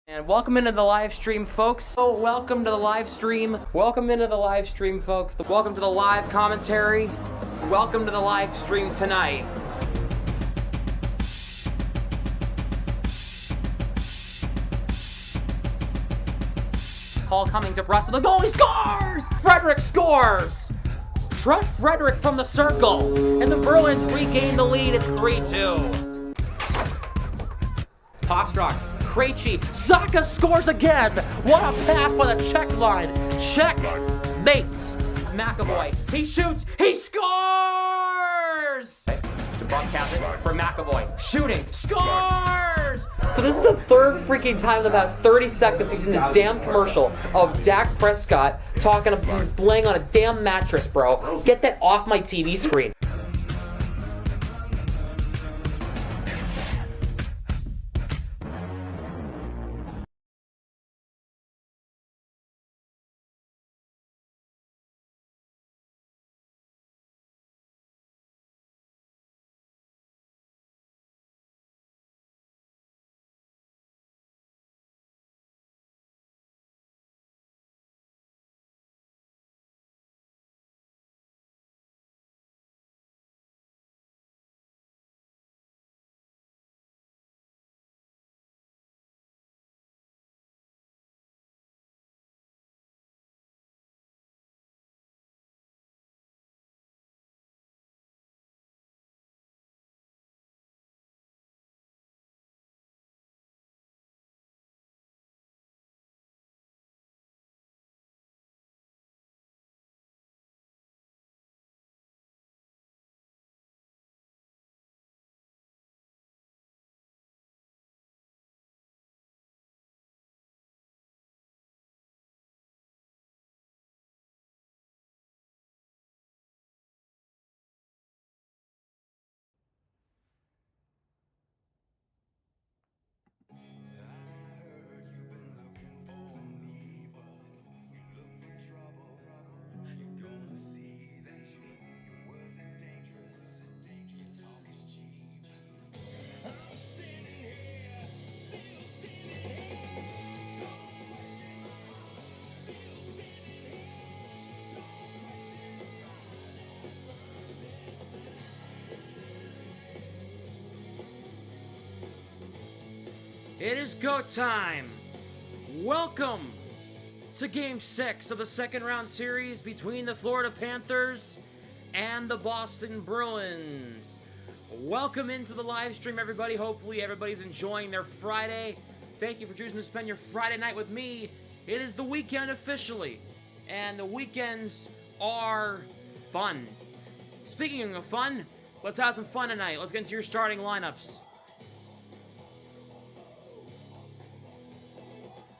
And welcome into the live stream, folks. Oh, welcome to the live stream. Welcome into the live stream, folks. Welcome to the live commentary. Welcome to the live stream tonight. Call coming to Russell. The goalie scores! Frederick scores! Frederick from the circle. And the Bruins regain the lead. It's 3-2. Postrock. Krejci, Saka scores again! What a pass by the check line! Check, mates! McAvoy, he shoots, he scores! To broadcast it for McAvoy, shooting, scores! So this is the third freaking time in the past 30 seconds we've seen this damn commercial of Dak Prescott laying on a damn mattress, bro. Get that off my TV screen. It is go time. Welcome to Game 6 of the second round series between the Florida Panthers and the Boston Bruins. Welcome into the live stream, everybody. Hopefully everybody's enjoying their Friday. Thank you for choosing to spend your Friday night with me. It is the weekend officially, and the weekends are fun. Speaking of fun, let's have some fun tonight. Let's get into your starting lineups.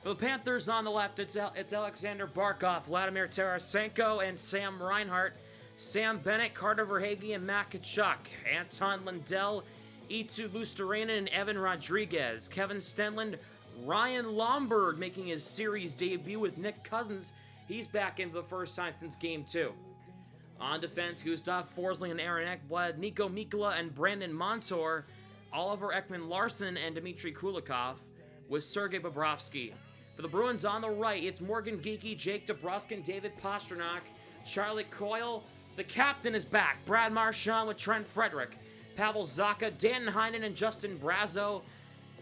For the Panthers on the left, it's Alexander Barkov, Vladimir Tarasenko, and Sam Reinhart. Sam Bennett, Carter Verhaeghe, and Matt Tkachuk. Anton Lundell, Eetu Luostarinen, and Evan Rodriguez. Kevin Stenlund, Ryan Lomberg making his series debut with Nick Cousins. He's back in for the first time since Game 2. On defense, Gustav Forsling and Aaron Ekblad, Nico Mikkola and Brandon Montour, Oliver Ekman-Larsson and Dmitry Kulikov, with Sergei Bobrovsky. For the Bruins on the right, it's Morgan Geekie, Jake DeBrusk, David Pastrnak, Charlie Coyle. The captain is back. Brad Marchand with Trent Frederick, Pavel Zacha, Danton Heinen and Justin Brazeau,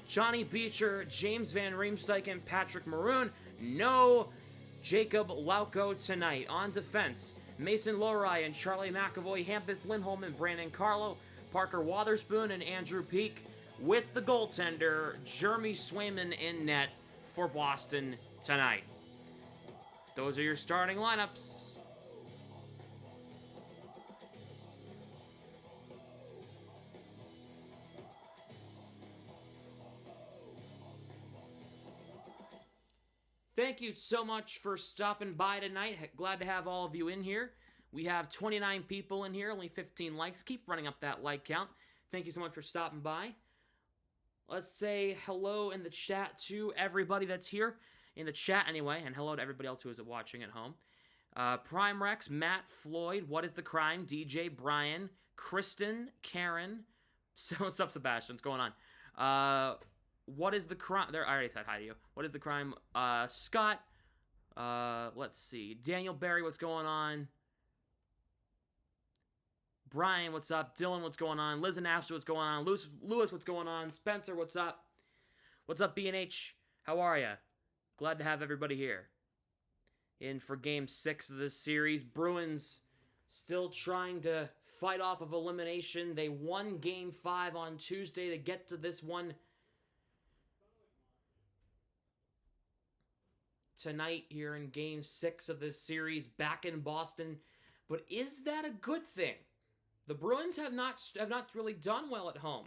Johnny Beecher, James Van Riemsdyk, and Patrick Maroon. No Jacob Lauko tonight. On defense, Mason Lohrei and Charlie McAvoy, Hampus Lindholm and Brandon Carlo, Parker Wotherspoon and Andrew Peak, with the goaltender, Jeremy Swayman in net for Boston tonight. Those are your starting lineups. Thank you so much for stopping by tonight. Glad to have all of you in here. We have 29 people in here, only 15 likes. Keep running up that like count. Thank you so much for stopping by. Let's say hello in the chat to everybody that's here. In the chat anyway, and hello to everybody else who is watching at home. Prime Rex, Matt, Floyd, What is the Crime, DJ, Brian, Kristen, Karen. So what's up, Sebastian? What's going on? What is the crime? There, I already said hi to you. What is the crime? Scott. Let's see. Daniel Barry, what's going on? Brian, what's up? Dylan, what's going on? Liz and Ashley, what's going on? Lewis, what's going on? Spencer, what's up? What's up, B&H? How are ya? Glad to have everybody here. In for Game 6 of this series. Bruins still trying to fight off of elimination. They won Game 5 on Tuesday to get to this one tonight here in Game 6 of this series back in Boston. But is that a good thing? The Bruins have not really done well at home.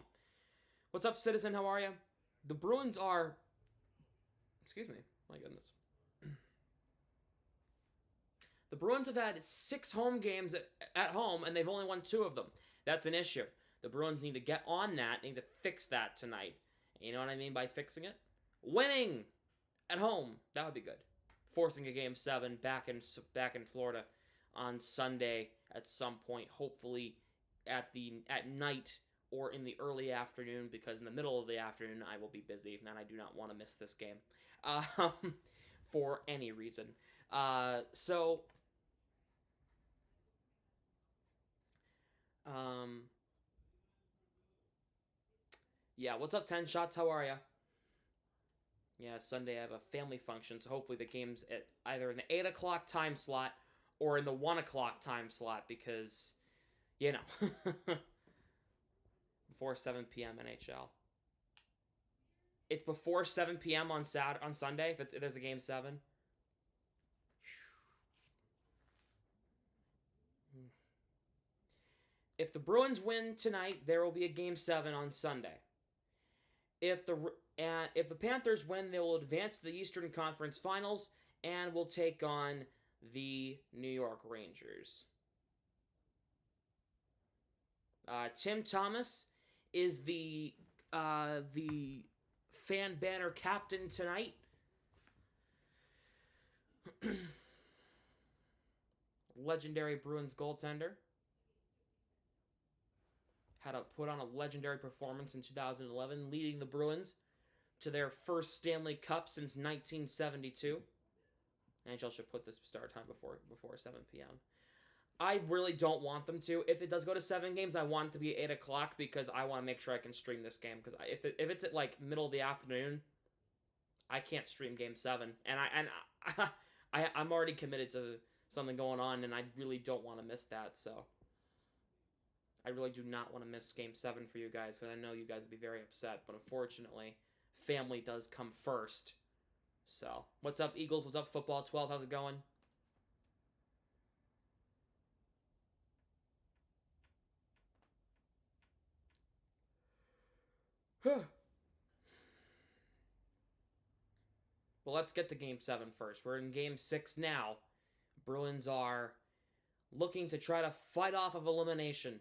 What's up, Citizen? How are you? The Bruins are... Excuse me. My goodness. The Bruins have had 6 home games at home, and they've only won 2 of them. That's an issue. The Bruins need to get on that, need to fix that tonight. You know what I mean by fixing it? Winning at home. That would be good. Forcing a Game 7 back in Florida on Sunday at some point, hopefully at night or in the early afternoon, because in the middle of the afternoon I will be busy, and I do not want to miss this game for any reason. Yeah, what's up, 10 Shots? How are ya? Yeah, Sunday I have a family function, so hopefully the game's at either in the 8 o'clock time slot or in the 1 o'clock time slot, because, you know, before 7 p.m. NHL. It's before 7 p.m. on Sunday if there's a Game 7. If the Bruins win tonight, there will be a Game 7 on Sunday. If the Panthers win, they will advance to the Eastern Conference Finals and will take on the New York Rangers. Tim Thomas is the fan banner captain tonight. Legendary Bruins goaltender. Had to put on a legendary performance in 2011, leading the Bruins to their first Stanley Cup since 1972. NHL should put this start time before 7 p.m. I really don't want them to. If it does go to 7 games, I want it to be 8 o'clock, because I want to make sure I can stream this game. Because if it's at like middle of the afternoon, I can't stream Game 7, and I'm already committed to something going on, and I really don't want to miss that. So I really do not want to miss Game 7 for you guys, because I know you guys would be very upset. But unfortunately, family does come first. So, what's up, Eagles? What's up, Football 12? How's it going? Well, let's get to Game 7 first. We're in Game 6 now. Bruins are looking to try to fight off of elimination.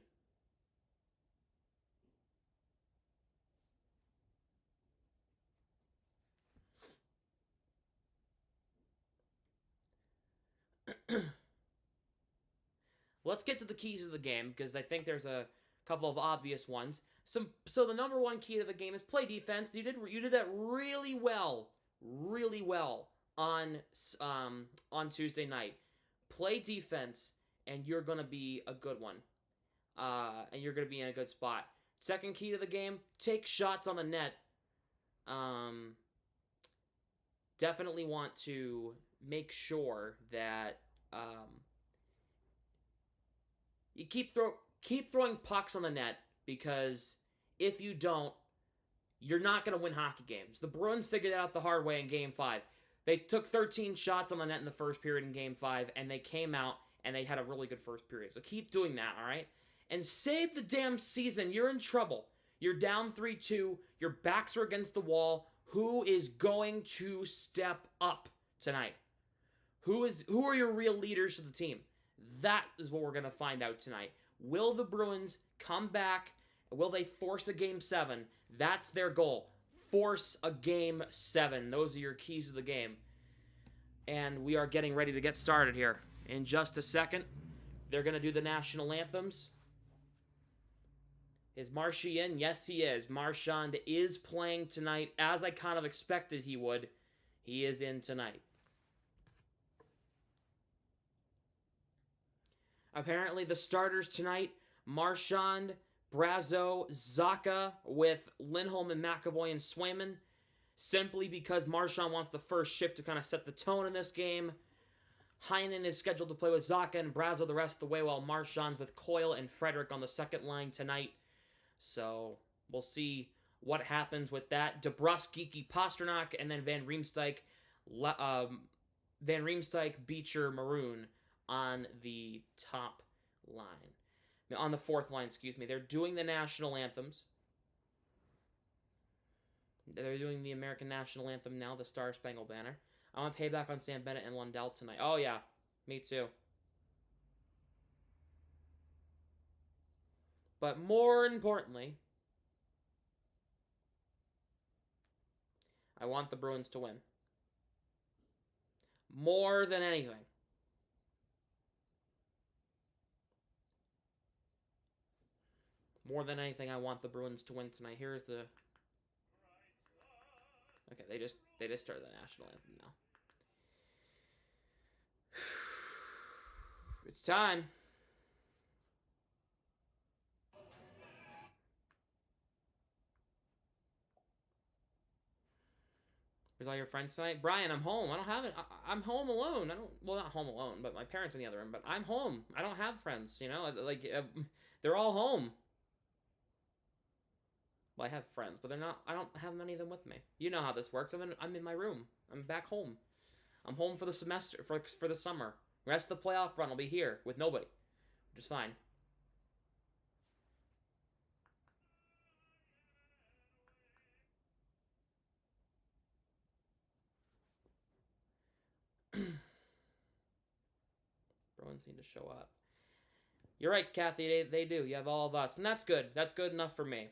Let's get to the keys of the game, because I think there's a couple of obvious ones. So the number one key to the game is play defense. You did that really well on Tuesday night. Play defense, and you're gonna be a good one, and you're gonna be in a good spot. Second key to the game: take shots on the net. Definitely want to make sure that you keep throwing pucks on the net, because if you don't, you're not going to win hockey games. The Bruins figured that out the hard way in Game 5. They took 13 shots on the net in the first period in Game 5, and they came out and they had a really good first period. So keep doing that, all right? And save the damn season. You're in trouble. You're down 3-2. Your backs are against the wall. Who is going to step up tonight? Who are your real leaders of the team? That is what we're going to find out tonight. Will the Bruins come back? Will they force a Game 7? That's their goal. Force a Game 7. Those are your keys to the game. And we are getting ready to get started here. In just a second, they're going to do the national anthems. Is Marshy in? Yes, he is. Marchand is playing tonight, as I kind of expected he would. He is in tonight. Apparently, the starters tonight, Marchand, Brazo, Zacha, with Lindholm and McAvoy and Swayman, simply because Marchand wants the first shift to kind of set the tone in this game. Heinen is scheduled to play with Zacha and Brazo the rest of the way, while Marchand's with Coyle and Frederick on the second line tonight. So we'll see what happens with that. DeBrusk, Geeky, Pasternak, and then Van Riemsdyk, Beecher, Maroon on the top line. On the fourth line, excuse me. They're doing the national anthems. They're doing the American national anthem now, the Star Spangled Banner. I want to pay back on Sam Bennett and Lundell tonight. Oh, yeah. Me too. But more importantly, I want the Bruins to win. More than anything. More than anything, I want the Bruins to win tonight. Here's the... Okay, they just started the national anthem now. It's time. Where's all your friends tonight? Brian, I'm home. I don't have it. I'm home alone. Well, not home alone, but my parents are in the other room. But I'm home. I don't have friends, you know? They're all home. Well, I have friends, but they're not. I don't have many of them with me. You know how this works. I'm in my room. I'm back home. I'm home for the semester, for the summer. Rest of the playoff run, I'll be here with nobody, which is fine. Bruins need to show up. You're right, Kathy. They do. You have all of us, and that's good. That's good enough for me.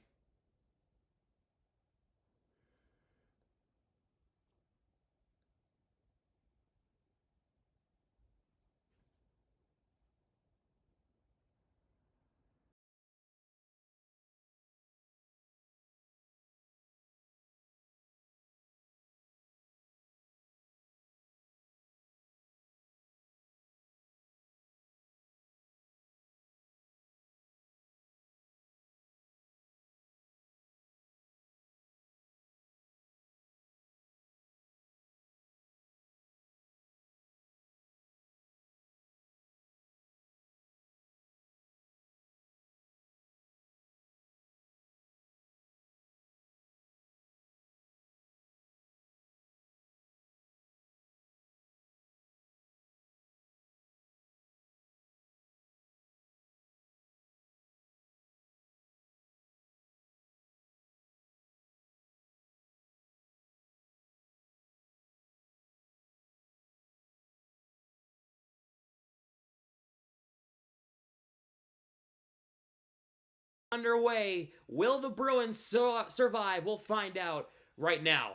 Underway. Will the Bruins survive? We'll find out right now.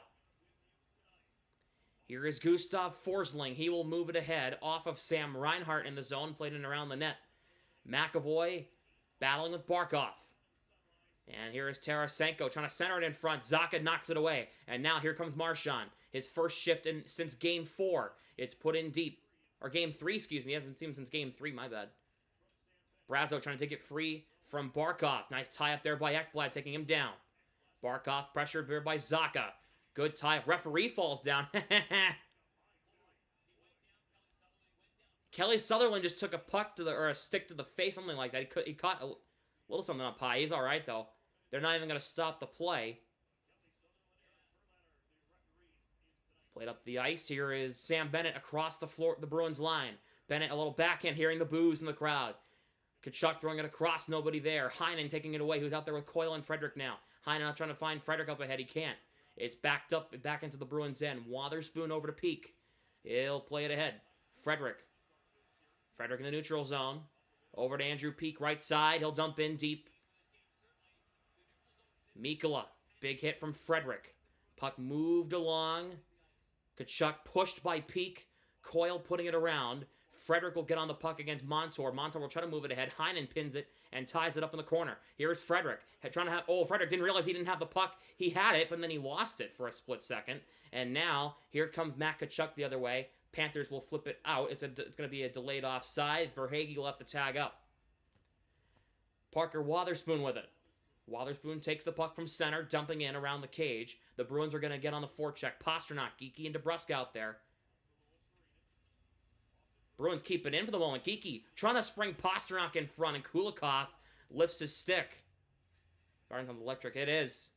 Here is Gustav Forsling. He will move it ahead off of Sam Reinhart in the zone, played in around the net. McAvoy battling with Barkov. And here is Tarasenko trying to center it in front. Zacha knocks it away. And now here comes Marchand. His first shift since Game 4. It's put in deep. Or Game 3, excuse me. I haven't seen him since Game 3, my bad. Brazo trying to take it free from Barkov. Nice tie up there by Ekblad, taking him down. Barkov pressured there by Zacha. Good tie. Referee falls down. Kelly Sutherland just took a puck or a stick to the face, something like that. He caught a little something on Pie. He's all right, though. They're not even going to stop the play. Played up the ice. Here is Sam Bennett across the floor, the Bruins line. Bennett a little backhand, hearing the boos in the crowd. Kachuk throwing it across, nobody there. Heinen taking it away, who's out there with Coyle and Frederick now. Heinen not trying to find Frederick up ahead, he can't. It's backed up, back into the Bruins' end. Wotherspoon over to Peak. He'll play it ahead. Frederick in the neutral zone. Over to Andrew Peak, right side. He'll dump in deep. Mikkola, big hit from Frederick. Puck moved along. Kachuk pushed by Peak. Coyle putting it around. Frederick will get on the puck against Montour. Montour will try to move it ahead. Heinen pins it and ties it up in the corner. Here's Frederick. Frederick didn't realize he didn't have the puck. He had it, but then he lost it for a split second. And now, here comes Matt Tkachuk the other way. Panthers will flip it out. It's going to be a delayed offside. Verhaeghe will have to tag up. Parker Wotherspoon with it. Wotherspoon takes the puck from center, dumping in around the cage. The Bruins are going to get on the forecheck. Pastrnak, Geekie, and DeBrusk out there. Bruins keep it in for the moment. Geekie trying to spring Pastrnak in front, and Kulikov lifts his stick. Garden's on the electric. It is.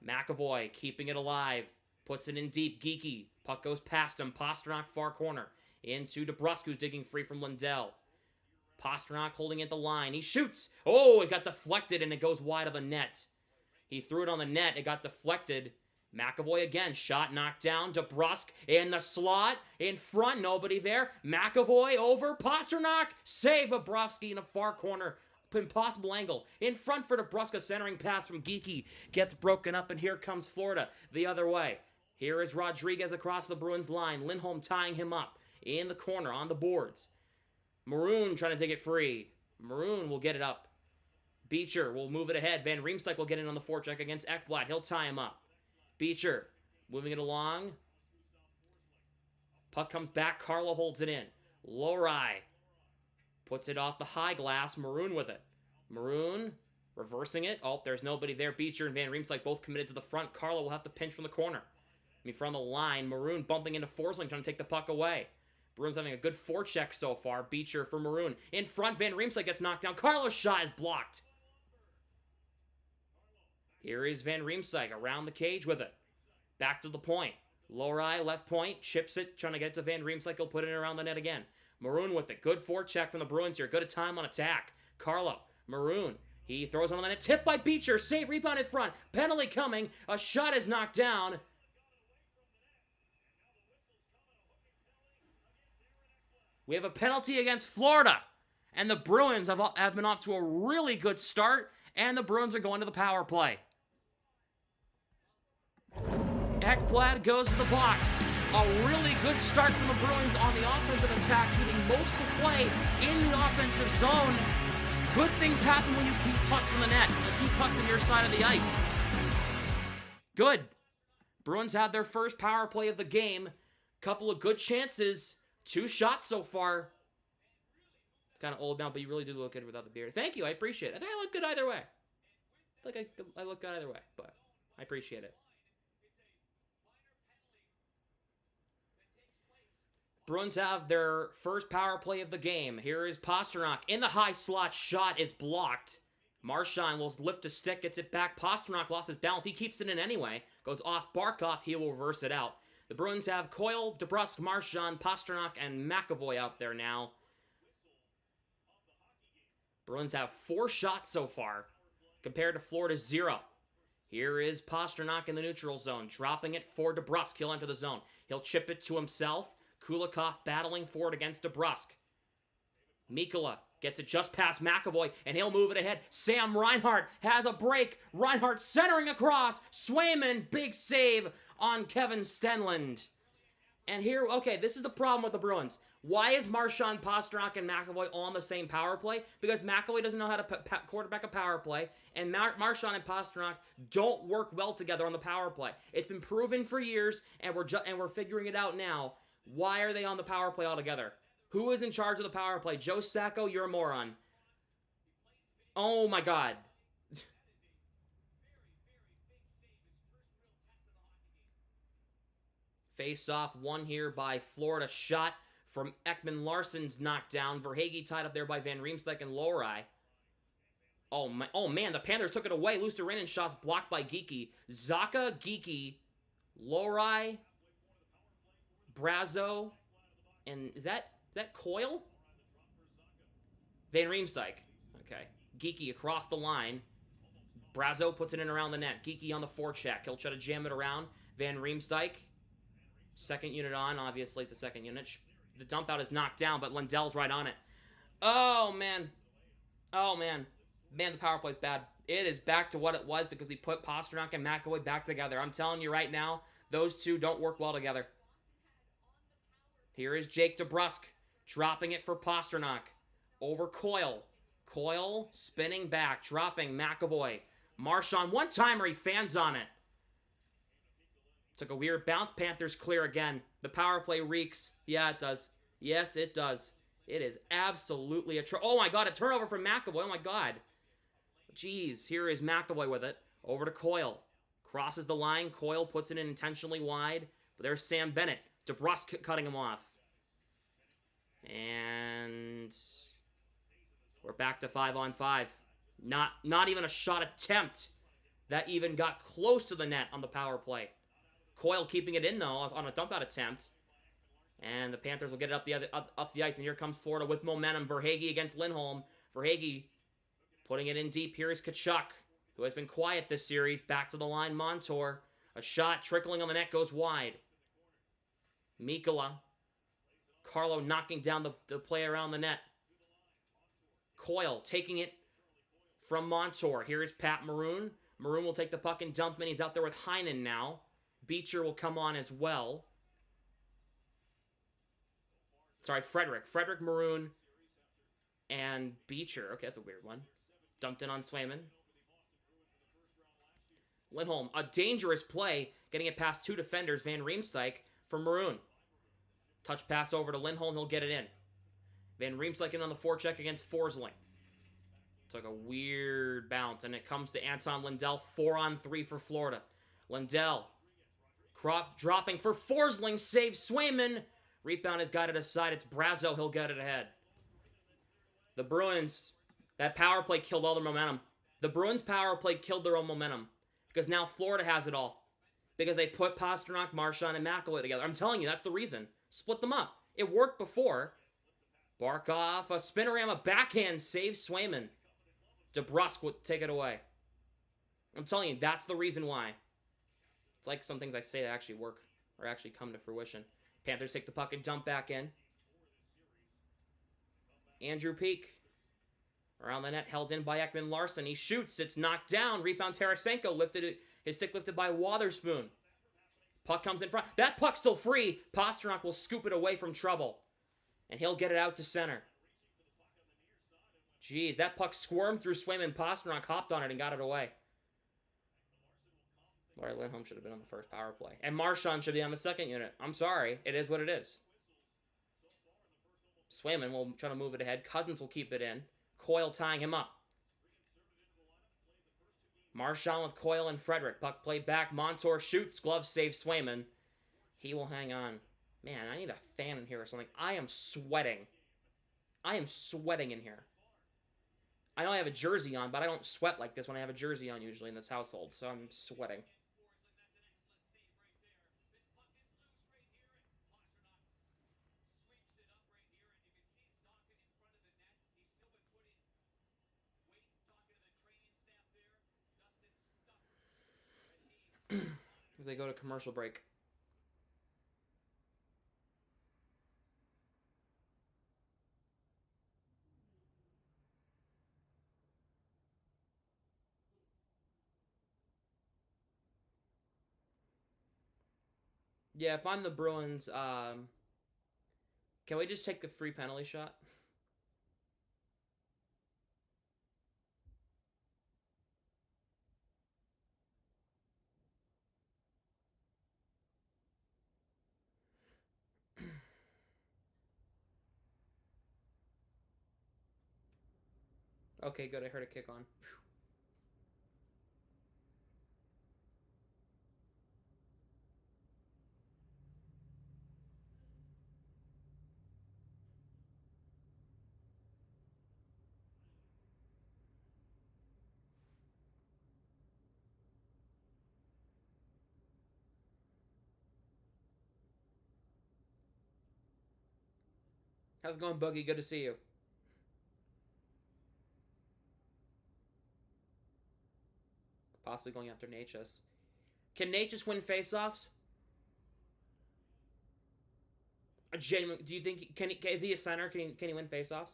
McAvoy keeping it alive. Puts it in deep. Geekie. Puck goes past him. Pastrnak far corner. Into DeBrusk, who's digging free from Lundell. Pastrnak holding it the line. He shoots. Oh, it got deflected, and it goes wide of the net. He threw it on the net. It got deflected. McAvoy again. Shot knocked down. DeBrusk in the slot. In front. Nobody there. McAvoy over. Pastrnak. Save Bobrovsky in a far corner. Impossible angle. In front for DeBrusk. A centering pass from Geekie. Gets broken up, and here comes Florida the other way. Here is Rodriguez across the Bruins line. Lindholm tying him up in the corner on the boards. Maroon trying to take it free. Maroon will get it up. Beecher will move it ahead. Van Riemsdyk will get in on the forecheck against Ekblad. He'll tie him up. Beecher moving it along. Puck comes back. Carlo holds it in. Lohrei puts it off the high glass. Maroon with it. Maroon reversing it. Oh, there's nobody there. Beecher and Van Riemsdyk both committed to the front. Carlo will have to pinch from the corner. From the line. Maroon bumping into Forsling trying to take the puck away. Bruins having a good forecheck so far. Beecher for Maroon. In front, Van Riemsdyk gets knocked down. Carlo's shot is blocked. Here is Van Riemsdyk around the cage with it. Back to the point. Lohrei, left point, chips it, trying to get it to Van Riemsdyk. He'll put it around the net again. Maroon with it. Good forecheck from the Bruins here. Good at time on attack. Carlo. Maroon. He throws it on the net. Tipped by Beecher. Save, rebound in front. Penalty coming. A shot is knocked down. We have a penalty against Florida. And the Bruins have been off to a really good start. And the Bruins are going to the power play. Ekblad goes to the box. A really good start from the Bruins on the offensive attack, getting most of the play in the offensive zone. Good things happen when you keep pucks in the net and keep pucks on your side of the ice. Good. Bruins had their first power play of the game. Couple of good chances. 2 shots so far. It's kind of old now, but you really do look good without the beard. Thank you, I appreciate it. I think I look good either way. I look good either way, but I appreciate it. Bruins have their first power play of the game. Here is Pastrnak in the high slot. Shot is blocked. Marchand will lift a stick, gets it back. Pastrnak lost his balance. He keeps it in anyway. Goes off Barkov. He will reverse it out. The Bruins have Coyle, DeBrusk, Marchand, Pastrnak, and McAvoy out there now. Bruins have 4 shots so far, compared to Florida's 0. Here is Pastrnak in the neutral zone, dropping it for DeBrusk. He'll enter the zone. He'll chip it to himself. Kulikov battling for it against DeBrusk. Mikkola gets it just past McAvoy, and he'll move it ahead. Sam Reinhart has a break. Reinhart centering across. Swayman, big save on Kevin Stenlund. And here, okay, this is the problem with the Bruins. Why is Marchand, Pastrnak, and McAvoy all on the same power play? Because McAvoy doesn't know how to quarterback a power play, and Marchand and Pastrnak don't work well together on the power play. It's been proven for years, and we're figuring it out now. Why are they on the power play altogether? Who is in charge of the power play? Joe Sacco, you're a moron. Oh my God. Face-off won here by Florida. Shot from Ekman Larsson's knocked down. Verhaeghe tied up there by Van Riemsdyk and Lohrei. Oh man, the Panthers took it away. Luostarinen shots blocked by Geekie. Zacha, Geekie, Lohrei, Brazo, and is that Coyle? Van Riemsdyk. Okay. Geekie across the line. Brazo puts it in around the net. Geekie on the forecheck. He'll try to jam it around. Van Riemsdyk. Second unit on. Obviously, it's a second unit. The dump out is knocked down, but Lundell's right on it. Oh, man. Oh, man. Man, the power play's bad. It is back to what it was because we put Pastrnak and McAvoy back together. I'm telling you right now, those two don't work well together. Here is Jake DeBrusk Dropping it for Pasternak. Over Coyle. Coyle spinning back, dropping McAvoy. Marchand, one-timer, he fans on it. Took a weird bounce. Panthers clear again. The power play reeks. Yeah, it does. Yes, it does. It is absolutely oh my god, a turnover from McAvoy. Oh my god. Jeez, here is McAvoy with it. Over to Coyle. Crosses the line. Coyle puts it in intentionally wide. But there's Sam Bennett. DeBrusk cutting him off. And we're back to 5-on-5. Not even a shot attempt that even got close to the net on the power play. Coyle keeping it in, though, on a dump-out attempt. And the Panthers will get it up the ice. And here comes Florida with momentum. Verhaeghe against Lindholm. Verhaeghe putting it in deep. Here is Tkachuk, who has been quiet this series. Back to the line, Montour. A shot trickling on the net goes wide. Mikkola. Carlo knocking down the play around the net. Coyle taking it from Montour. Here is Pat Maroon. Maroon will take the puck and dump in. He's out there with Heinen now. Beecher will come on as well. Sorry, Frederick. Frederick, Maroon, and Beecher. Okay, that's a weird one. Dumped in on Swayman. Lindholm, a dangerous play, getting it past two defenders, Van Riemsdyk for Maroon. Touch pass over to Lindholm, he'll get it in. Van Riemsdyk in on the forecheck against Forsling. Took a weird bounce, and it comes to Anton Lindell, 4-on-3 for Florida. Lindell, dropping for Forsling, saves Swayman. Rebound is guided aside, it's Brazo, he'll get it ahead. The Bruins, that power play killed all their momentum. The Bruins power play killed their own momentum. Because now Florida has it all. Because they put Pasternak, Marchand, and McAvoy together. I'm telling you, that's the reason. Split them up. It worked before. Barkov, a spinorama backhand saves Swayman. DeBrusk would take it away. I'm telling you, that's the reason why. It's like some things I say that actually work. Or actually come to fruition. Panthers take the puck and dump back in. Andrew Peak. Around the net, held in by Ekman Larson. He shoots. It's knocked down. Rebound Tarasenko. His stick lifted by Wotherspoon. Puck comes in front. That puck's still free. Pasternak will scoop it away from trouble. And he'll get it out to center. Jeez, that puck squirmed through Swayman. Pasternak hopped on it and got it away. Larry Lindholm should have been on the first power play. And Marchand should be on the second unit. I'm sorry. It is what it is. Swayman will try to move it ahead. Cousins will keep it in. Coyle tying him up. Marchand with Coyle and Frederick. Puck played back. Montour shoots. Glove saves Swayman. He will hang on. Man, I need a fan in here or something. I am sweating. I am sweating in here. I know I have a jersey on, but I don't sweat like this when I have a jersey on usually in this household, so I'm sweating. As they go to commercial break. Yeah, if I'm the Bruins, can we just take the free penalty shot? Okay, good. I heard a kick on. How's it going, Boogie? Good to see you. Possibly going after Natchez. Can Natchez win faceoffs? Do you think is he a center? Can he win faceoffs?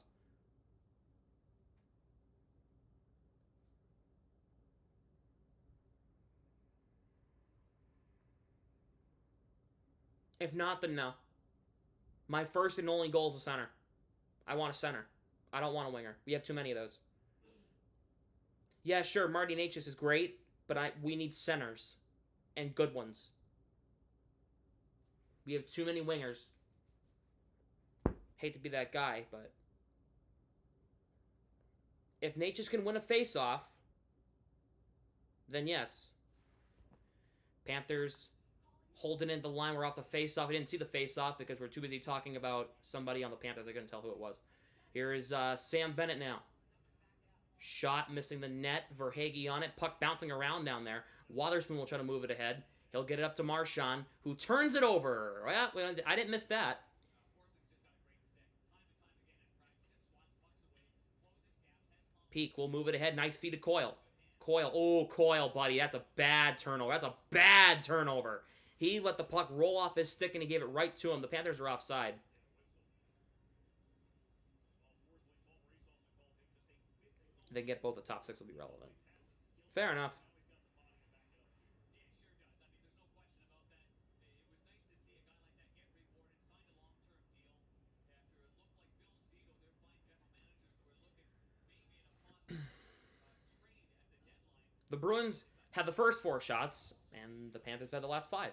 If not, then no. My first and only goal is a center. I want a center. I don't want a winger. We have too many of those. Yeah, sure, Marty Natchez is great, but we need centers. And good ones. We have too many wingers. Hate to be that guy, but... if Natchez can win a face-off, then yes. Panthers holding in the line. We're off the face-off. We didn't see the face-off because we're too busy talking about somebody on the Panthers. I couldn't tell who it was. Here is Sam Bennett now. Shot missing the net. Verhaeghe on it. Puck bouncing around down there. Wotherspoon will try to move it ahead. He'll get it up to Marchand, who turns it over. Well, I didn't miss that. Peak will move it ahead. Nice feed to Coyle. Coyle. Oh, Coyle, buddy. That's a bad turnover. That's a bad turnover. He let the puck roll off his stick, and he gave it right to him. The Panthers are offside. They get both the top six will be relevant. Fair enough. The Bruins had the first 4 shots, and the Panthers had the last 5.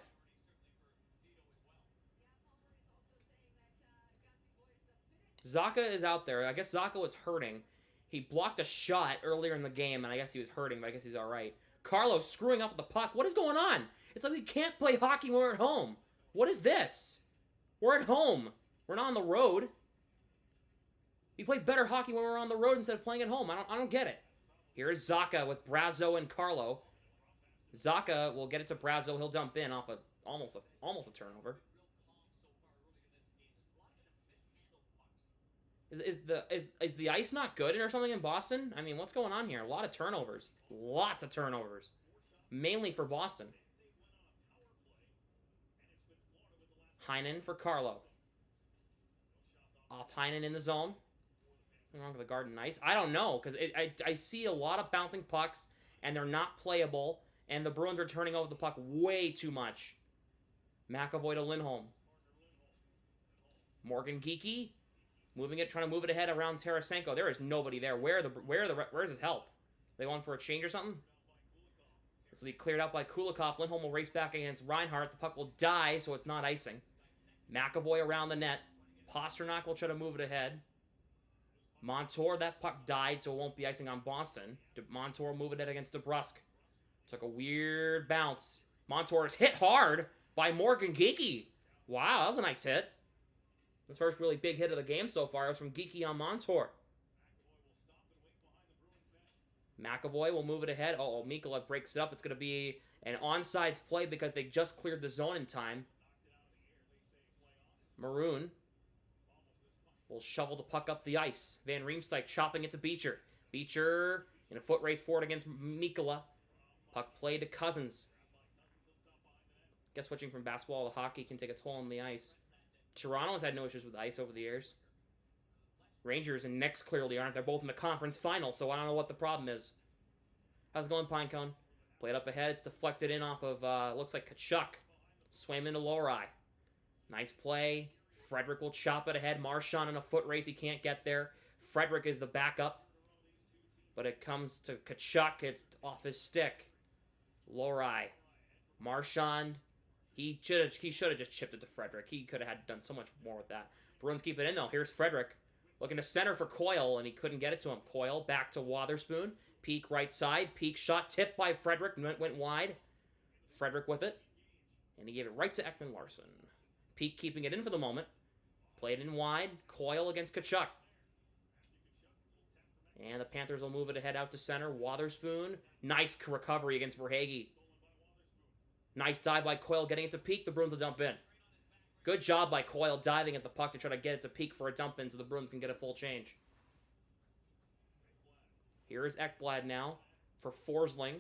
Zacha is out there. I guess Zacha was hurting. He blocked a shot earlier in the game, and I guess he was hurting, but I guess he's all right. Carlos screwing up with the puck. What is going on? It's like we can't play hockey when we're at home. What is this? We're at home. We're not on the road. We play better hockey when we're on the road instead of playing at home. I don't get it. Here's Zacha with Brazeau and Carlo. Zacha will get it to Brazeau. He'll dump in off almost a turnover. Is the ice not good or something in Boston? I mean, what's going on here? A lot of turnovers. Lots of turnovers. Mainly for Boston. Heinen for Carlo. Off Heinen in the zone. What's wrong with the Garden Ice? I don't know, because I see a lot of bouncing pucks, and they're not playable, and the Bruins are turning over the puck way too much. McAvoy to Lindholm. Morgan Geekie. Moving it, trying to move it ahead around Tarasenko. There is nobody there. Where's his help? They want for a change or something? This will be cleared out by Kulikov. Lindholm will race back against Reinhart. The puck will die, so it's not icing. McAvoy around the net. Pasternak will try to move it ahead. Montour, that puck died, so it won't be icing on Boston. Montour move it ahead against DeBrusk. Took a weird bounce. Montour is hit hard by Morgan Geekie. Wow, that was a nice hit. The first really big hit of the game so far was from Geekie on Montour. McAvoy will move it ahead. Oh, Mikkola breaks it up. It's going to be an onside play because they just cleared the zone in time. Maroon will shovel the puck up the ice. Van Riemsdyk chopping it to Beecher. Beecher in a foot race forward against Mikkola. Puck play to Cousins. Guess switching from basketball to hockey can take a toll on the ice. Toronto's had no issues with ice over the years. Rangers and Knicks clearly aren't. They're both in the conference final, so I don't know what the problem is. How's it going, Pinecone? Played up ahead. It's deflected in off of, looks like Tkachuk. Swam into Lowry. Nice play. Frederick will chop it ahead. Marchand in a foot race. He can't get there. Frederick is the backup. But it comes to Tkachuk. It's off his stick. Lowry. Marchand. He should have just chipped it to Frederick. He could have done so much more with that. Bruins keep it in, though. Here's Frederick. Looking to center for Coyle, and he couldn't get it to him. Coyle back to Wotherspoon. Peak right side. Peak shot tipped by Frederick. Went wide. Frederick with it. And he gave it right to Ekman Larson. Peak keeping it in for the moment. Played in wide. Coyle against Tkachuk. And the Panthers will move it ahead out to center. Wotherspoon. Nice recovery against Verhaeghe. Nice dive by Coyle getting it to Peak. The Bruins will dump in. Good job by Coyle diving at the puck to try to get it to Peak for a dump in so the Bruins can get a full change. Here is Ekblad now for Forsling.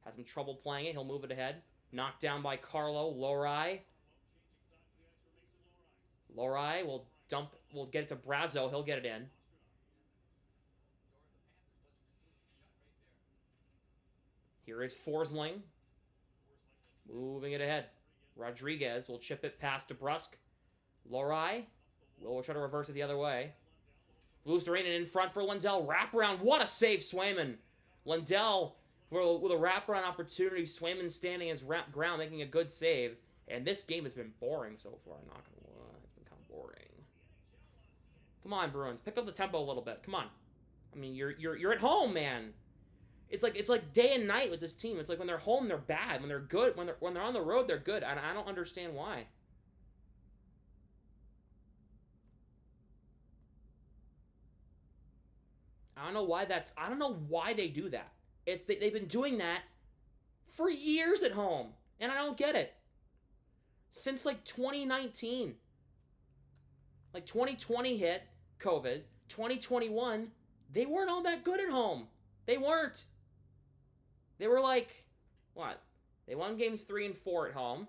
Has some trouble playing it. He'll move it ahead. Knocked down by Carlo. Lowry. Lowry will get it to Brazeau. He'll get it in. Here is Forsling. Moving it ahead. Rodriguez will chip it past DeBrusk. Lowry will try to reverse it the other way. Lusterinen in front for Lindell. Wraparound. What a save, Swayman. Lindell with a wraparound opportunity. Swayman standing his ground, making a good save. And this game has been boring so far. I'm not going to lie. It's been kind of boring. Come on, Bruins. Pick up the tempo a little bit. Come on. I mean, you're at home, man. It's like day and night with this team. It's like when they're home, they're bad. When they're good, when they're on the road, they're good. And I don't understand why. I don't know why they do that. They've been doing that for years at home, and I don't get it. Since like 2019. Like 2020 hit COVID, 2021, they weren't all that good at home. They weren't. They were like, what? They won games 3 and 4 at home.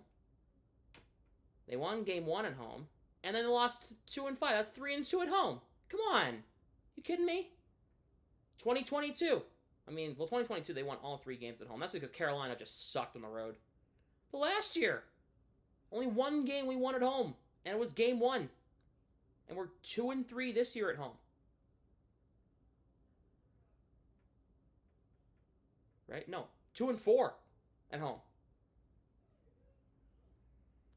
They won game 1 at home. And then they lost 2 and 5. That's 3 and 2 at home. Come on. You kidding me? 2022. I mean, well, 2022, they won all 3 games at home. That's because Carolina just sucked on the road. But last year, only 1 game we won at home. And it was game 1. And we're 2 and 3 this year at home. Right? No, 2 and 4 at home.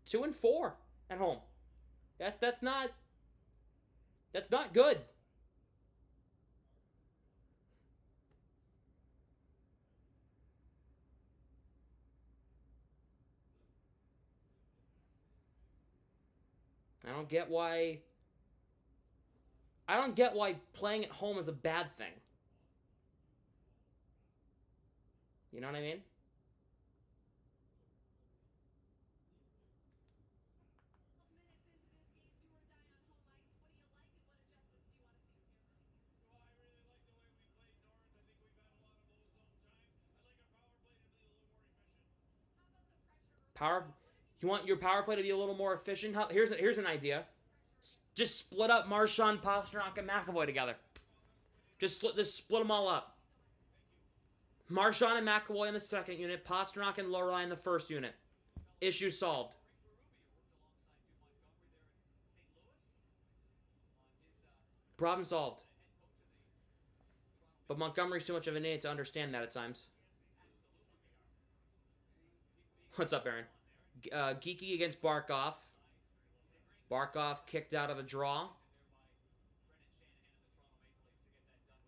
2 and 4 at home. That's not good. I don't get why playing at home is a bad thing. You know what I mean? You want your power play to be a little more efficient? Here's an idea. Just split up Marchand, Pastrnak, and McAvoy together. Just split them all up. Marchand and McAvoy in the second unit, Pastrnak and Lorelei in the first unit. Issue solved. Problem solved. But Montgomery's too much of an idiot to understand that at times. What's up, Aaron? Geeky against Barkov. Barkov kicked out of the draw.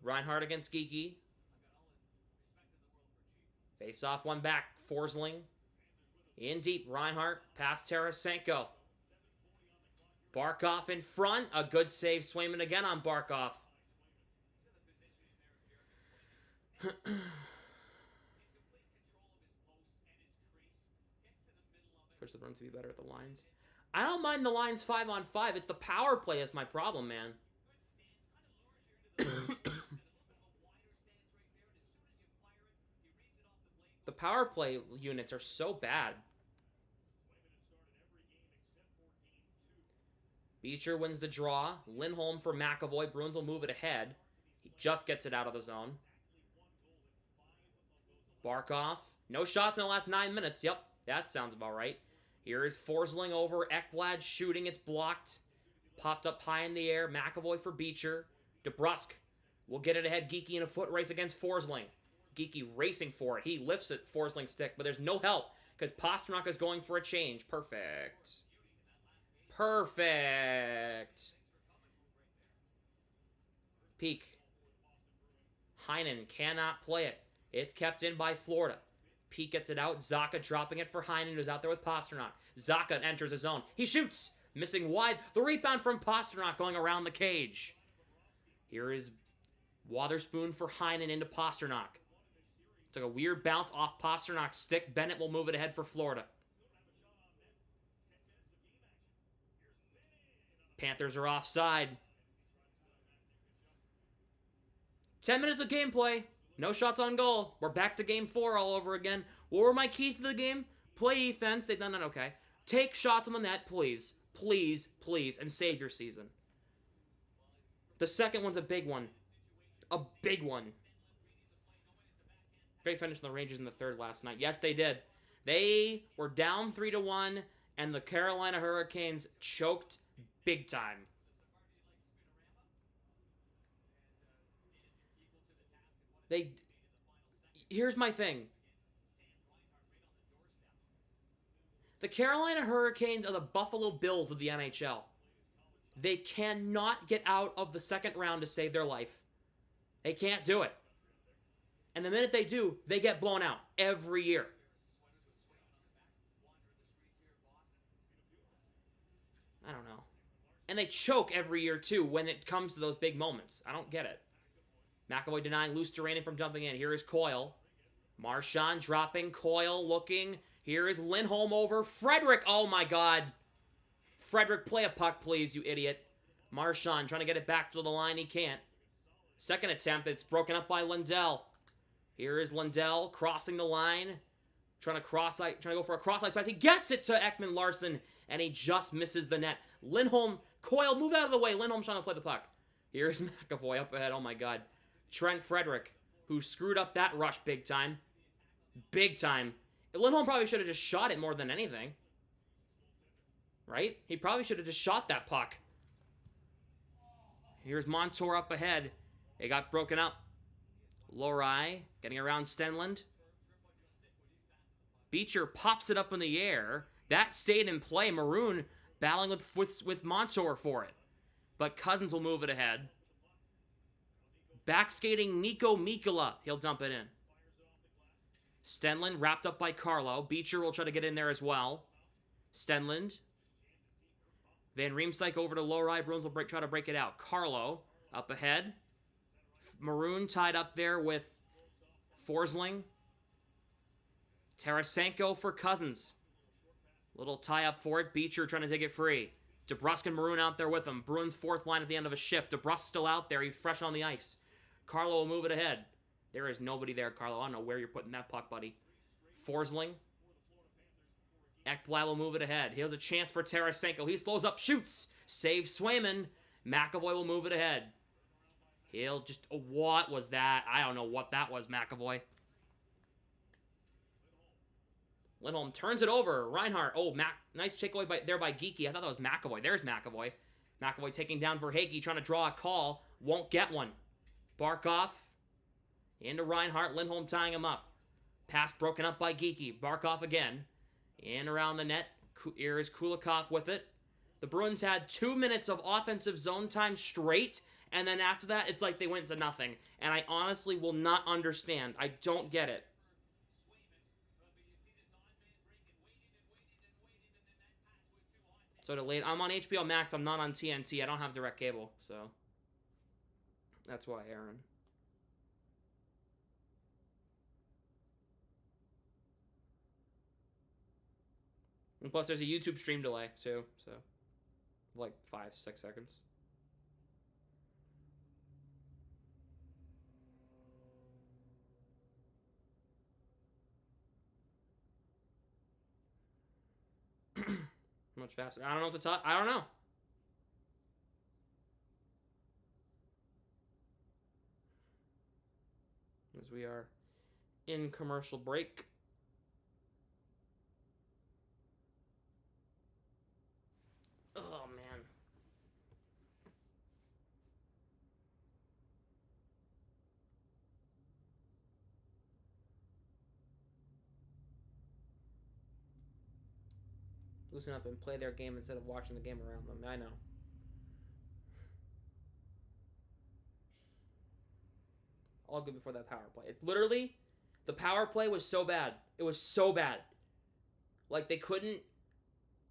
Reinhardt against Geeky. Face off, one back. Forsling. In deep. Reinhardt past Tarasenko. Barkov in front. A good save. Swayman again on Barkov. Push the Bruins to be better at the lines. I don't mind the lines 5-on-5. It's the power play that's my problem, man. The power play units are so bad. Beecher wins the draw. Lindholm for McAvoy. Bruins will move it ahead. He just gets it out of the zone. Barkov. No shots in the last 9 minutes. Yep, that sounds about right. Here is Forsling over. Ekblad shooting. It's blocked. Popped up high in the air. McAvoy for Beecher. DeBrusk will get it ahead. Geeky in a foot race against Forsling. Geeky racing for it. He lifts it, Forsling's stick, but there's no help because Pastrnak is going for a change. Perfect. Perfect. Peak. Heinen cannot play it. It's kept in by Florida. Peak gets it out. Zacha dropping it for Heinen, who's out there with Pastrnak. Zacha enters his zone. He shoots. Missing wide. The rebound from Pastrnak going around the cage. Here is Wotherspoon for Heinen into Pastrnak. Took a weird bounce off Pasternak's stick. Bennett will move it ahead for Florida. Panthers are offside. 10 minutes of gameplay. No shots on goal. We're back to game 4 all over again. What were my keys to the game? Play defense. They've done that okay. Take shots on the net, please. Please, please, and save your season. The second one's a big one. A big one. Great finish from the Rangers in the third last night. Yes, they did. They were down 3-1, and the Carolina Hurricanes choked big time. Here's my thing. The Carolina Hurricanes are the Buffalo Bills of the NHL. They cannot get out of the second round to save their life. They can't do it. And the minute they do, they get blown out every year. I don't know. And they choke every year, too, when it comes to those big moments. I don't get it. McAvoy denying Luostarinen from jumping in. Here is Coyle. Marchand dropping. Coyle looking. Here is Lindholm over. Frederic. Oh, my God. Frederic, play a puck, please, you idiot. Marchand trying to get it back to the line. He can't. Second attempt. It's broken up by Lundell. Here is Lundell crossing the line. Trying to go for a cross-ice pass. He gets it to Ekman Larsson, and he just misses the net. Lindholm, Coyle, move out of the way. Lindholm's trying to play the puck. Here's McAvoy up ahead. Oh, my God. Trent Frederic, who screwed up that rush big time. Big time. Lindholm probably should have just shot it more than anything. Right? He probably should have just shot that puck. Here's Montour up ahead. It got broken up. Lohrei getting around Stenlund. Beecher pops it up in the air. That stayed in play. Maroon battling with Montour for it. But Cousins will move it ahead. Back skating Nico Mikkola. He'll dump it in. Stenlund wrapped up by Carlo. Beecher will try to get in there as well. Stenlund. Van Riemsdyk over to Lohrei. Bruins will try to break it out. Carlo up ahead. Maroon tied up there with Forsling. Tarasenko for Cousins. Little tie up for it. Beecher trying to take it free. DeBrusk and Maroon out there with him. Bruins fourth line at the end of a shift. DeBrusk still out there. He's fresh on the ice. Carlo will move it ahead. There is nobody there, Carlo. I don't know where you're putting that puck, buddy. Forsling. Ekblad will move it ahead. He has a chance for Tarasenko. He slows up, shoots. Save Swayman. McAvoy will move it ahead. He'll just... What was that? I don't know what that was, McAvoy. Lindholm turns it over. Reinhart. Oh, nice takeaway there by Geekie. I thought that was McAvoy. There's McAvoy. McAvoy taking down Verhaeghe, trying to draw a call. Won't get one. Barkov. Into Reinhart. Lindholm tying him up. Pass broken up by Geekie. Barkov again. In around the net. Here is Kulikov with it. The Bruins had 2 minutes of offensive zone time straight, and then after that, it's like they went to nothing. And I honestly will not understand. I don't get it. So delayed. I'm on HBO Max. I'm not on TNT. I don't have direct cable, so that's why, Aaron. And plus, there's a YouTube stream delay, too, so like 5-6 seconds. Much faster. I don't know what to talk. I don't know. As we are in commercial break. Oh, man. Loosen up and play their game instead of watching the game around them. I know. All good before that power play. It's literally, the power play was so bad. It was so bad. Like, they couldn't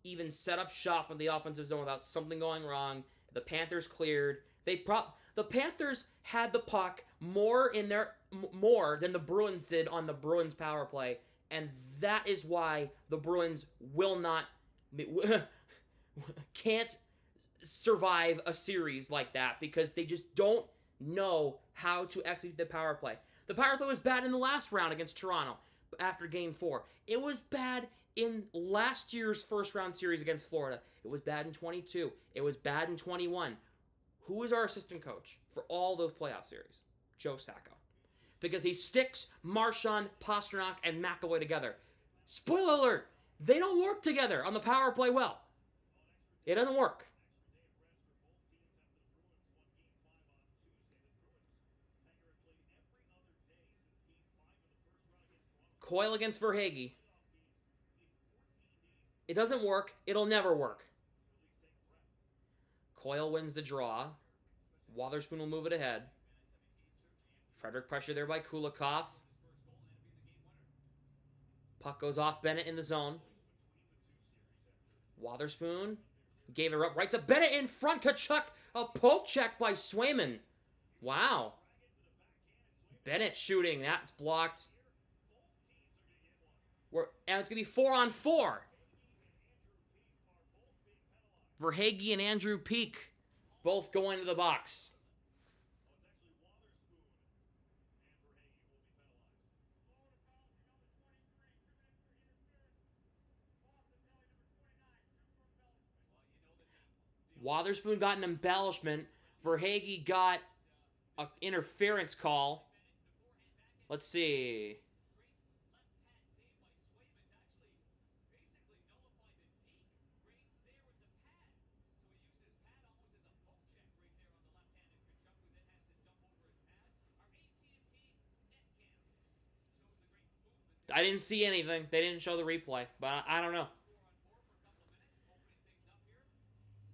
even set up shop in the offensive zone without something going wrong. The Panthers cleared. The Panthers had the puck more than the Bruins did on the Bruins power play, and that is why the Bruins can't survive a series like that, because they just don't know how to execute the power play. The power play was bad in the last round against Toronto after Game 4. It was bad in last year's first round series against Florida. It was bad in 22. It was bad in 21. Who is our assistant coach for all those playoff series? Joe Sacco. Because he sticks Marchand, Pasternak, and McAvoy together. Spoiler alert, they don't work together on the power play well. It doesn't work. Coyle against Verhaeghe. It doesn't work. It'll never work. Coyle wins the draw. Wotherspoon will move it ahead. Frederick pressure there by Kulikov. Puck goes off Bennett in the zone. Wotherspoon gave it up right to Bennett in front. Tkachuk, a poke check by Swayman. Wow. Bennett shooting. That's blocked. And it's going to be 4-on-4. Verhaeghe and Andrew Peeke both go into the box. Wotherspoon got an embellishment. Verhaeghe got an interference call. Let's see. I didn't see anything. They didn't show the replay, but I don't know.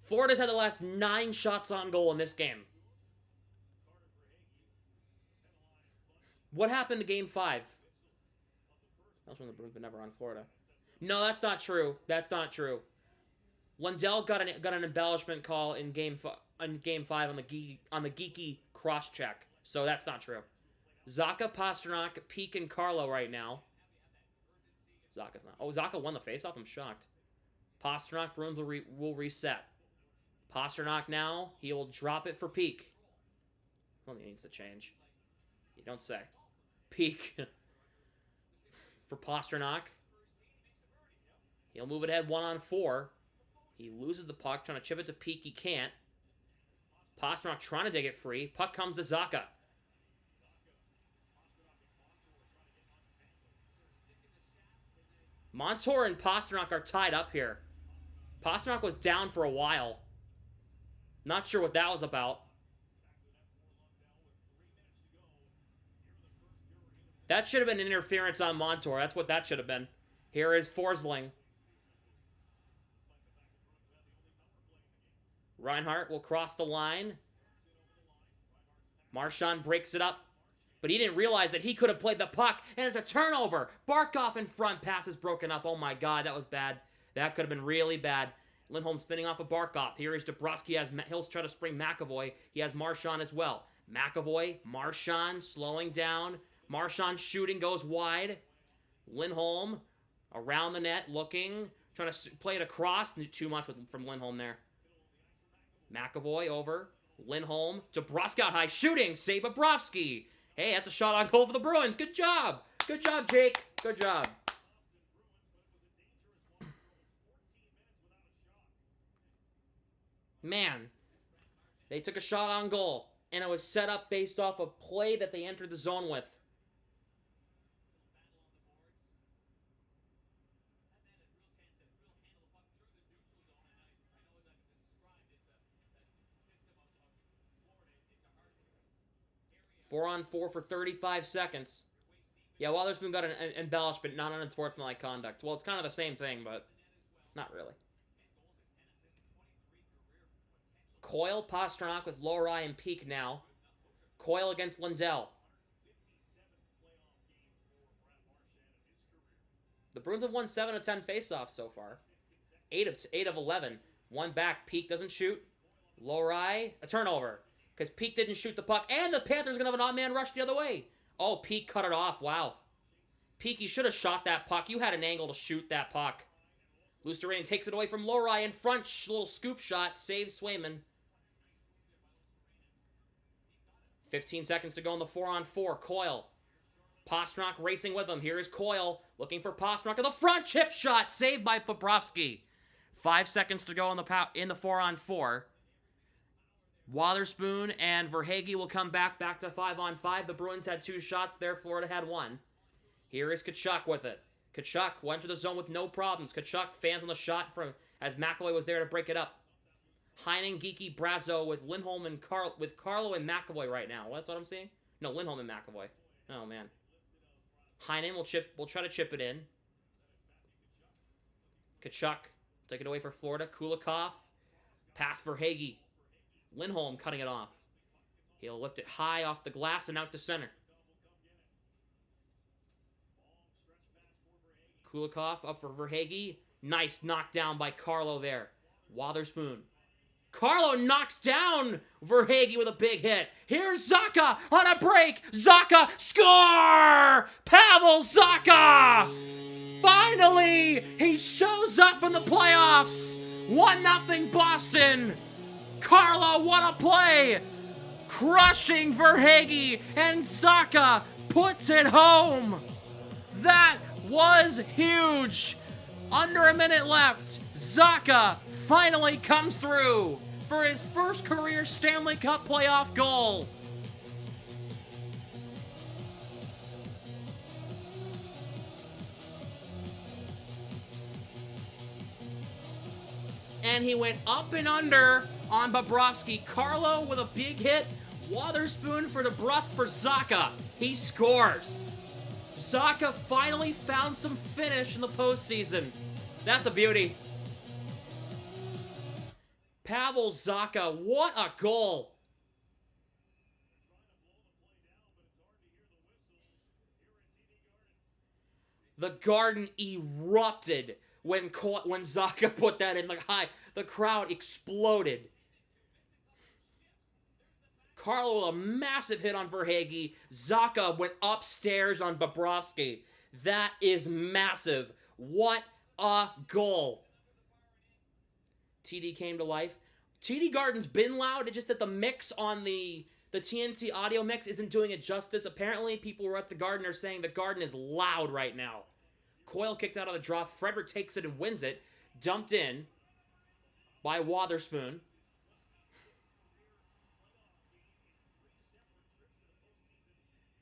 Florida's had the last 9 shots on goal in this game. What happened to Game 5? That was when the Bruins were never on Florida. No, that's not true. That's not true. Lundell got an embellishment call in Game 5 on the geeky cross check. So that's not true. Zacha, Pastrnak, Peeke, and Carlo right now. Zaka's not. Oh, Zacha won the faceoff? I'm shocked. Pastrnak, Bruins will reset. Pastrnak now. He will drop it for Peeke. Well, he needs to change. You don't say. Peeke. For Pastrnak. He'll move it ahead 1-on-4. He loses the puck, trying to chip it to Peeke. He can't. Pastrnak trying to dig it free. Puck comes to Zacha. Montour and Pastrnak are tied up here. Pastrnak was down for a while. Not sure what that was about. That should have been interference on Montour. That's what that should have been. Here is Forsling. Reinhart will cross the line. Marchand breaks it up. But he didn't realize that he could have played the puck. And it's a turnover. Barkov in front. Pass is broken up. Oh my god, that was bad. That could have been really bad. Lindholm spinning off of Barkov. Here is Dabrowski. He'll try to spring McAvoy. He has Marchand as well. McAvoy, Marchand slowing down. Marchand shooting, goes wide. Lindholm around the net, looking. Trying to play it across. Too much from Lindholm there. McAvoy over. Lindholm. Dabrowski out high. Shooting. Save Bobrovsky. Hey, that's a shot on goal for the Bruins. Good job. Good job, Jake. Good job. Man, they took a shot on goal, and it was set up based off a play that they entered the zone with. Four on four for 35 seconds. Yeah, Wotherspoon got an embellishment, not an unsportsmanlike conduct. Well, it's kind of the same thing, but not really. Coyle, Pastrnak with Lohrei and Peeke now. Coyle against Lundell. The Bruins have won 7 of 10 faceoffs so far. 8 of 11. One back. Peeke doesn't shoot. Lohrei, a turnover. Because Peeke didn't shoot the puck. And the Panthers are going to have an odd man rush the other way. Oh, Peeke cut it off. Wow. Peeke, you should have shot that puck. You had an angle to shoot that puck. Luostarinen takes it away from Lohrei in front. Little scoop shot. Saves Swayman. 15 seconds to go in the 4-on-4. Coyle. Pastrnak racing with him. Here is Coyle. Looking for Pastrnak to the front. Chip shot. Saved by Bobrovsky. 5 seconds to go in the 4-on-4. Wotherspoon and Verhaeghe will come back to 5-on-5. The Bruins had 2 shots there. Florida had 1. Here is Tkachuk with it. Tkachuk went to the zone with no problems. Tkachuk fans on the shot from as McAvoy was there to break it up. Heinen, Geeky, Brazo with Lindholm and Carlo and McAvoy right now. That's what I'm seeing? No, Lindholm and McAvoy. Oh, man. Heinen will try to chip it in. Kachuk, take it away for Florida. Kulikov, pass for Hagee. Lindholm cutting it off. He'll lift it high off the glass and out to center. Kulikov up for Verhaeghe. Nice knockdown by Carlo there. Wotherspoon. Carlo knocks down Verhaeghe with a big hit. Here's Zacha on a break. Zacha, score! Pavel Zacha! Finally, he shows up in the playoffs. 1-0 Boston. Carlo, what a play! Crushing Verhaeghe, and Zacha puts it home. That was huge. Under a minute left, Zacha finally comes through for his first career Stanley Cup playoff goal. And he went up and under on Bobrovsky. Carlo with a big hit. Wotherspoon for DeBrusk for Zacha. He scores. Zacha finally found some finish in the postseason. That's a beauty. Pavel Zacha, what a goal. The Garden erupted when Zacha put that in. The crowd exploded. Carlo with a massive hit on Verhaeghe. Zacha went upstairs on Bobrovsky. That is massive. What a goal. TD came to life. TD Garden's been loud. It's just that the mix on the TNT audio mix isn't doing it justice. Apparently, people who are at the Garden are saying the Garden is loud right now. Coyle kicked out of the draw. Frederick takes it and wins it. Dumped in by Wotherspoon.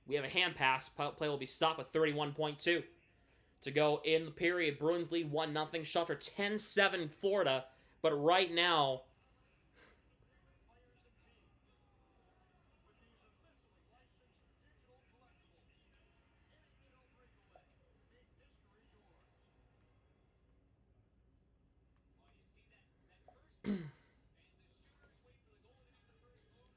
We have a hand pass. Play will be stopped with 31.2 to go in the period. Bruins lead 1-0. Shots are 10-7 Florida. But right now,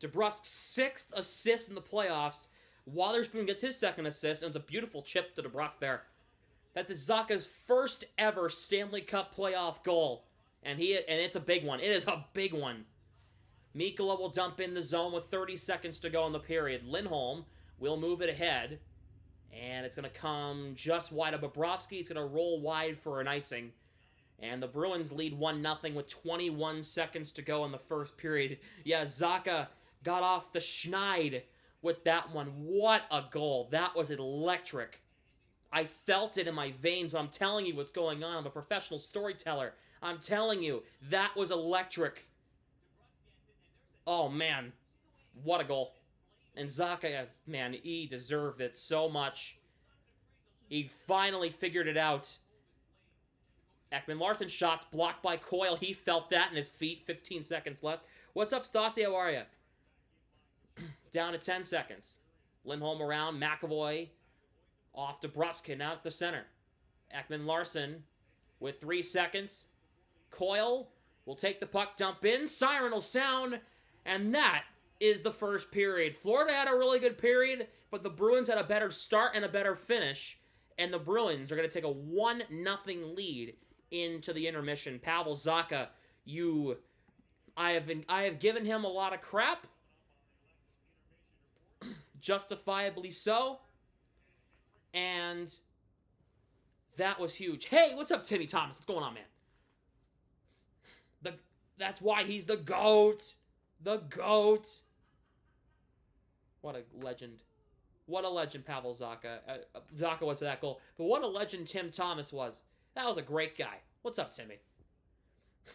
DeBrusk's 6th assist in the playoffs. Wotherspoon gets his 2nd assist, and it's a beautiful chip to DeBrusk there. That's Zacha's first ever Stanley Cup playoff goal. And it's a big one. It is a big one. Mikkola will dump in the zone with 30 seconds to go in the period. Lindholm will move it ahead. And it's going to come just wide of Bobrovsky. It's going to roll wide for an icing. And the Bruins lead 1-0 with 21 seconds to go in the first period. Yeah, Zacha got off the schneid with that one. What a goal. That was electric. I felt it in my veins, but I'm telling you what's going on. I'm a professional storyteller. I'm telling you, that was electric. Oh, man. What a goal. And Zacha, man, he deserved it so much. He finally figured it out. Ekman-Larsson shots blocked by Coyle. He felt that in his feet. 15 seconds left. What's up, Stassi? How are you? Down to 10 seconds. Lindholm around. McAvoy off to Bruskin out at the center. Ekman-Larsson with 3 seconds. Coyle will take the puck, dump in. Siren will sound. And that is the first period. Florida had a really good period, but the Bruins had a better start and a better finish. And the Bruins are going to take a 1-0 lead into the intermission. Pavel Zacha, I have given him a lot of crap. Justifiably so. And that was huge. Hey, what's up, Timmy Thomas? What's going on, man? That's why he's the GOAT. The GOAT. What a legend. What a legend Pavel Zacha. Zacha was for that goal. But what a legend Tim Thomas was. That was a great guy. What's up, Timmy?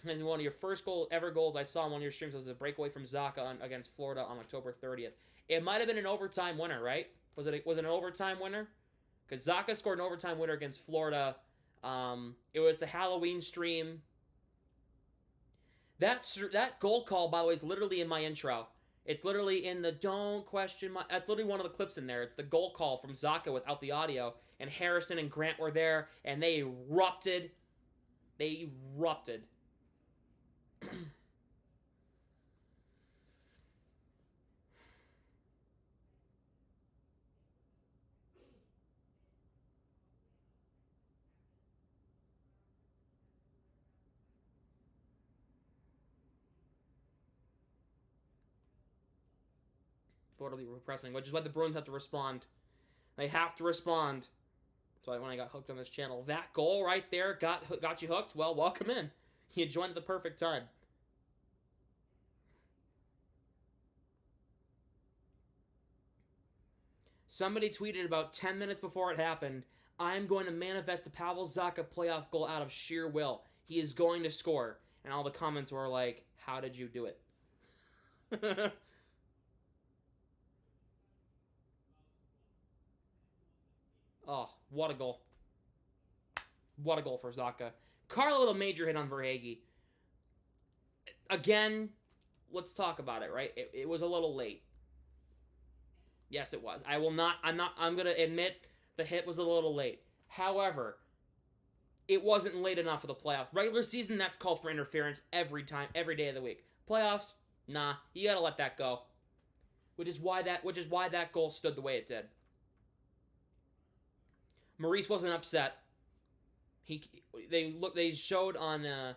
And one of your first ever goals I saw on one of your streams was a breakaway from Zacha against Florida on October 30th. It might have been an overtime winner, right? Was it an overtime winner? Because Zacha scored an overtime winner against Florida. It was the Halloween stream. That goal call, by the way, is literally in my intro. It's literally in the don't question my... That's literally one of the clips in there. It's the goal call from Zacha without the audio. And Harrison and Grant were there, and they erupted. They erupted. Totally repressing, which is why the Bruins have to respond. They have to respond. So when I got hooked on this channel, that goal right there got you hooked. Well, welcome in. You joined at the perfect time. Somebody tweeted about 10 minutes before it happened, I'm going to manifest a Pavel Zacha playoff goal out of sheer will. He is going to score. And all the comments were like, how did you do it? Oh, what a goal. What a goal for Zacha. Carl, a little major hit on Verhaeghe. Again, let's talk about it, right? It was a little late. Yes, it was. I'm going to admit the hit was a little late. However, it wasn't late enough for the playoffs. Regular season, that's called for interference every time, every day of the week. Playoffs, nah, you got to let that go. Which is why that goal stood the way it did. Maurice wasn't upset. They showed on the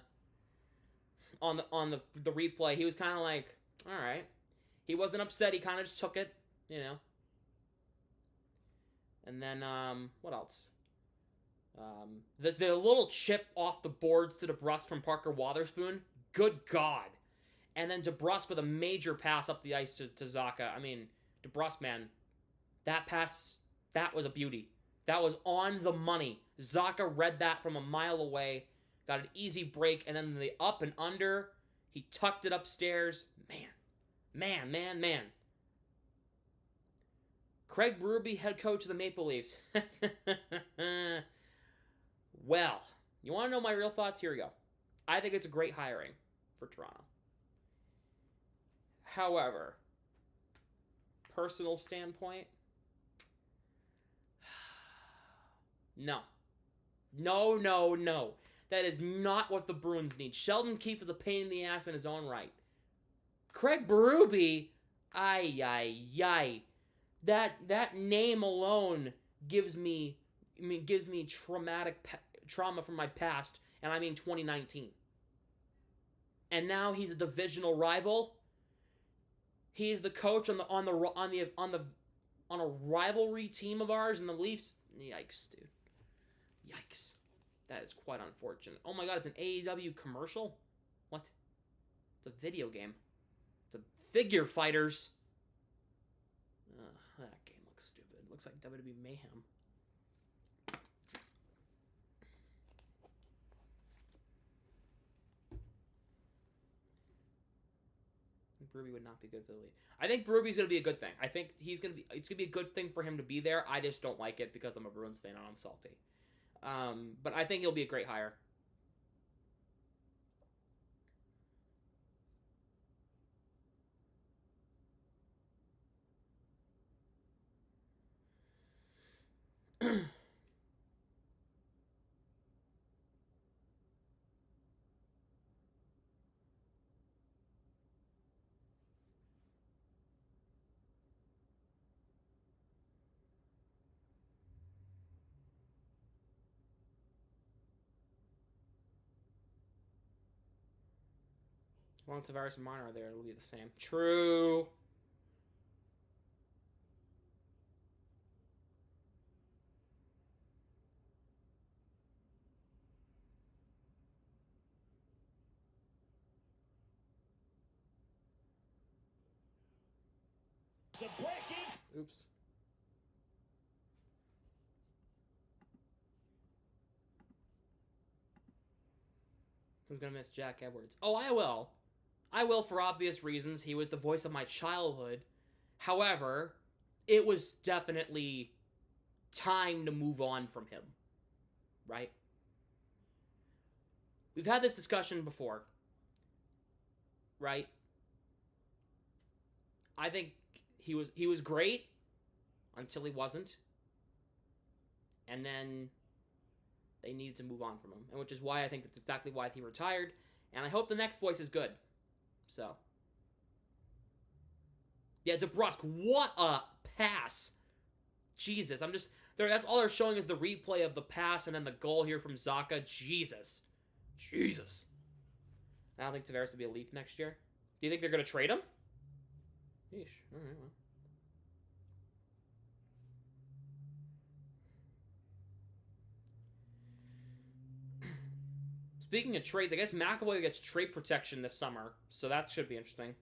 replay. He was kind of like, all right. He wasn't upset. He kind of just took it, you know. And then what else? The little chip off the boards to DeBrusk from Parker Wotherspoon. Good God. And then DeBrusk with a major pass up the ice to Zacha. I mean, DeBrusk, man, that pass, that was a beauty. That was on the money. Zacha read that from a mile away. Got an easy break. And then the up and under. He tucked it upstairs. Man. Craig Berube, head coach of the Maple Leafs. Well, you want to know my real thoughts? Here we go. I think it's a great hiring for Toronto. However, personal standpoint, No. That is not what the Bruins need. Sheldon Keefe is a pain in the ass in his own right. Craig Berube, that name alone gives me trauma from my past, and I mean 2019. And now he's a divisional rival. He's the coach on a rivalry team of ours, and the Leafs. Yikes, dude. Yikes. That is quite unfortunate. Oh my god, it's an AEW commercial? What? It's a video game. It's a figure fighters. That game looks stupid. It looks like WWE Mayhem. Berube would not be good for the league. I think Berube's going to be a good thing. I think it's going to be a good thing for him to be there. I just don't like it because I'm a Bruins fan and I'm salty. But I think he'll be a great hire. Once Tavares and Marner are there, it'll be the same. True. Oops. Who's gonna miss Jack Edwards? Oh, I will. I will for obvious reasons. He was the voice of my childhood. However, it was definitely time to move on from him. Right? We've had this discussion before. Right? I think he was great until he wasn't. And then they needed to move on from him. And which is why I think that's exactly why he retired. And I hope the next voice is good. So. Yeah, DeBrusque, what a pass. Jesus, I'm just... That's all they're showing is the replay of the pass and then the goal here from Zacha. Jesus. I don't think Tavares will be a Leaf next year. Do you think they're going to trade him? Yeesh. All right, well. Speaking of trades, I guess McAvoy gets trade protection this summer, so that should be interesting.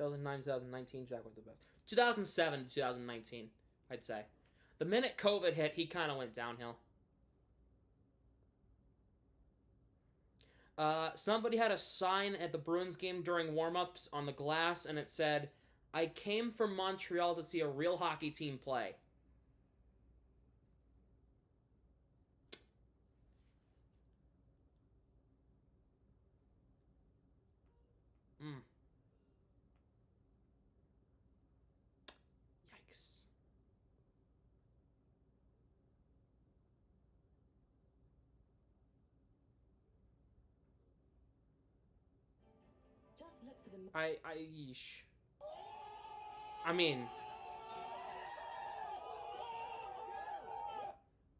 ...2009, 2019, Jack was the best. 2007 to 2019, I'd say. The minute COVID hit, he kind of went downhill. Somebody had a sign at the Bruins game during warm-ups on the glass, and it said, "I came from Montreal to see a real hockey team play." Yikes. Yeesh. I mean,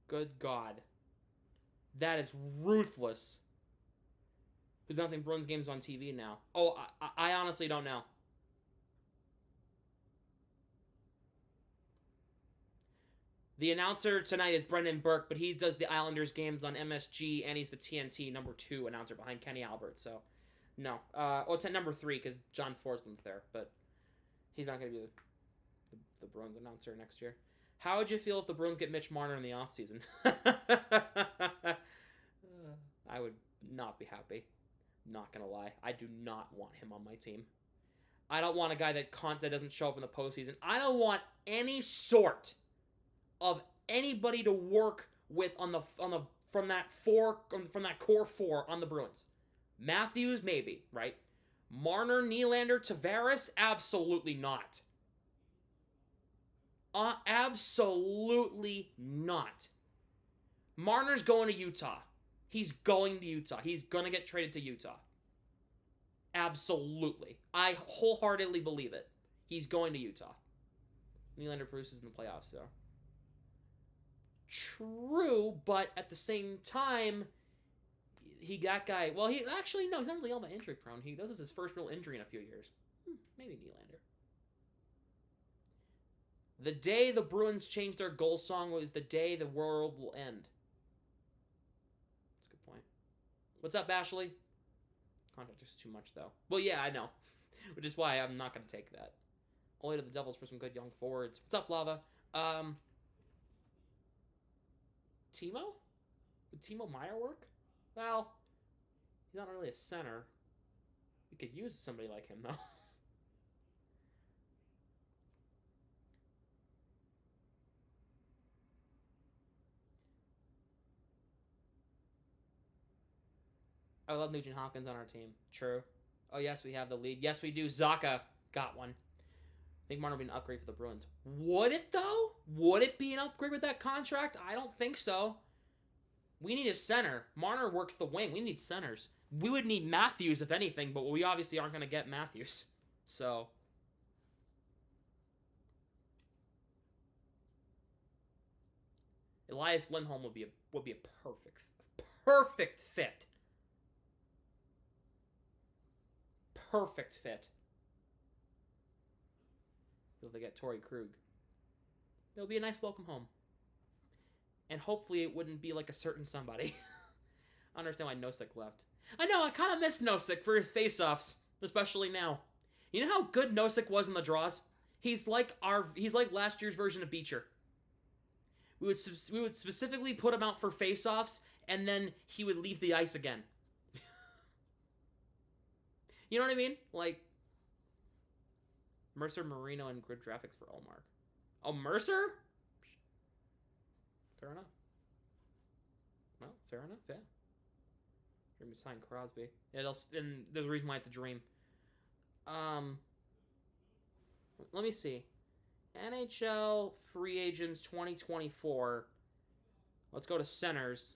good God. That is ruthless. Who's not think Bruins games on TV now? Oh, I honestly don't know. The announcer tonight is Brendan Burke, but he does the Islanders games on MSG, and he's the TNT number 2 announcer behind Kenny Albert, so... No. Number 3, because John Forsland's there, but he's not going to be the Bruins announcer next year. How would you feel if the Bruins get Mitch Marner in the offseason? I would not be happy. Not going to lie. I do not want him on my team. I don't want a guy that doesn't show up in the postseason. I don't want any sort of anybody to work with from that core 4 on the Bruins. Matthews, maybe, right? Marner, Nylander, Tavares, absolutely not. Absolutely not. Marner's going to Utah. He's going to Utah. He's going to get traded to Utah. Absolutely. I wholeheartedly believe it. He's going to Utah. Nylander produces in the playoffs, so. True, but at the same time... he's not really all that injury prone. This is his first real injury in a few years. Maybe Nylander. The day the Bruins changed their goal song was the day the world will end. That's a good point. What's up, Ashley? Contract is too much, though. Well, yeah, I know. Which is why I'm not going to take that. Only to the Devils for some good young forwards. What's up, Lava? Timo? Would Timo Meyer work? Well, he's not really a center. We could use somebody like him, though. I love Nugent Hopkins on our team. True. Oh, yes, we have the lead. Yes, we do. Zacha got one. I think Marner would be an upgrade for the Bruins. Would it, though? Would it be an upgrade with that contract? I don't think so. We need a center. Marner works the wing. We need centers. We would need Matthews, if anything, but we obviously aren't going to get Matthews. So... Elias Lindholm would be a perfect fit. Perfect fit. If they get Torrey Krug. It'll be a nice welcome home. And hopefully it wouldn't be like a certain somebody. I understand why Nosek left. I know, I kind of miss Nosek for his face-offs, especially now. You know how good Nosek was in the draws? He's like last year's version of Beecher. We would specifically put him out for face-offs, and then he would leave the ice again. You know what I mean? Like, Mercer, Marino, and grid graphics for Olmark. Oh, Mercer? Fair enough. Well, fair enough, yeah. Dream sign Crosby. And there's a reason why it's a dream. Let me see. NHL free agents 2024. Let's go to centers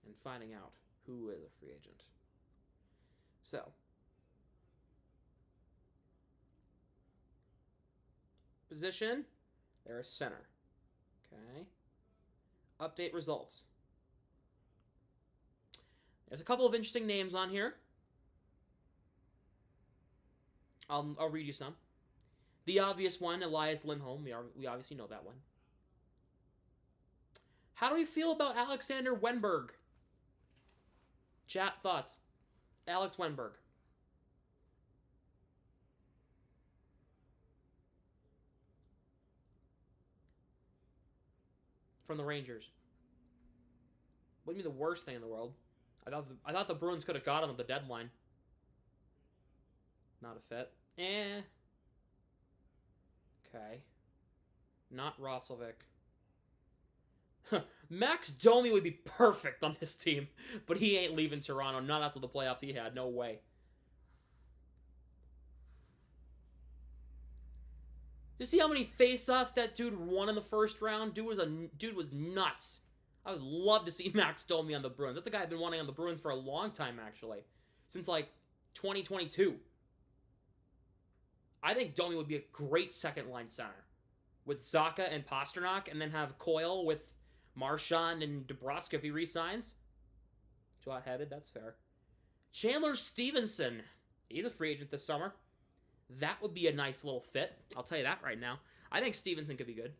and finding out who is a free agent. So, position, they're a center. Okay. Update results. There's a couple of interesting names on here. I'll read you some. The obvious one, Elias Lindholm. We obviously know that one. How do we feel about Alexander Wenberg? Chat thoughts. Alex Wenberg. From the Rangers. Wouldn't be the worst thing in the world. I thought the Bruins could have got him at the deadline. Not a fit. Okay. Not Roslovic. Max Domi would be perfect on this team, but he ain't leaving Toronto. Not after the playoffs he had. No way. You see how many face-offs that dude won in the first round? Dude was nuts. I would love to see Max Domi on the Bruins. That's a guy I've been wanting on the Bruins for a long time, actually. Since, like, 2022. I think Domi would be a great second-line center. With Zacha and Pasternak, and then have Coyle with Marchand and DeBrusk if he re-signs. Too hot-headed, that's fair. Chandler Stevenson. He's a free agent this summer. That would be a nice little fit. I'll tell you that right now. I think Stevenson could be good.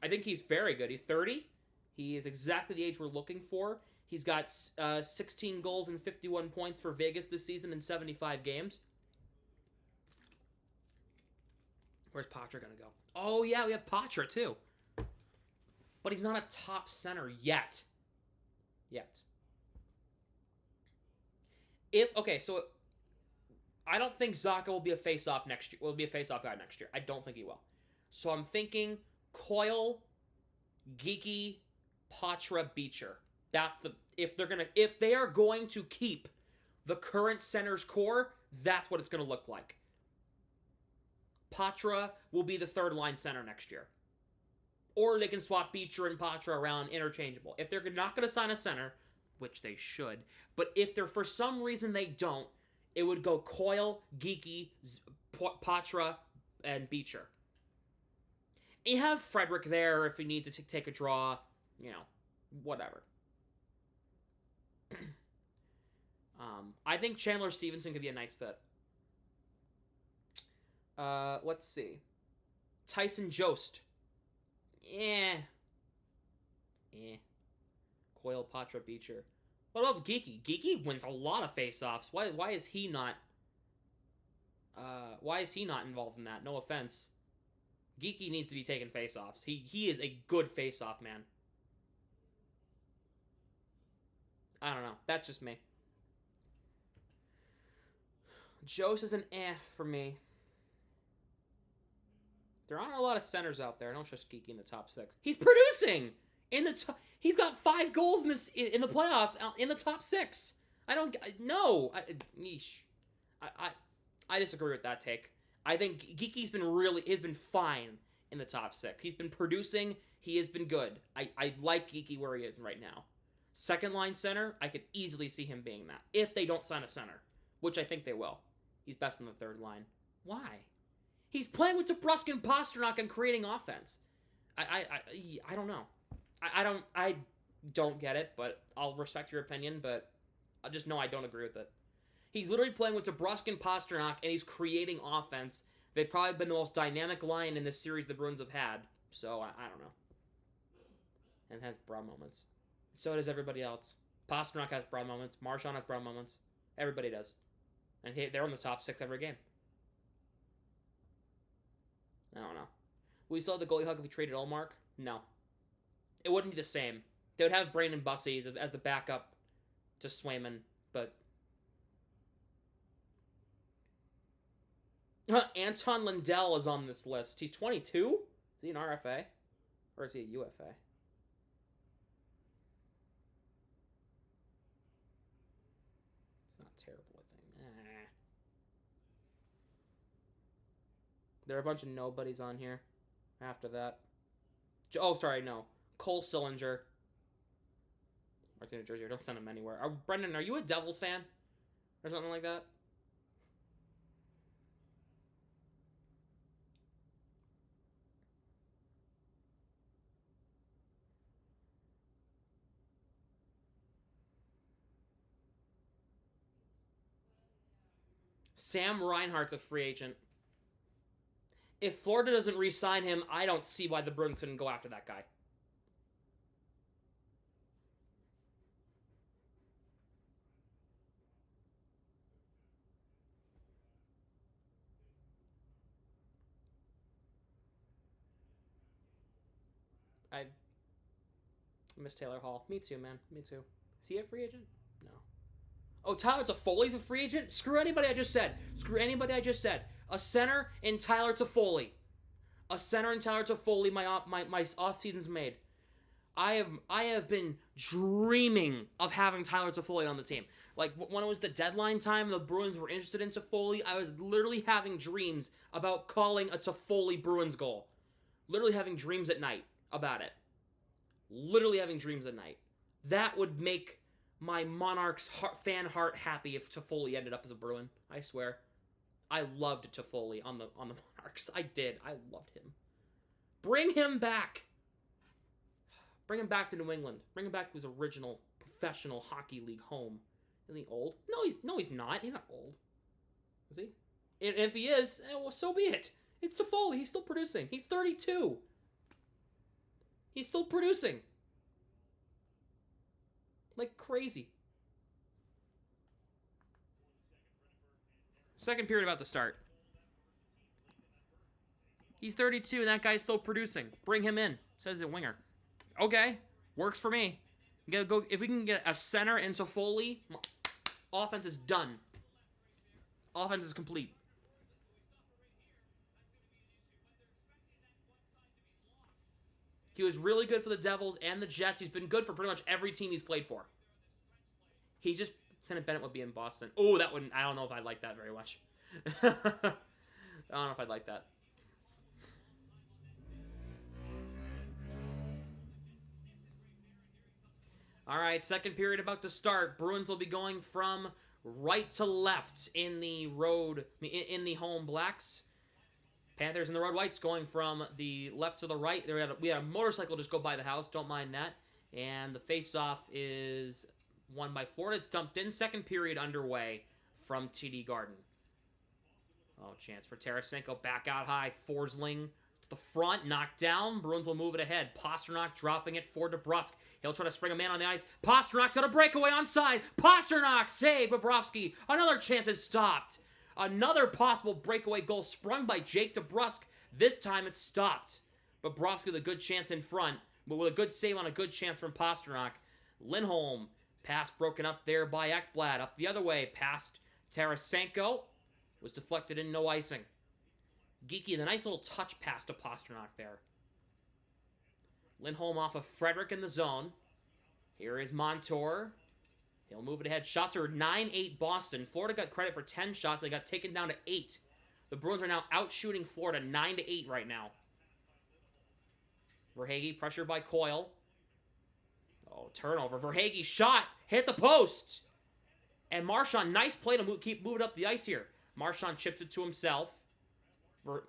I think he's very good. He's 30. He is exactly the age we're looking for. He's got 16 goals and 51 points for Vegas this season in 75 games. Where's Patra going to go? Oh, yeah, we have Patra, too. But he's not a top center yet. Okay, so I don't think Zacha will be a face-off next year. Will be a face-off guy next year. I don't think he will. So I'm thinking Coyle, Geeky, Patra, Beecher. That's the if they are going to keep the current center's core, that's what it's going to look like. Patra will be the third line center next year. Or they can swap Beecher and Patra around interchangeable. If they're not going to sign a center, which they should, but if they're for some reason they don't, it would go Coyle, Geeky, Patra, and Beecher. You have Frederick there if you need to take a draw, whatever. I think Chandler Stevenson could be a nice fit. Let's see. Tyson Jost. Coyle, Patra, Beecher. What about Geeky? Geeky wins a lot of face-offs. Why is he not? Why is he not involved in that? No offense. Geeky needs to be taking face-offs. He is a good face-off man. I don't know. That's just me. Jost is an for me. There aren't a lot of centers out there. I don't trust Geeky in the top 6. He's producing in the top. He's got 5 goals in the playoffs in the top 6. I don't no. I disagree with that take. I think Geeky's been fine in the top 6. He's been producing. He has been good. I like Geeky where he is right now. Second line center, I could easily see him being that if they don't sign a center, which I think they will. He's best in the third line. Why? He's playing with DeBrusk and Pasternak and creating offense. I don't know. I don't get it, but I'll respect your opinion, but I just know I don't agree with it. He's literally playing with DeBrusk and Pasternak, and he's creating offense. They've probably been the most dynamic line in this series the Bruins have had, so I don't know. And has brow moments. So does everybody else. Pasternak has brow moments. Marchand has brow moments. Everybody does. And they're in the top 6 every game. I don't know. Will you still have the goalie hug if we traded Ullmark? No. It wouldn't be the same. They would have Brandon Bussey as the backup to Swayman, but... Anton Lundell is on this list. He's 22? Is he an RFA? Or is he a UFA? There are a bunch of nobodies on here after that. Oh, sorry, no. Cole Sillinger. New Jersey, don't send him anywhere. Brendan, are you a Devils fan? Or something like that? Sam Reinhart's a free agent. If Florida doesn't re-sign him, I don't see why the Bruins couldn't go after that guy. I miss Taylor Hall. Me too, man. Me too. Is he a free agent? No. Oh, Tyler Toffoli's a free agent? Screw anybody I just said. Screw anybody I just said. A center in Tyler Toffoli. A center in Tyler Toffoli. My off season's made. I have been dreaming of having Tyler Toffoli on the team. Like, when it was the deadline time, the Bruins were interested in Toffoli, I was literally having dreams about calling a Toffoli Bruins goal. Literally having dreams at night about it. Literally having dreams at night. That would make my Monarchs fan heart happy if Toffoli ended up as a Bruin. I swear. I loved Toffoli on the Monarchs. I did. I loved him. Bring him back. Bring him back to New England. Bring him back to his original professional hockey league home. Isn't he old? No, he's not. He's not old. Is he? And if he is, well, so be it. It's Toffoli. He's still producing. He's 32. He's still producing. Like crazy. Second period about to start. He's 32 and that guy's still producing. Bring him in. Says the winger. Okay. Works for me. You gotta go. If we can get a center into Foley, offense is done. Offense is complete. He was really good for the Devils and the Jets. He's been good for pretty much every team he's played for. He's just... Lieutenant Bennett would be in Boston. Oh, that wouldn't... I don't know if I'd like that very much. I don't know if I'd like that. All right, second period about to start. Bruins will be going from right to left in the road... in the home blacks. Panthers and the Red Whites going from the left to the right. We had a motorcycle just go by the house. Don't mind that. And the face-off is won by Florida. It's dumped in. Second period underway from TD Garden. Oh, chance for Tarasenko. Back out high. Forsling to the front. Knocked down. Bruins will move it ahead. Pasternak dropping it for DeBrusk. He'll try to spring a man on the ice. Pasternak's got a breakaway onside. Pasternak save. Bobrovsky. Another chance is stopped. Another possible breakaway goal sprung by Jake DeBrusk. This time it's stopped. Bobrovsky with a good chance in front, but with a good save on a good chance from Pasternak. Lindholm, pass broken up there by Ekblad. Up the other way, past Tarasenko. Was deflected in, no icing. Geeky, the nice little touch pass to Pasternak there. Lindholm off of Frederick in the zone. Here is Montour. He'll move it ahead. Shots are 9-8 Boston. Florida got credit for 10 shots. They got taken down to 8. The Bruins are now out-shooting Florida 9-8 right now. Verhaeghe pressured by Coyle. Oh, turnover. Verhaeghe shot. Hit the post. And Marchand, nice play to keep moving up the ice here. Marchand chipped it to himself.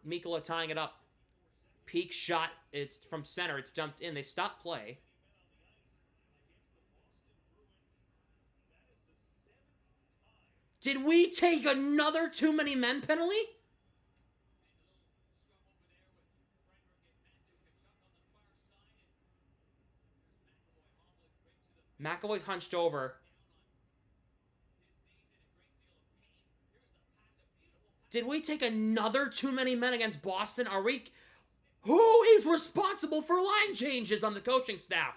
Mikkola tying it up. Peak shot. It's from center. It's dumped in. They stop play. Did we take another too many men penalty? McAvoy's hunched over. Did we take another too many men against Boston? Are we... Who is responsible for line changes on the coaching staff?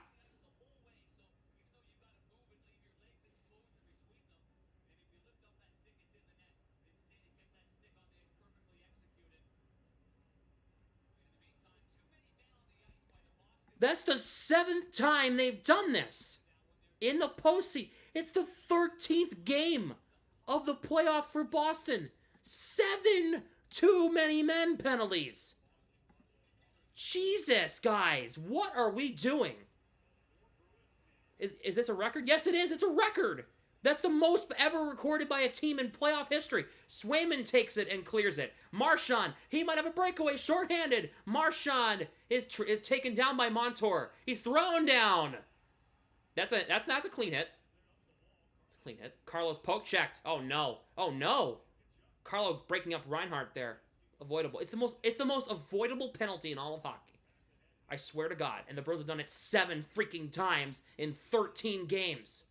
That's the 7th time they've done this in the postseason. It's the 13th game of the playoffs for Boston. 7 Too many men penalties. Jesus, guys. What are we doing? Is this a record? Yes, it is. It's a record. That's the most ever recorded by a team in playoff history. Swayman takes it and clears it. Marchand, he might have a breakaway, shorthanded. Marchand is taken down by Montour. He's thrown down. That's a clean hit. It's a clean hit. Carlos poke checked. Oh no. Oh no. Carlos breaking up Reinhart there. Avoidable. It's the most avoidable penalty in all of hockey. I swear to God. And the Bruins have done it 7 freaking times in 13 games.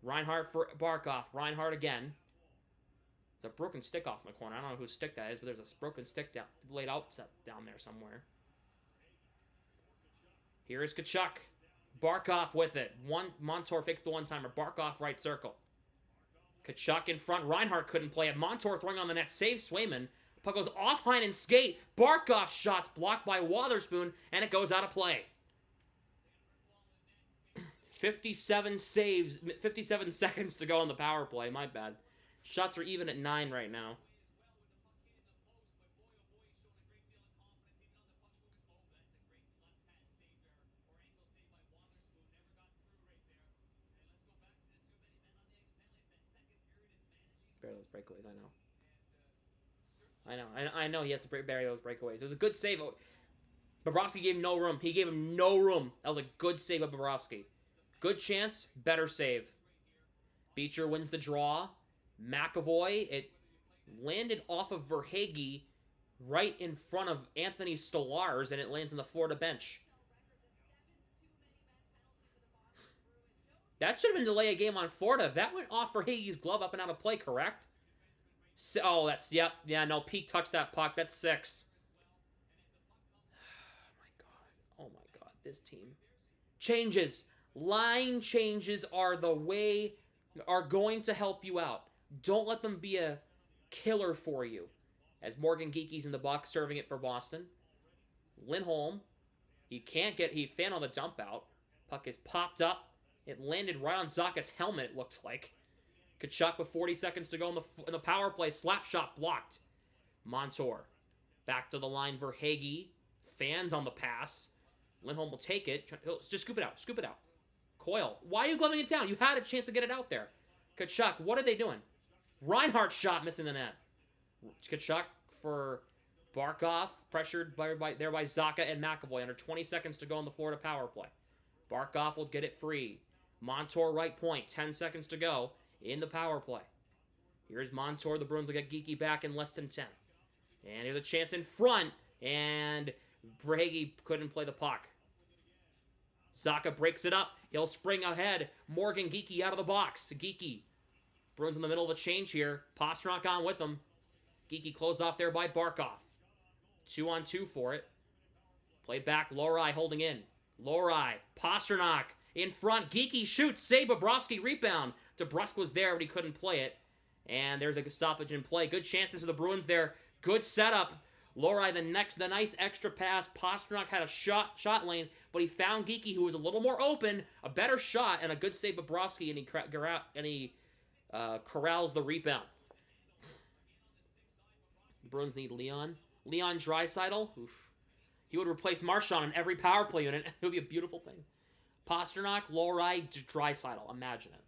Reinhart for Barkov. Reinhart again. There's a broken stick off in the corner. I don't know whose stick that is, but there's a broken stick laid out down there somewhere. Here is Tkachuk. Barkov with it. Montour fakes the one-timer. Barkov right circle. Tkachuk in front. Reinhart couldn't play it. Montour throwing on the net. Saves Swayman. Puck goes off Heinen's skate. Barkov's shot's blocked by Wotherspoon, and it goes out of play. 57 saves, 57 seconds to go on the power play. My bad. Shots are even at 9 right now. Bury those breakaways, I know he has to bury those breakaways. It was a good save. Bobrovsky gave him no room. He gave him no room. That was a good save of Bobrovsky. Good chance, better save. Beecher wins the draw. McAvoy, it landed off of Verhaeghe right in front of Anthony Stolarz, and it lands on the Florida bench. That should have been delay a game on Florida. That went off Verhaeghe's glove up and out of play, correct? Oh, that's, yep. Yeah, no, Peak touched that puck. That's 6. Oh my God, this team. Changes. Line changes are going to help you out. Don't let them be a killer for you. As Morgan Geeky's in the box serving it for Boston. Lindholm, he fan on the dump out. Puck is popped up. It landed right on Zacha's helmet, it looked like. Tkachuk with 40 seconds to go in the power play. Slap shot blocked. Montour. Back to the line. Verhaeghe. Fans on the pass. Lindholm will take it. Just scoop it out. Scoop it out. Coyle. Why are you gloving it down? You had a chance to get it out there. Tkachuk. What are they doing? Reinhardt shot missing the net. Tkachuk for Barkov. Pressured by Zacha and McAvoy. Under 20 seconds to go in the Florida power play. Barkov will get it free. Montour right point. 10 seconds to go in the power play. Here's Montour. The Bruins will get Geeky back in less than 10. And here's a chance in front. And Verhaeghe couldn't play the puck. Zacha breaks it up. He'll spring ahead. Morgan Geeky out of the box. Geeky. Bruins in the middle of a change here. Pastrnak on with him. Geeky closed off there by Barkov. 2-on-2 for it. Played back. Lohrei holding in. Lohrei. Pastrnak in front. Geeky shoots. Save Bobrovsky. Rebound. DeBrusk was there, but he couldn't play it. And there's a stoppage in play. Good chances for the Bruins there. Good setup. Lohrei, the nice extra pass. Pastrnak had a shot lane, but he found Geeky, who was a little more open, a better shot, and a good save Bobrovsky, and he corrals the rebound. The Bruins need Leon. Leon Draisaitl. Oof. He would replace Marchand in every power play unit. It would be a beautiful thing. Pastrnak, Lohrei, Draisaitl. Imagine it.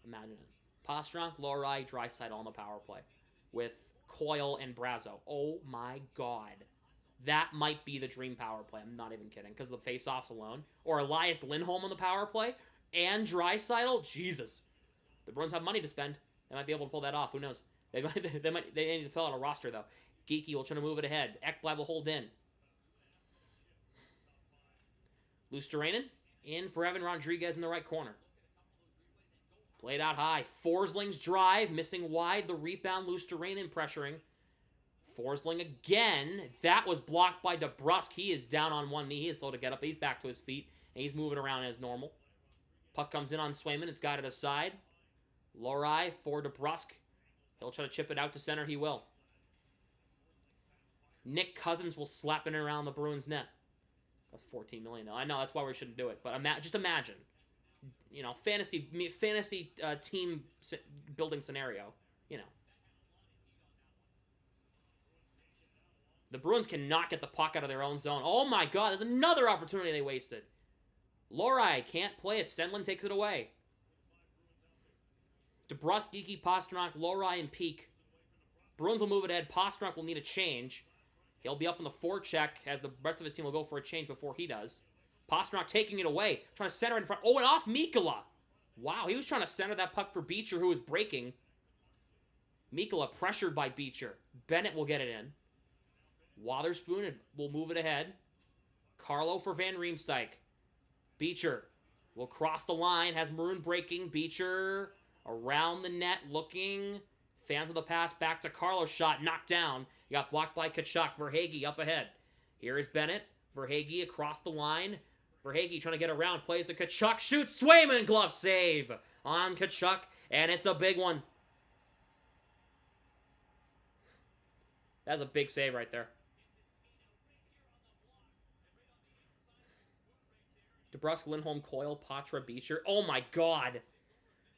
Imagine it. Pastrnak, Lohrei, Draisaitl on the power play with Coyle and Brazo. Oh my God. That might be the dream power play. I'm not even kidding. Because of the face-offs alone. Or Elias Lindholm on the power play. And Draisaitl. Jesus. The Bruins have money to spend. They might be able to pull that off. Who knows? They need to fill out a roster, though. Geeky will try to move it ahead. Ekblad will hold in. Luostarinen in for Evan Rodriguez in the right corner. Played out high. Forsling's drive, missing wide. The rebound, Luostarinen pressuring. Forsling again. That was blocked by DeBrusk. He is down on one knee. He is slow to get up. He's back to his feet, and he's moving around as normal. Puck comes in on Swayman. It's guided aside. Lohrei for DeBrusk. He'll try to chip it out to center. He will. Nick Cousins will slap it around the Bruins net. That's $14 million. I know, that's why we shouldn't do it. But just imagine. You know, fantasy team building scenario. You know. The Bruins cannot get the puck out of their own zone. Oh my god, there's another opportunity they wasted. Lorai can't play it. Stenlund takes it away. DeBrusk, Geeky, Pastrnak, Lorai, and Peak. Bruins will move it ahead. Pastrnak will need a change. He'll be up in the forecheck as the rest of his team will go for a change before he does. Pastrnak taking it away. Trying to center it in front. Oh, and off Mikkola. Wow, he was trying to center that puck for Beecher, who was breaking. Mikkola pressured by Beecher. Bennett will get it in. Wotherspoon will move it ahead. Carlo for Van Riemsdyk. Beecher will cross the line. Has Maroon breaking. Beecher around the net looking. Fans of the pass back to Carlo. Shot knocked down. You got blocked by Tkachuk. Verhaeghe up ahead. Here is Bennett. Verhaeghe across the line. Verhaeghe trying to get around. Plays to Tkachuk. Shoots. Swayman. Glove save on Tkachuk. And it's a big one. That's a big save right there. DeBrusk, Lindholm, Coyle, Patra, Beecher. Oh my god.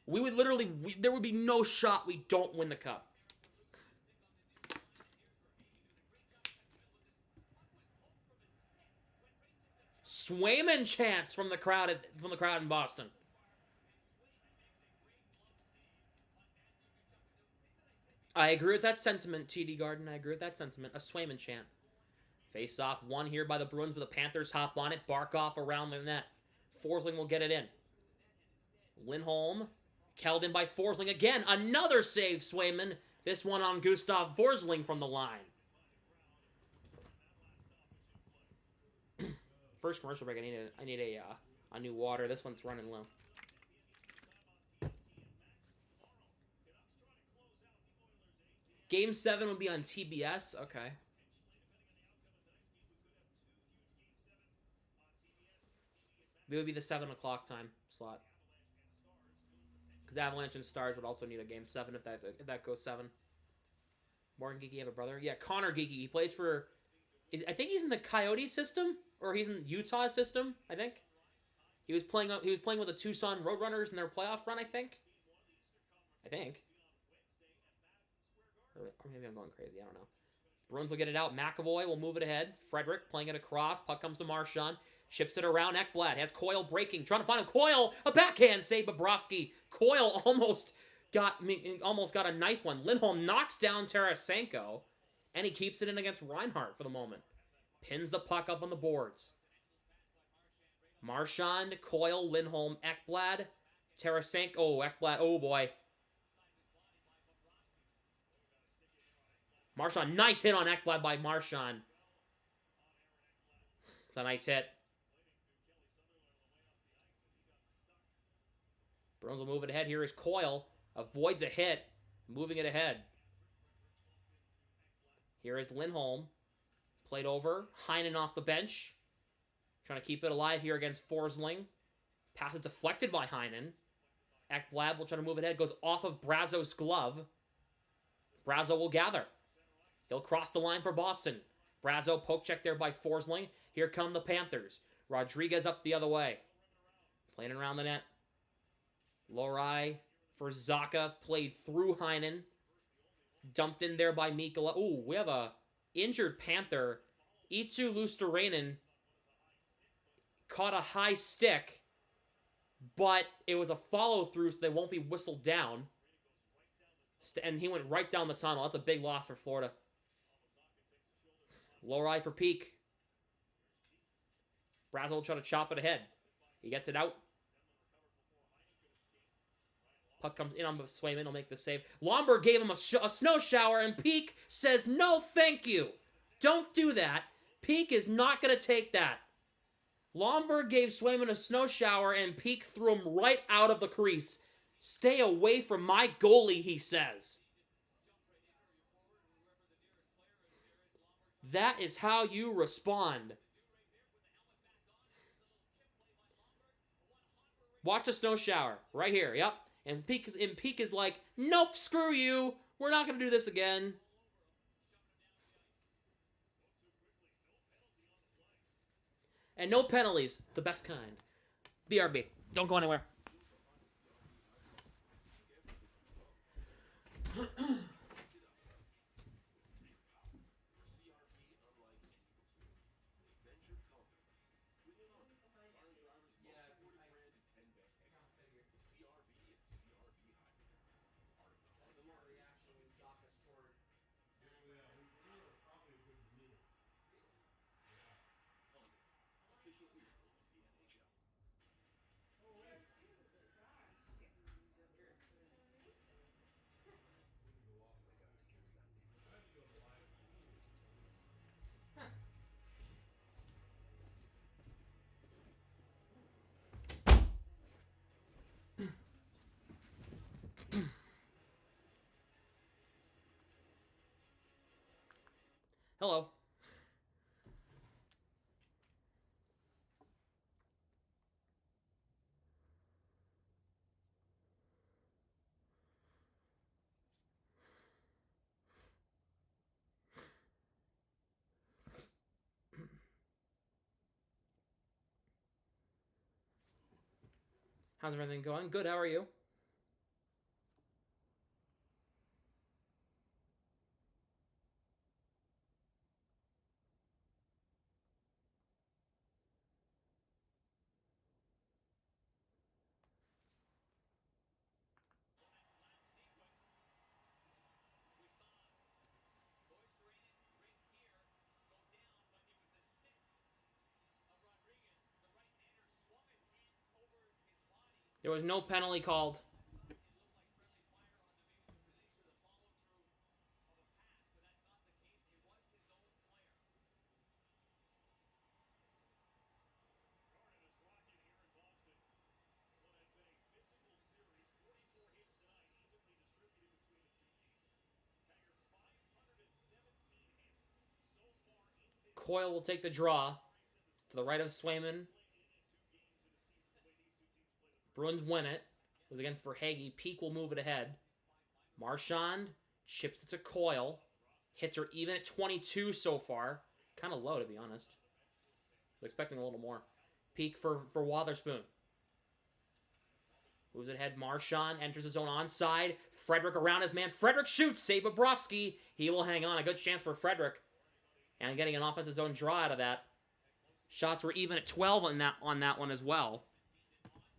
We would literally... there would be no shot we don't win the cup. Swayman chants from the crowd in Boston. I agree with that sentiment, TD Garden. I agree with that sentiment. A Swayman chant. Face off one here by the Bruins, but the Panthers hop on it. Barkov around the net. Forsling will get it in. Lindholm. Held in by Forsling again. Another save, Swayman. This one on Gustav Forsling from the line. First commercial break. I need a new water. This one's running low. Game 7 will be on TBS. Okay. It would be the 7 o'clock time slot. Because Avalanche and Stars would also need a Game 7 if that goes 7. Morgan Geeky have a brother? Yeah, Connor Geeky. He plays for... I think he's in the Coyote system, or he's in Utah system, I think. He was playing with the Tucson Roadrunners in their playoff run, I think. Or maybe I'm going crazy, I don't know. Bruins will get it out. McAvoy will move it ahead. Frederick playing it across. Puck comes to Marchand. Ships it around. Ekblad has Coyle breaking. Trying to find him. Coyle, a backhand save. Bobrovsky. Coyle almost got a nice one. Lindholm knocks down Tarasenko. And he keeps it in against Reinhart for the moment. Pins the puck up on the boards. Marchand, Coyle, Lindholm, Ekblad, Tarasenko. Oh, Ekblad. Oh, boy. Marchand, nice hit on Ekblad by Marchand. It's a nice hit. Bruins will move it ahead. Here is Coyle. Avoids a hit. Moving it ahead. Here is Lindholm. Played over. Heinen off the bench. Trying to keep it alive here against Forsling. Pass is deflected by Heinen. Ekblad will try to move it ahead. Goes off of Brazo's glove. Brazo will gather. He'll cross the line for Boston. Brazo poke check there by Forsling. Here come the Panthers. Rodriguez up the other way. Playing around the net. Lorai for Zaka. Played through Heinen. Dumped in there by Mikkola. Ooh, we have a injured Panther. Eetu Luostarinen caught a high stick, but it was a follow-through, so they won't be whistled down. And he went right down the tunnel. That's a big loss for Florida. Lorai for Peak. Brazel will try to chop it ahead. He gets it out. Puck comes in on Swayman. He'll make the save. Lomberg gave him a snow shower, and Peak says, no, thank you. Don't do that. Peak is not going to take that. Lomberg gave Swayman a snow shower, and Peak threw him right out of the crease. Stay away from my goalie, he says. That is how you respond. Watch a snow shower. Right here, yep. And Peak is like, nope, screw you. We're not going to do this again. And no penalties. The best kind. BRB. Don't go anywhere. Hello. How's everything going? Good, how are you? There was no penalty called. Coyle will take the draw to the right of Swayman. Bruins win it. It was against Verhaeghe. Peak will move it ahead. Marchand chips it to Coyle. Hits are even at 22 so far. Kind of low, to be honest. I was expecting a little more. Peak for Wotherspoon. Moves it ahead. Marchand enters his own onside. Frederick around his man. Frederick shoots. Save Bobrovsky. He will hang on. A good chance for Frederick. And getting an offensive zone draw out of that. Shots were even at 12 on that one as well.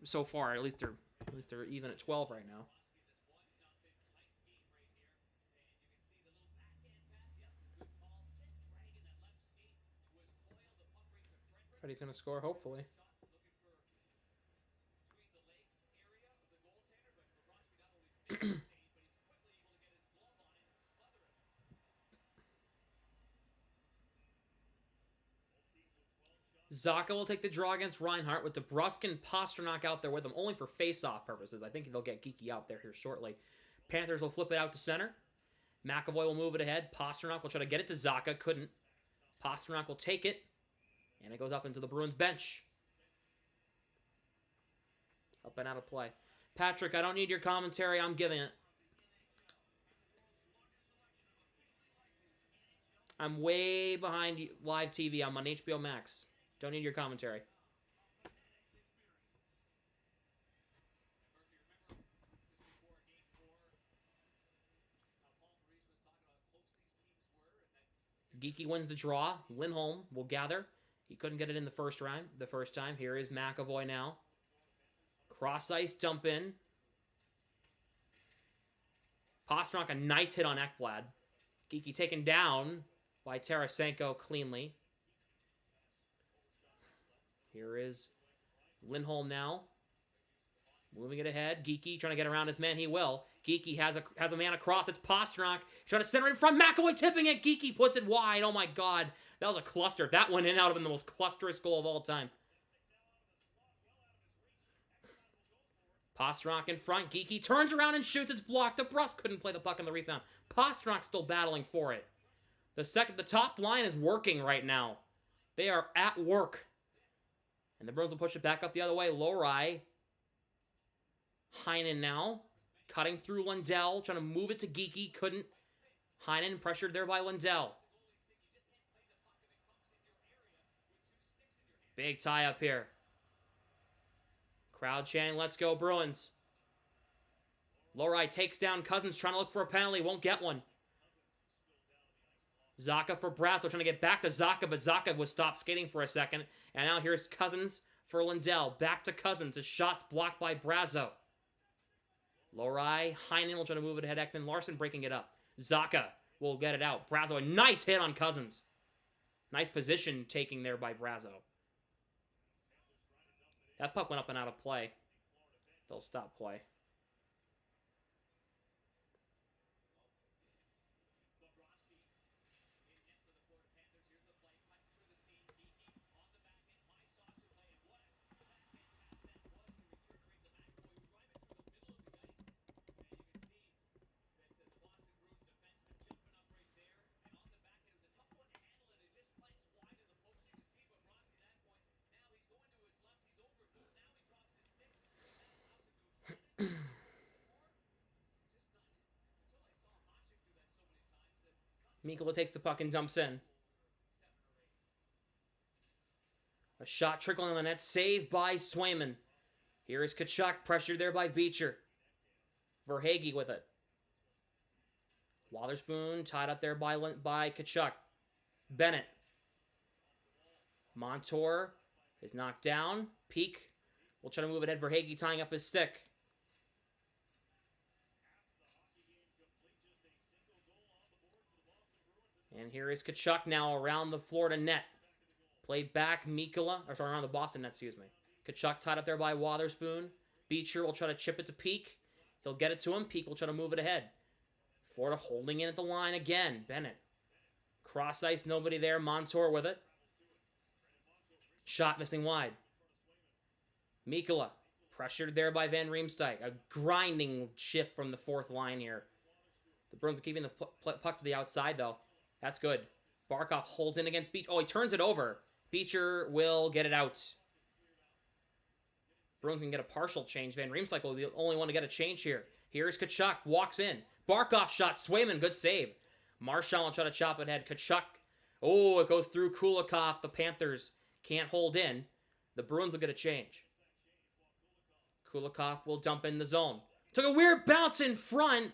So far, at least they're even at 12 right now. Freddie's gonna score, hopefully. Zacha will take the draw against Reinhart with DeBrusk and Pasternak out there with him, only for face-off purposes. I think they'll get Geeky out there here shortly. Panthers will flip it out to center. McAvoy will move it ahead. Pasternak will try to get it to Zacha. Couldn't. Pasternak will take it. And it goes up into the Bruins bench. Up and out of play. Patrick, I don't need your commentary. I'm giving it. I'm way behind live TV. I'm on HBO Max. Don't need your commentary. Geeky wins the draw. Lindholm will gather. He couldn't get it in the first time. Here is McAvoy now. Cross ice dump in. Pasternak, a nice hit on Ekblad. Geeky taken down by Tarasenko cleanly. Here is Lindholm now. Moving it ahead. Geeky trying to get around his man. He will. Geeky has a man across. It's Pasternak. Trying to center in front. McAvoy tipping it. Geeky puts it wide. Oh my god. That was a cluster. If that went in, that would have been the most clusterous goal of all time. Pasternak in front. Geeky turns around and shoots. It's blocked. DeBrusk couldn't play the puck in the rebound. Pasternak still battling for it. The top line is working right now. They are at work. And the Bruins will push it back up the other way. Lohrei. Heinen now. Cutting through Lundell. Trying to move it to Geeky. Couldn't. Heinen pressured there by Lundell. Big tie up here. Crowd chanting, let's go Bruins. Lohrei takes down Cousins, trying to look for a penalty. Won't get one. Zacha for Brasso, trying to get back to Zacha, but Zacha was stopped skating for a second. And now here's Cousins for Lundell. Back to Cousins. His shot's blocked by Brasso. Lohrei, Heinen will try to move it ahead. Ekman Larson breaking it up. Zacha will get it out. Brasso, a nice hit on Cousins. Nice position taking there by Brasso. That puck went up and out of play. They'll stop play. Mikkola takes the puck and dumps in. A shot trickling on the net. Saved by Swayman. Here is Tkachuk. Pressured there by Beecher. Verhaeghe with it. Wotherspoon tied up there by Tkachuk. Bennett. Montour is knocked down. Peak will try to move it ahead. Verhaeghe tying up his stick. And here is Tkachuk now around the Florida net. Played back, Mikkola, or sorry, around the Boston net, excuse me. Tkachuk tied up there by Wotherspoon. Beecher will try to chip it to Peak. He'll get it to him. Peak will try to move it ahead. Florida holding in at the line again. Bennett. Cross ice, nobody there. Montour with it. Shot missing wide. Mikkola. Pressured there by Van Riemsdyk. A grinding shift from the fourth line here. The Bruins are keeping the puck to the outside, though. That's good. Barkov holds in against Beecher. Oh, he turns it over. Beecher will get it out. Bruins can get a partial change. Van Riemsdyk will be the only one to get a change here. Here's Tkachuk. Walks in. Barkov shot. Swayman. Good save. Marchand will try to chop it ahead. Tkachuk. Oh, it goes through Kulikov. The Panthers can't hold in. The Bruins will get a change. Kulikov will dump in the zone. Took a weird bounce in front.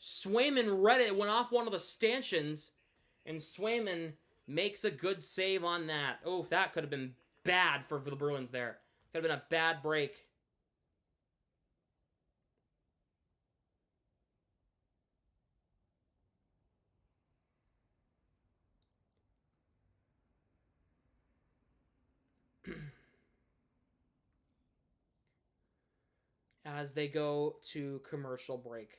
Swayman read it. Went off one of the stanchions. And Swayman makes a good save on that. Oh, that could have been bad for the Bruins there. Could have been a bad break. As they go to commercial break.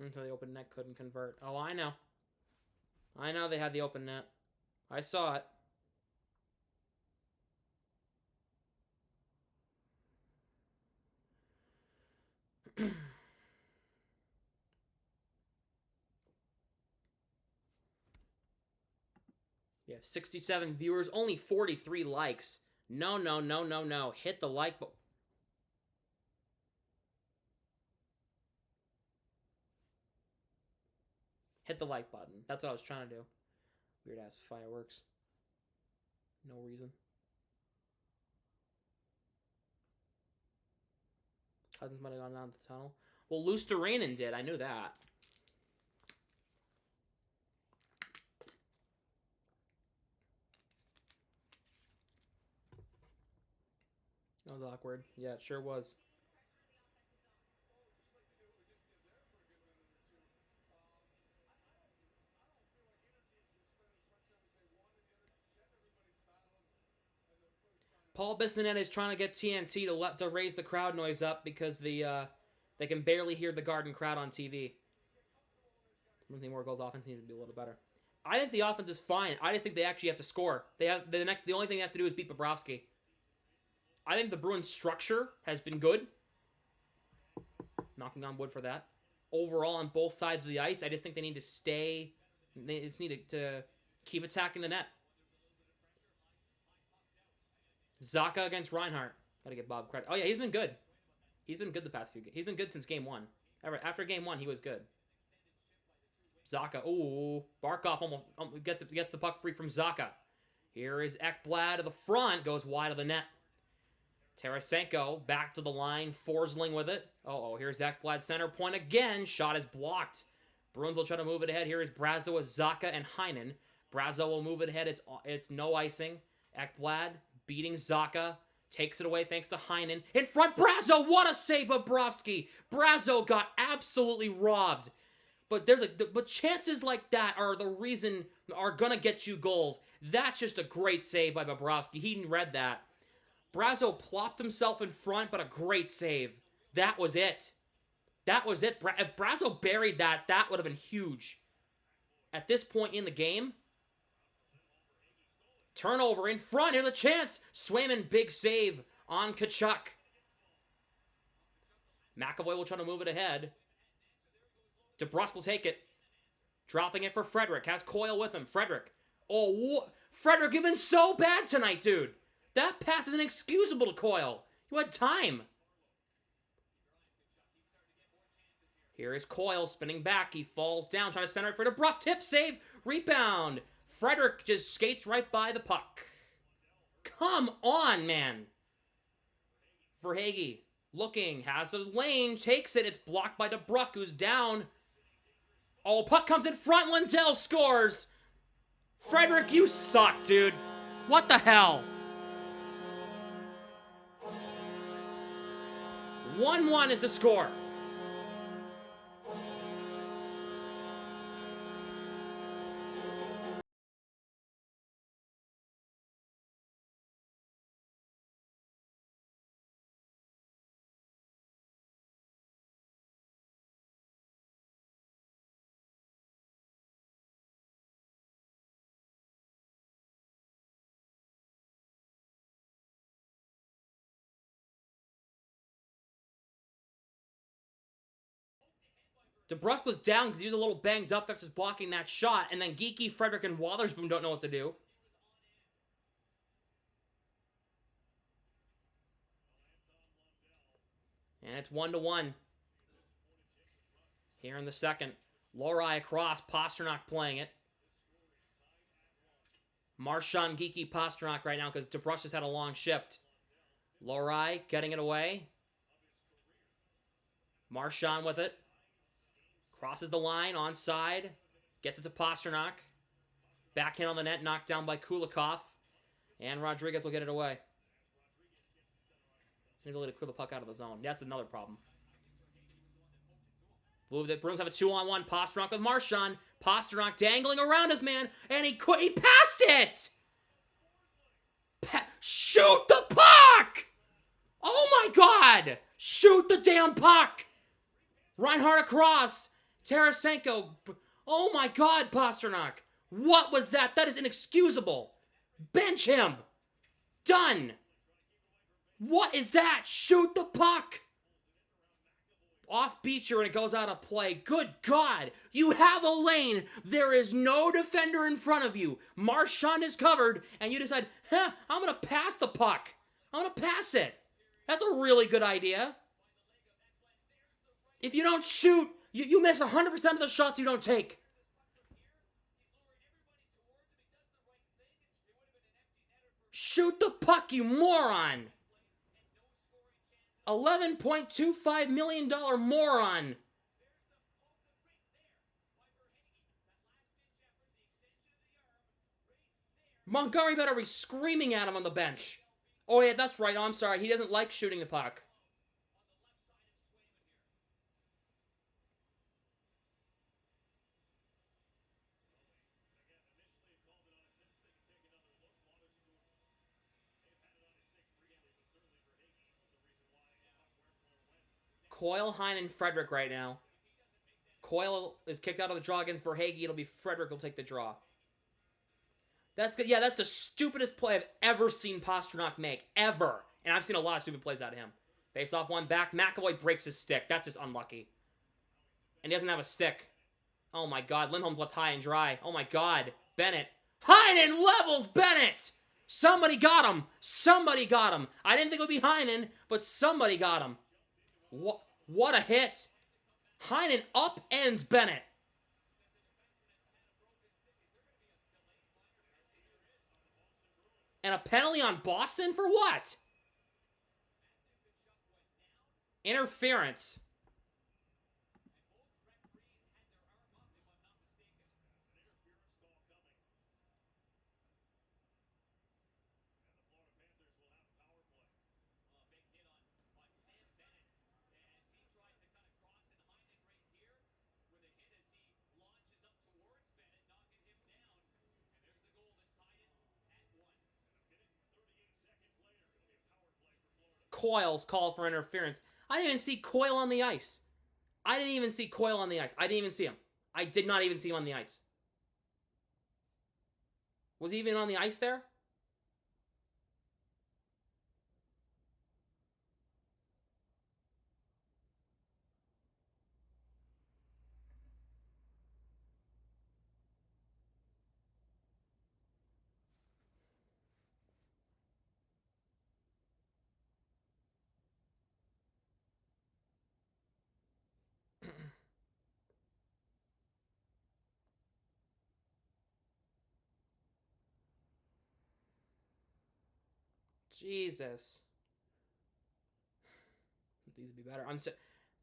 Until the open net couldn't convert. Oh, I know. I know they had the open net. I saw it. We have 67 viewers, only 43 likes. No, no, no, no, no. Hit the like button. Hit the like button. That's what I was trying to do. Weird ass fireworks. No reason. Cousins might have gone down the tunnel. Well, Luosterainen did. I knew that. That was awkward. Yeah, it sure was. Paul Bissonnette is trying to get TNT to raise the crowd noise up because they can barely hear the Garden crowd on TV. I think more goals offense needs to be a little better. I think the offense is fine. I just think they actually have to score. The only thing they have to do is beat Bobrovsky. I think the Bruins' structure has been good. Knocking on wood for that. Overall, on both sides of the ice, I just think they need to stay. They just need to keep attacking the net. Zacha against Reinhart. Gotta give Bob credit. Oh, yeah, he's been good. He's been good the past few games. He's been good since game one. After game one, he was good. Zacha. Ooh. Barkov almost gets the puck free from Zacha. Here is Ekblad to the front. Goes wide of the net. Tarasenko back to the line. Forsling with it. Uh-oh. Here's Ekblad center point again. Shot is blocked. Bruins will try to move it ahead. Here is Brazeau with Zacha and Heinen. Brazeau will move it ahead. It's no icing. Ekblad beating Zacha. Takes it away thanks to Heinen. In front, Brazeau! What a save, Bobrovsky! Brazeau got absolutely robbed. But but chances like that are gonna get you goals. That's just a great save by Bobrovsky. He read that. Brazeau plopped himself in front, but a great save. That was it. That was it. If Brazeau buried that, that would have been huge. At this point in the game, Turnover in front. Here's a chance. Swayman, big save on Tkachuk. McAvoy will try to move it ahead. DeBrusk will take it. Dropping it for Frederick. Has Coyle with him. Frederick. Oh, Frederick, you've been so bad tonight, dude. That pass is inexcusable to Coyle. You had time. Here is Coyle spinning back. He falls down, trying to center it for DeBrusk. Tip, save, rebound. Frederick just skates right by the puck. Come on, man. Verhaeghe looking, has a lane, takes it. It's blocked by DeBrusk, who's down. Oh, puck comes in front. Lindell scores. Frederick, you suck, dude. What the hell? 1-1 is the score. DeBrusk was down because he was a little banged up after blocking that shot, and then Geeky, Frederick, and Wotherspoon don't know what to do. And it's 1-1. Here in the second. Lohrei across, Pasternak playing it. Marchand, Geeky, Pasternak right now because DeBrusk just had a long shift. Lohrei getting it away. Marchand with it. Crosses the line, onside. Gets it to Pasternak. Backhand on the net, knocked down by Kulikov. And Rodriguez will get it away. Inability to clear the puck out of the zone. That's another problem. The Bruins have a 2-on-1. Pasternak with Marchand. Pasternak dangling around his man. And he passed it! Shoot the puck! Oh my god! Shoot the damn puck! Reinhart across. Tarasenko. Oh my god, Pasternak. What was that? That is inexcusable. Bench him. Done. What is that? Shoot the puck. Off Beecher and it goes out of play. Good God. You have a lane. There is no defender in front of you. Marchand is covered and you decide, I'm going to pass the puck. I'm going to pass it. That's a really good idea. If you don't shoot, you miss 100% of the shots you don't take. Shoot the puck, you moron. $11.25 million moron. Montgomery better be screaming at him on the bench. Oh yeah, that's right. Oh, I'm sorry. He doesn't like shooting the puck. Coyle, Heinen, Frederick right now. Coyle is kicked out of the draw against Verhaeghe. It'll be Frederick will take the draw. That's good. Yeah, that's the stupidest play I've ever seen Pasternak make. Ever. And I've seen a lot of stupid plays out of him. Face off one back. McAvoy breaks his stick. That's just unlucky. And he doesn't have a stick. Oh my god. Lindholm's left high and dry. Oh my god. Bennett. Heinen levels Bennett! Somebody got him. Somebody got him. I didn't think it would be Heinen, but somebody got him. What a hit. Heinen upends Bennett. And a penalty on Boston for what? Interference. Coyle's call for interference. I didn't even see Coyle on the ice. I didn't even see Coyle on the ice. I didn't even see him. I did not even see him on the ice. Was he even on the ice there? Jesus. It needs to be better.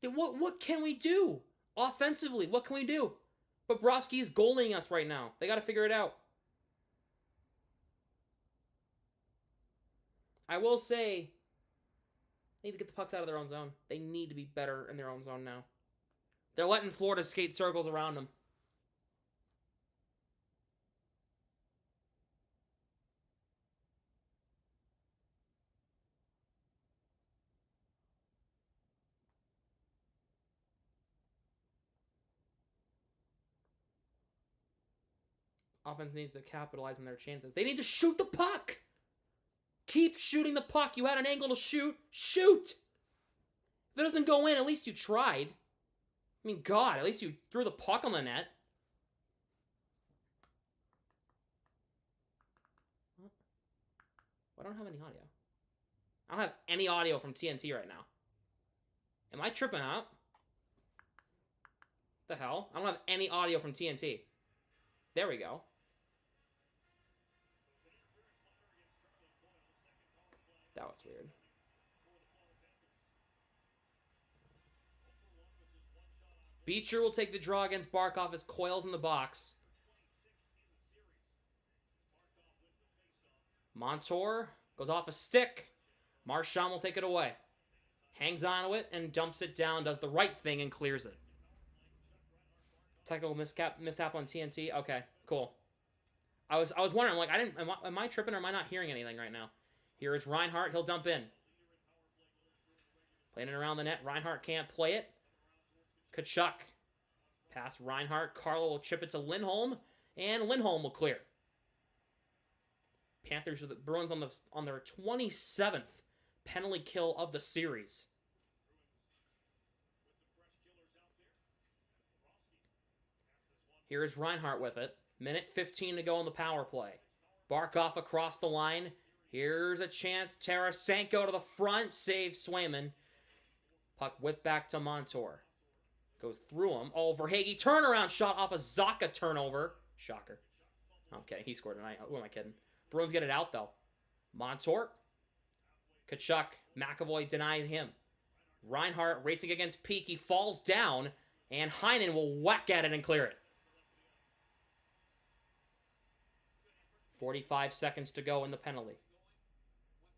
What can we do? Offensively, what can we do? Bobrovsky is goaling us right now. They got to figure it out. I will say, they need to get the pucks out of their own zone. They need to be better in their own zone now. They're letting Florida skate circles around them. Offense needs to capitalize on their chances. They need to shoot the puck. Keep shooting the puck. You had an angle to shoot. Shoot. If it doesn't go in, at least you tried. I mean, God, at least you threw the puck on the net. I don't have any audio. I don't have any audio from TNT right now. Am I tripping out? What the hell? I don't have any audio from TNT. There we go. That was weird. Beecher will take the draw against Barkov as Coyle's in the box. Montour goes off a stick. Marchand will take it away. Hangs on to it and dumps it down, does the right thing and clears it. Technical mishap on TNT. Okay, cool. I was wondering, like, am I tripping or am I not hearing anything right now? Here is Reinhart. He'll dump in. Playing it around the net. Reinhart can't play it. Tkachuk. Pass Reinhart. Carlo will chip it to Lindholm. And Lindholm will clear. Panthers are the Bruins on their 27th penalty kill of the series. Here is Reinhart with it. Minute 15 to go on the power play. Barkov across the line. Here's a chance. Tarasenko to the front. Save Swayman. Puck whipped back to Montour. Goes through him. Oh, Verhaeghe. Turnaround shot off a Zacha turnover. Shocker. I'm kidding. He scored tonight. Who am I kidding? Bruins get it out, though. Montour. Tkachuk. McAvoy denies him. Reinhart racing against Peak. He falls down. And Heinen will whack at it and clear it. 45 seconds to go in the penalty.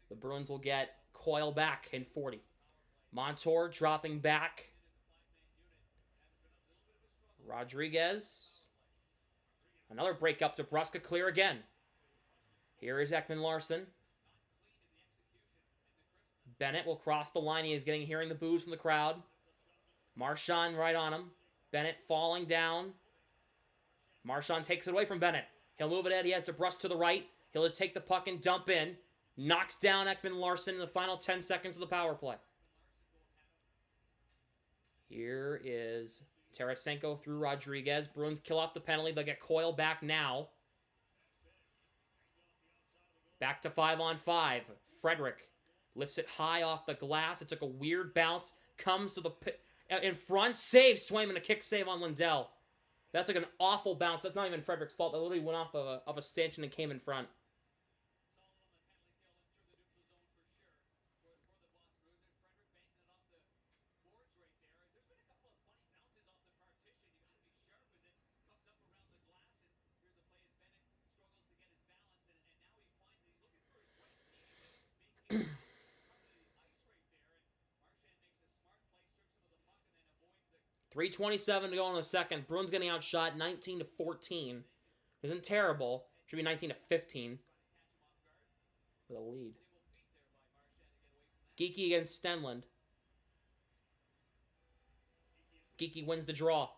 The Bruins will get Coyle back in 40. Montour dropping back. Rodriguez. Another break up to Brusca, clear again. Here is Ekman-Larsson. Bennett will cross the line. He is hearing the boos from the crowd. Marchand right on him. Bennett falling down. Marchand takes it away from Bennett. He'll move it in. He has DeBrusk to the right. He'll just take the puck and dump in. Knocks down Ekman-Larsson in the final 10 seconds of the power play. Here is Tarasenko through Rodriguez. Bruins kill off the penalty. They'll get Coyle back now. Back to 5-on-5. Frederick lifts it high off the glass. It took a weird bounce. Comes to the in front. Saves Swayman. A kick save on Lindell. That's like an awful bounce. That's not even Frederick's fault. That literally went off of a stanchion and came in front. .327 to go in the second. Bruins getting outshot 19-14. Isn't terrible. Should be 19-15. With a lead. Geeky against Stenlund. Geeky wins the draw.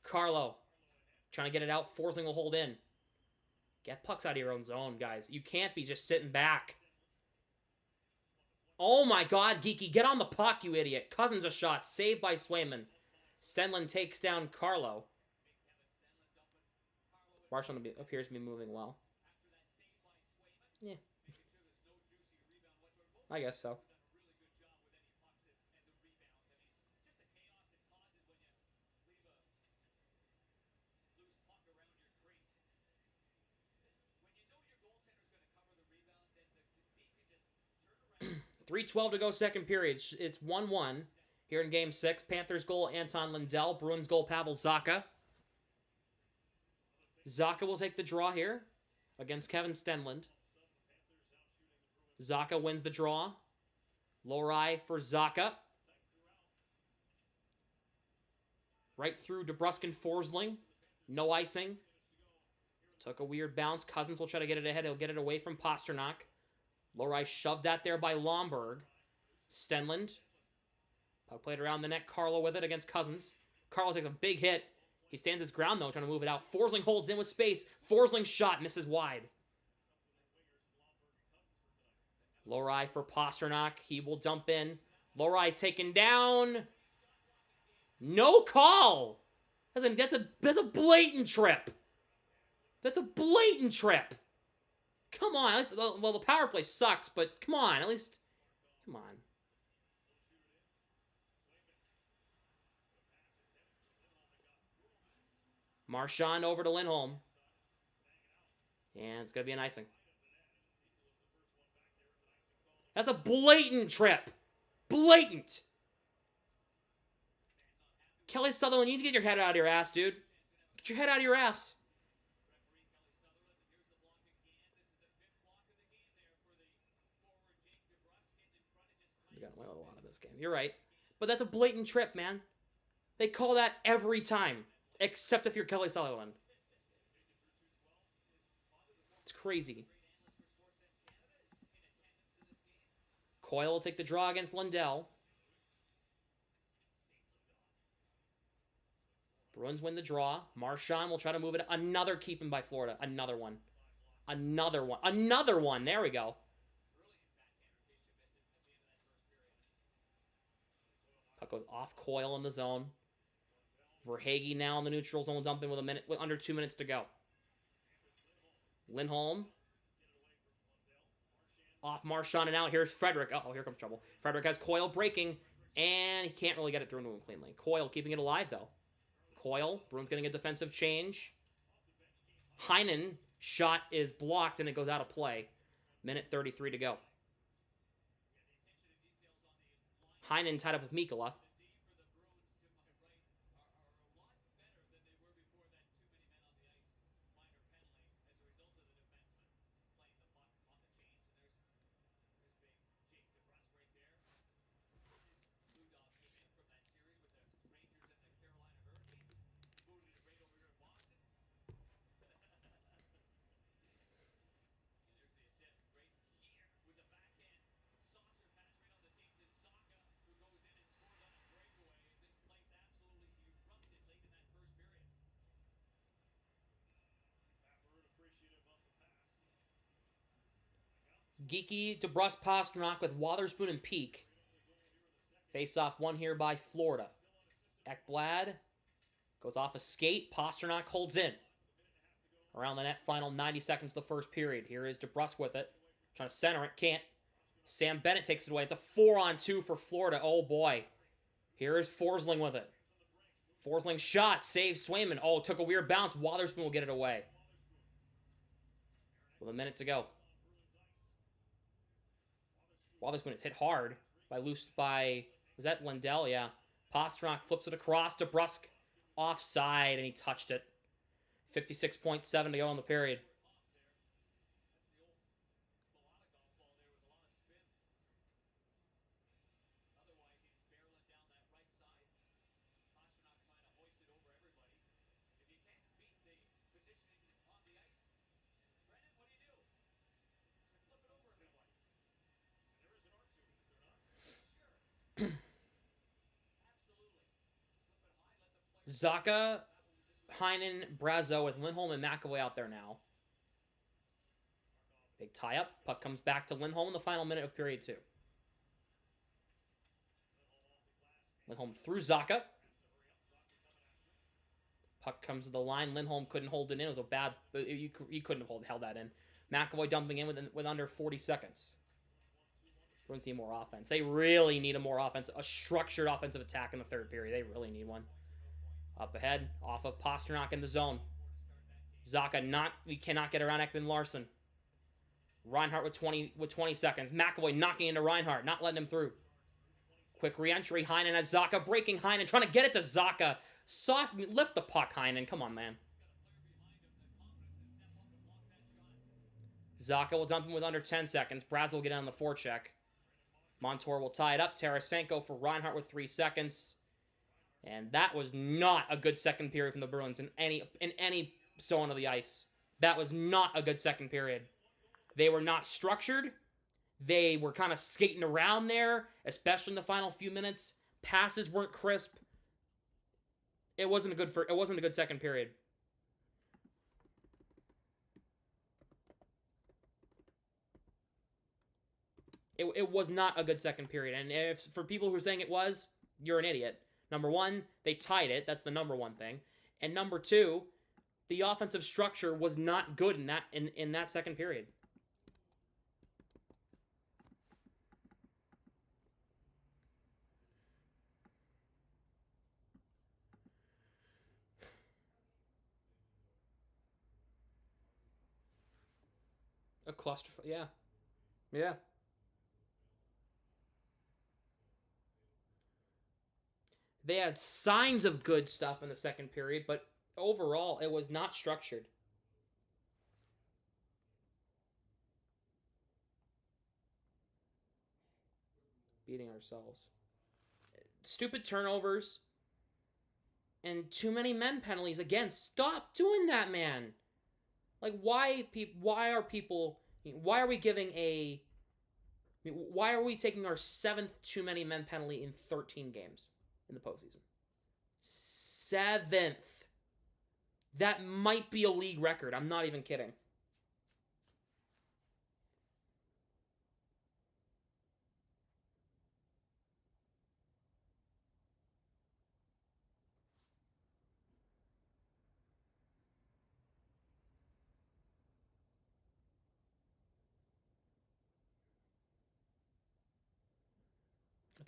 Carlo. Trying to get it out. Forcing will hold in. Get pucks out of your own zone, guys. You can't be just sitting back. Oh my God, Geeky. Get on the puck, you idiot. Cousins a shot. Saved by Swayman. Stenlund takes down Carlo. Marchand appears to be moving well. Yeah. I guess so. 3:12 to go, second period. It's 1-1 here in Game 6. Panthers goal, Anton Lundell. Bruins goal, Pavel Zacha. Zacha will take the draw here against Kevin Stenlund. Zacha wins the draw. Lohrei for Zacha. Right through DeBrusk and Forsling. No icing. Took a weird bounce. Cousins will try to get it ahead. He'll get it away from Pasternak. Lohrei shoved at there by Lomberg. Stenlund. Puck played around the net. Carlo with it against Cousins. Carlo takes a big hit. He stands his ground, though, trying to move it out. Forsling holds in with space. Forsling's shot misses wide. Lohrei for Pasternak. He will dump in. Lohrai's taken down. No call. That's a blatant trip. That's a blatant trip. Come on. At least, well, the power play sucks, but come on. At least, come on. Marchand over to Lindholm. And it's going to be an icing. That's a blatant trip. Blatant. Kelly Sutherland, you need to get your head out of your ass, dude. Get your head out of your ass. We got away with a lot of this game. You're right. But that's a blatant trip, man. They call that every time. Except if you're Kelly Sutherland. It's crazy. Coyle will take the draw against Lundell. Bruins win the draw. Marchand will try to move it. Another keeping by Florida. Another one. Another one. Another one. There we go. Puck goes off Coyle in the zone. Verhaeghe now in the neutral zone, dumping with under 2 minutes to go. Lindholm. Off Marchand and out. Here's Frederick. Uh-oh, here comes trouble. Frederick has Coyle breaking, and he can't really get it through to him cleanly. Coyle keeping it alive, though. Coyle. Bruins getting a defensive change. Heinen shot is blocked, and it goes out of play. Minute 33 to go. Heinen tied up with Mikkola. Geeky, DeBrusk, Pasternak with Wotherspoon and Peak. Face-off one here by Florida. Ekblad goes off a skate. Pasternak holds in. Around the net, final 90 seconds of the first period. Here is DeBrusk with it. Trying to center it, can't. Sam Bennett takes it away. It's a 4-on-2 for Florida. Oh, boy. Here is Forsling with it. Forsling shot, saves Swayman. Oh, took a weird bounce. Wotherspoon will get it away. With a minute to go. Wotherspoon is hit hard was that Lundell? Yeah. Pasternak flips it across to DeBrusk. Offside, and he touched it. 56.7 to go in the period. Zacha, Heinen, Brazo with Lindholm and McAvoy out there now. Big tie-up. Puck comes back to Lindholm in the final minute of period 2. Lindholm through Zacha. Puck comes to the line. Lindholm couldn't hold it in. It was a bad... He couldn't have held that in. McAvoy dumping in with under 40 seconds. Bruins need more offense. They really need a structured offensive attack in the third period. They really need one. Up ahead, off of Pasternak in the zone. Zacha we cannot get around Ekman Larson. Reinhart with 20 seconds. McAvoy knocking into Reinhart, not letting him through. Quick re-entry. Heinen has Zacha breaking Heinen, trying to get it to Zacha. Lift the puck, Heinen. Come on, man. Zacha will dump him with under 10 seconds. Braz will get on the forecheck. Montour will tie it up. Tarasenko for Reinhart with 3 seconds. And that was not a good second period from the Bruins in any zone of the ice. That was not a good second period. They were not structured. They were kind of skating around there, especially in the final few minutes. Passes weren't crisp. It wasn't a good second period. It was not a good second period. And if for people who are saying it was, you're an idiot. Number one, they tied it. That's the number one thing. And number two, the offensive structure was not good in that second period. A clusterfuck. Yeah. Yeah. They had signs of good stuff in the second period, but overall, it was not structured. Beating ourselves. Stupid turnovers. And too many men penalties. Again, stop doing that, man. Like, why are we taking our 7th too many men penalty in 13 games in the postseason? 7th. That might be a league record. I'm not even kidding.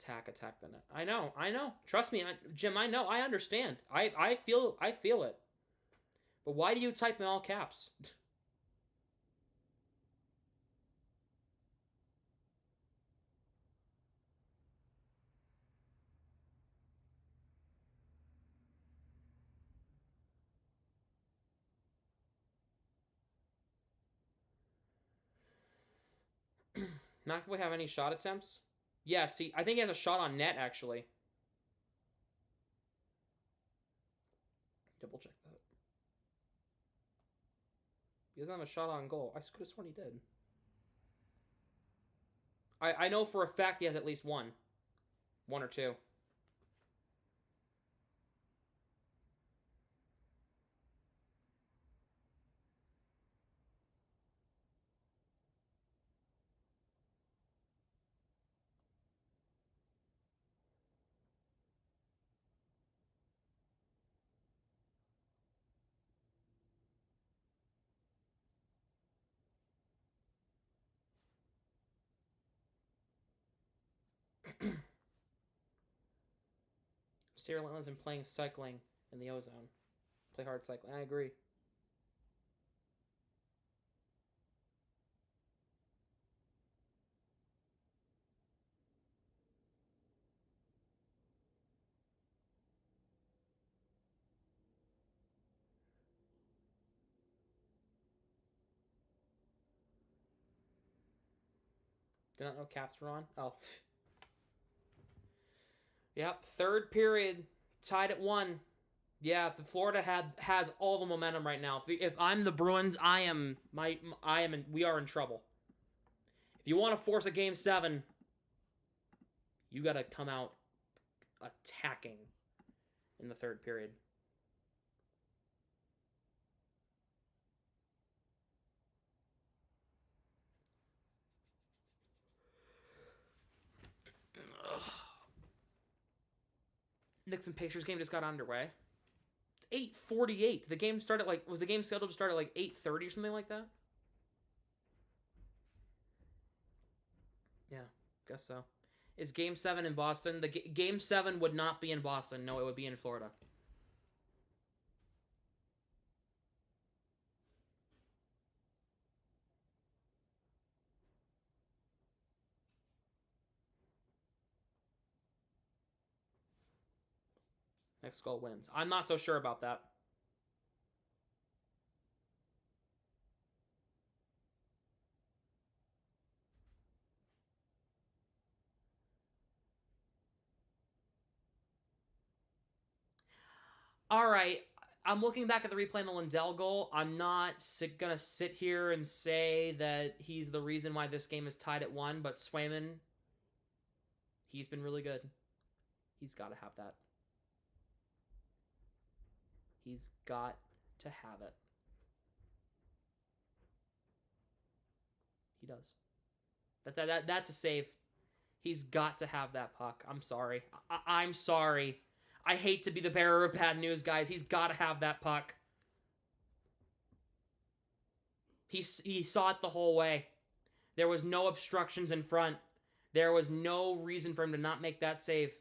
Attack the net. I know. Trust me, Jim, I know. I understand. I feel it. But why do you type in all caps? McAvoy have any shot attempts? Yeah, see, I think he has a shot on net, actually. Double check that. He doesn't have a shot on goal. I could have sworn he did. I know for a fact he has at least one. One or two. Sarah Lentland's been playing cycling in the ozone. Play hard cycling. I agree. Did not know caps were on? Oh. Yep, third period, tied at 1. Yeah, the Florida has all the momentum right now. If I'm the Bruins, we are in trouble. If you want to force a game 7, you got to come out attacking in the third period. Knicks and Pacers game just got underway. It's 8:48. The game started was the game scheduled to start at 8:30 or something like that? Yeah, guess so. Is Game 7 in Boston? The Game 7 would not be in Boston. No, it would be in Florida. Next goal wins. I'm not so sure about that. All right. I'm looking back at the replay on the Lindell goal. I'm not going to sit here and say that he's the reason why this game is tied at 1, but Swayman, he's been really good. He's got to have that. He's got to have it. He does. That's a save. He's got to have that puck. I'm sorry. I'm sorry. I hate to be the bearer of bad news, guys. He's got to have that puck. He saw it the whole way. There was no obstructions in front. There was no reason for him to not make that save.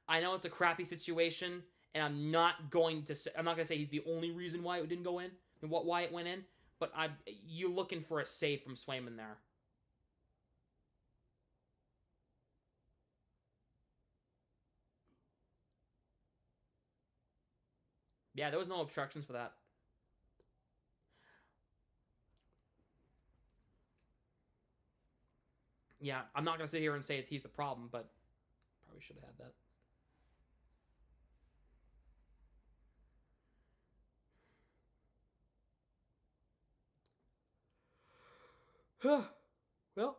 I know it's a crappy situation, and I'm not going to say he's the only reason why it didn't go in and why it went in, but you're looking for a save from Swayman there. Yeah, there was no obstructions for that. Yeah, I'm not going to sit here and say he's the problem, but probably should have had that. Well...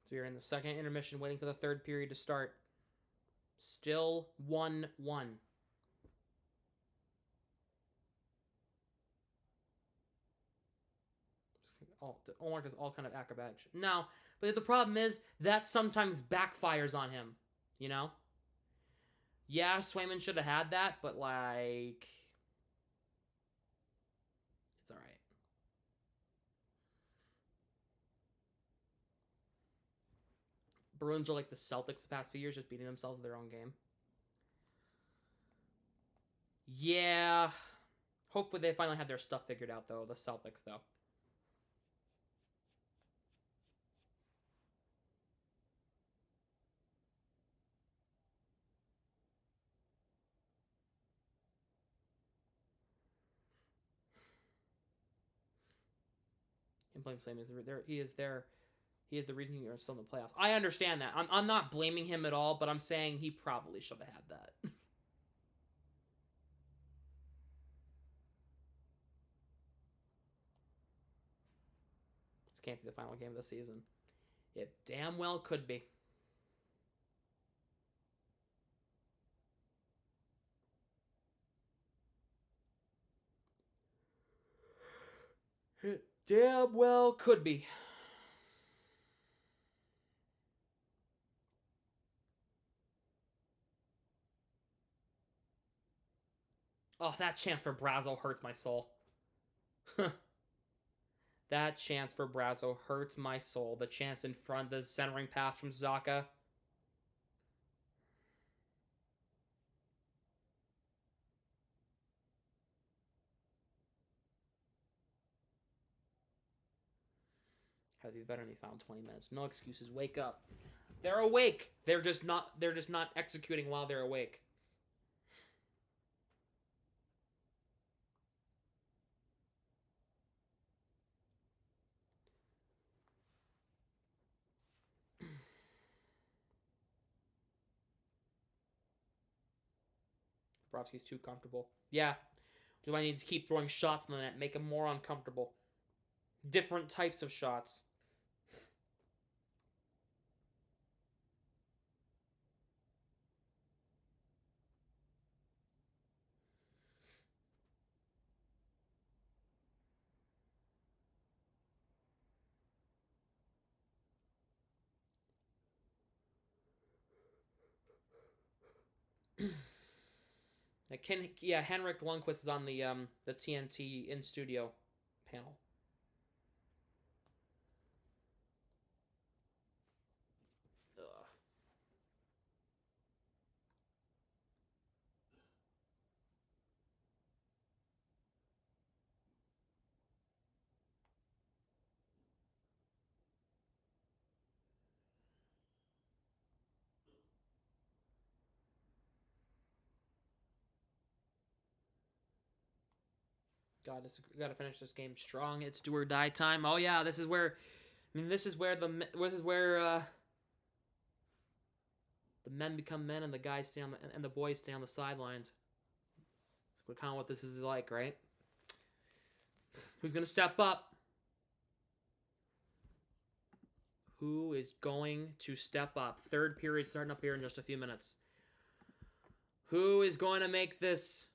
So you're in the second intermission, waiting for the third period to start. Still 1-1. Olmark does all kind of acrobatics. No, but the problem is that sometimes backfires on him. You know? Yeah, Swayman should have had that, but like... It's alright. Bruins are like the Celtics the past few years, just beating themselves in their own game. Yeah. Hopefully they finally have their stuff figured out, though. The Celtics, though. And blame Slam is there. He is there. He is the reason you're still in the playoffs. I understand that. I'm not blaming him at all, but I'm saying he probably should have had that. This can't be the final game of the season. It damn well could be. It damn well could be. Oh, that chance for Brazo hurts my soul. That chance for Brazo hurts my soul. The chance in front, the centering pass from Zaka. How to do better in these final 20 minutes. No excuses. Wake up. They're awake. They're just not executing while they're awake. Bobrovsky's too comfortable. Yeah. Do I need to keep throwing shots in the net? Make him more uncomfortable. Different types of shots. Henrik Lundqvist is on the TNT in studio panel. Got to finish this game strong. It's do or die time. Oh yeah, this is where the men become men and the guys stay on and the boys stay on the sidelines. That's kind of what this is like, right? Who's gonna step up? Who is going to step up? Third period starting up here in just a few minutes. Who is going to make this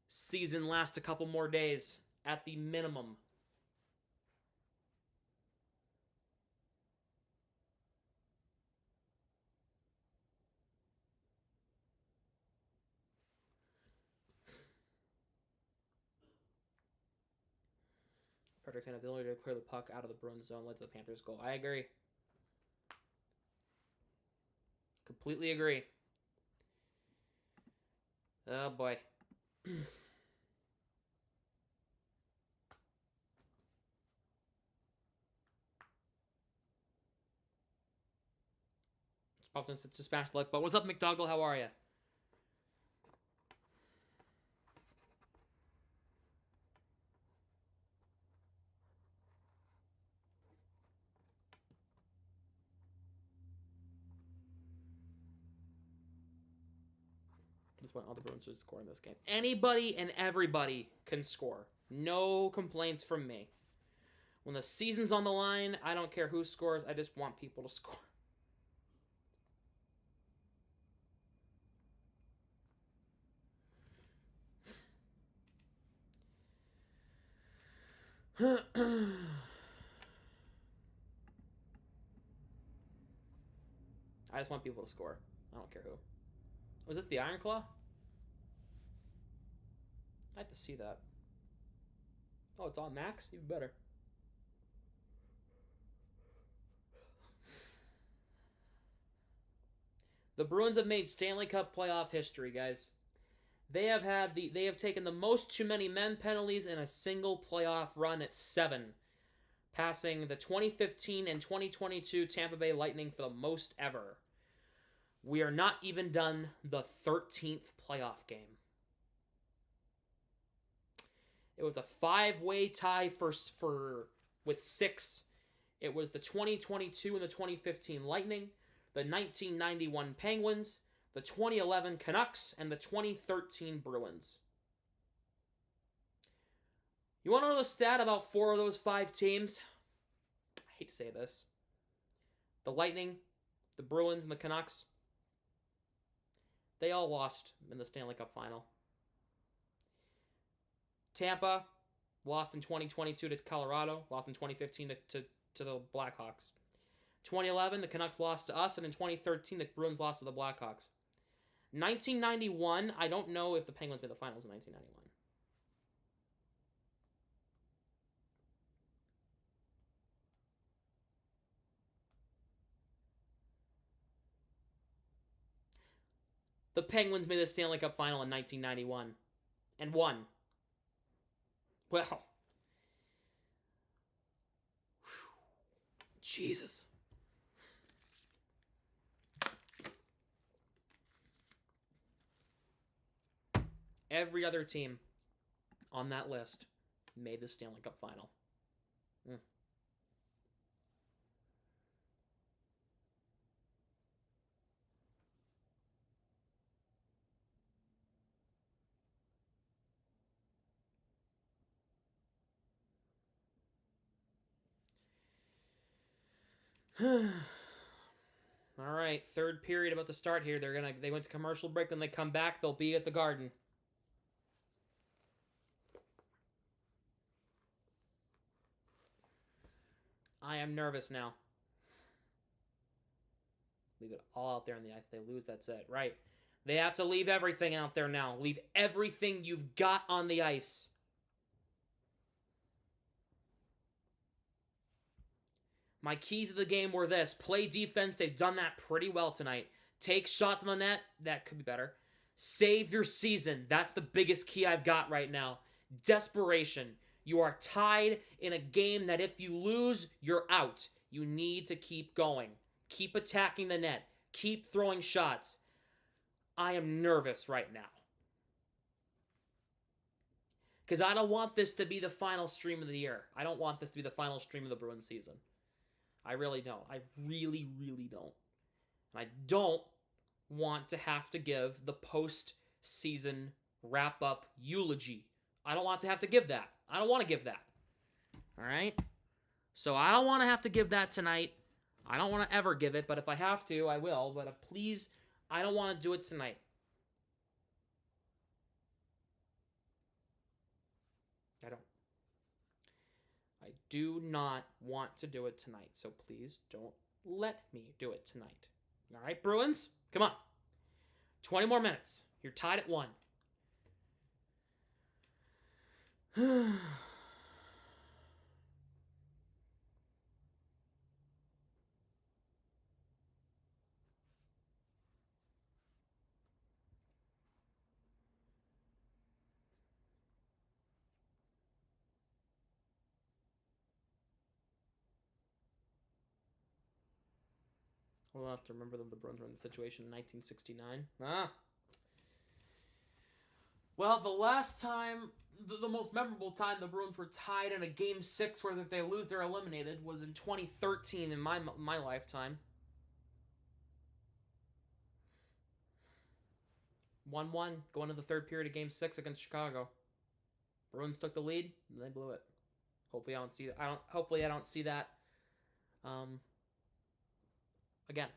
season last a couple more days at the minimum? Frederick's inability to clear the puck out of the Bruins zone led to the Panthers' goal. I agree. Completely agree. Oh boy. It's a smash luck, but what's up, McDougall? How are you? This point, all the Bruins should score in this game. Anybody and everybody can score. No complaints from me. When the season's on the line, I don't care who scores. I just want people to score. I just want people to score. I don't care who. Was this the Iron Claw? I'd like to see that. Oh, it's on max? Even better. The Bruins have made Stanley Cup playoff history, guys. They have taken the most too many men penalties in a single playoff run at 7, passing the 2015 and 2022 Tampa Bay Lightning for the most ever. We are not even done the 13th playoff game. It was a 5-way tie with 6. It was the 2022 and the 2015 Lightning, the 1991 Penguins, the 2011 Canucks, and the 2013 Bruins. You want to know the stat about 4 of those 5 teams? I hate to say this. The Lightning, the Bruins, and the Canucks, they all lost in the Stanley Cup final. Tampa lost in 2022 to Colorado, lost in 2015 to the Blackhawks. 2011, the Canucks lost to us, and in 2013, the Bruins lost to the Blackhawks. 1991, I don't know if the Penguins made the finals in 1991. The Penguins made the Stanley Cup final in 1991 and won. Well, Jesus. Every other team on that list made the Stanley Cup final. All right, third period about to start here. They went to commercial break. When they come back, they'll be at the Garden. I am nervous now. Leave it all out there on the ice. If they lose, that's it. Right. They have to leave everything out there now. Leave everything you've got on the ice. My keys of the game were this. Play defense. They've done that pretty well tonight. Take shots on the net. That could be better. Save your season. That's the biggest key I've got right now. Desperation. You are tied in a game that if you lose, you're out. You need to keep going. Keep attacking the net. Keep throwing shots. I am nervous right now. Because I don't want this to be the final stream of the year. I don't want this to be the final stream of the Bruins season. I really don't. I really, really don't. And I don't want to have to give the post-season wrap-up eulogy. I don't want to have to give that. I don't want to give that. All right? So I don't want to have to give that tonight. I don't want to ever give it, but if I have to, I will. But please, I don't want to do it tonight. I don't. I do not want to do it tonight, so please don't let me do it tonight. All right, Bruins? Come on. 20 more minutes. You're tied at 1. We'll have to remember that the Bruins were in the situation in 1969. Well, the last time, the most memorable time the Bruins were tied in a Game 6 where if they lose, they're eliminated, was in 2013 in my lifetime. 1-1, going to the third period of Game 6 against Chicago. Bruins took the lead, and they blew it. Hopefully I don't see that. Hopefully I don't see that again.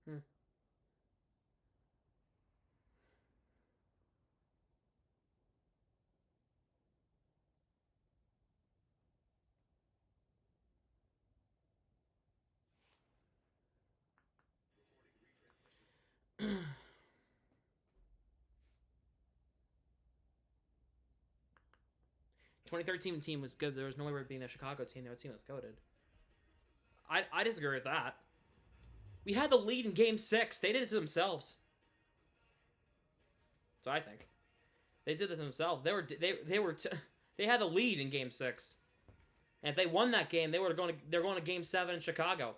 Hmm. The 2013 team was good. There was no way we were being the Chicago team. They were a team that was goated. I disagree with that. We had the lead in Game 6. They did it to themselves. So I think they did it to themselves. They had the lead in Game 6. And if they won that game, they're going to Game 7 in Chicago.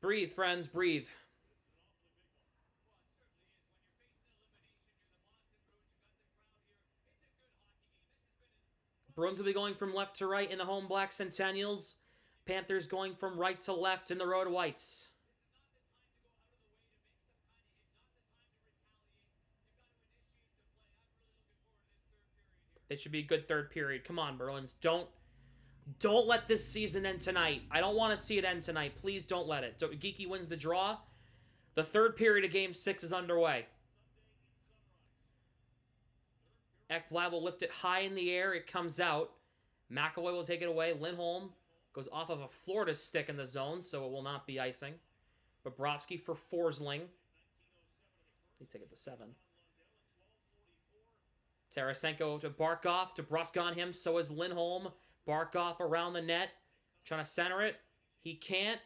Breathe, friends, breathe. Bruins will be going from left to right in the home black Centennials. Panthers going from right to left in the road whites. It should be a good third period. Come on, Bruins. Don't let this season end tonight. I don't want to see it end tonight. Please don't let it. Geeky wins the draw. The third period of Game 6 is underway. Ekblad will lift it high in the air. It comes out. McAvoy will take it away. Lindholm goes off of a Florida stick in the zone, so it will not be icing. Bobrovsky for Forsling. Please take it to 7. Tarasenko to Barkov. To Brusque on him. So is Lindholm. Barkov around the net. Trying to center it. He can't.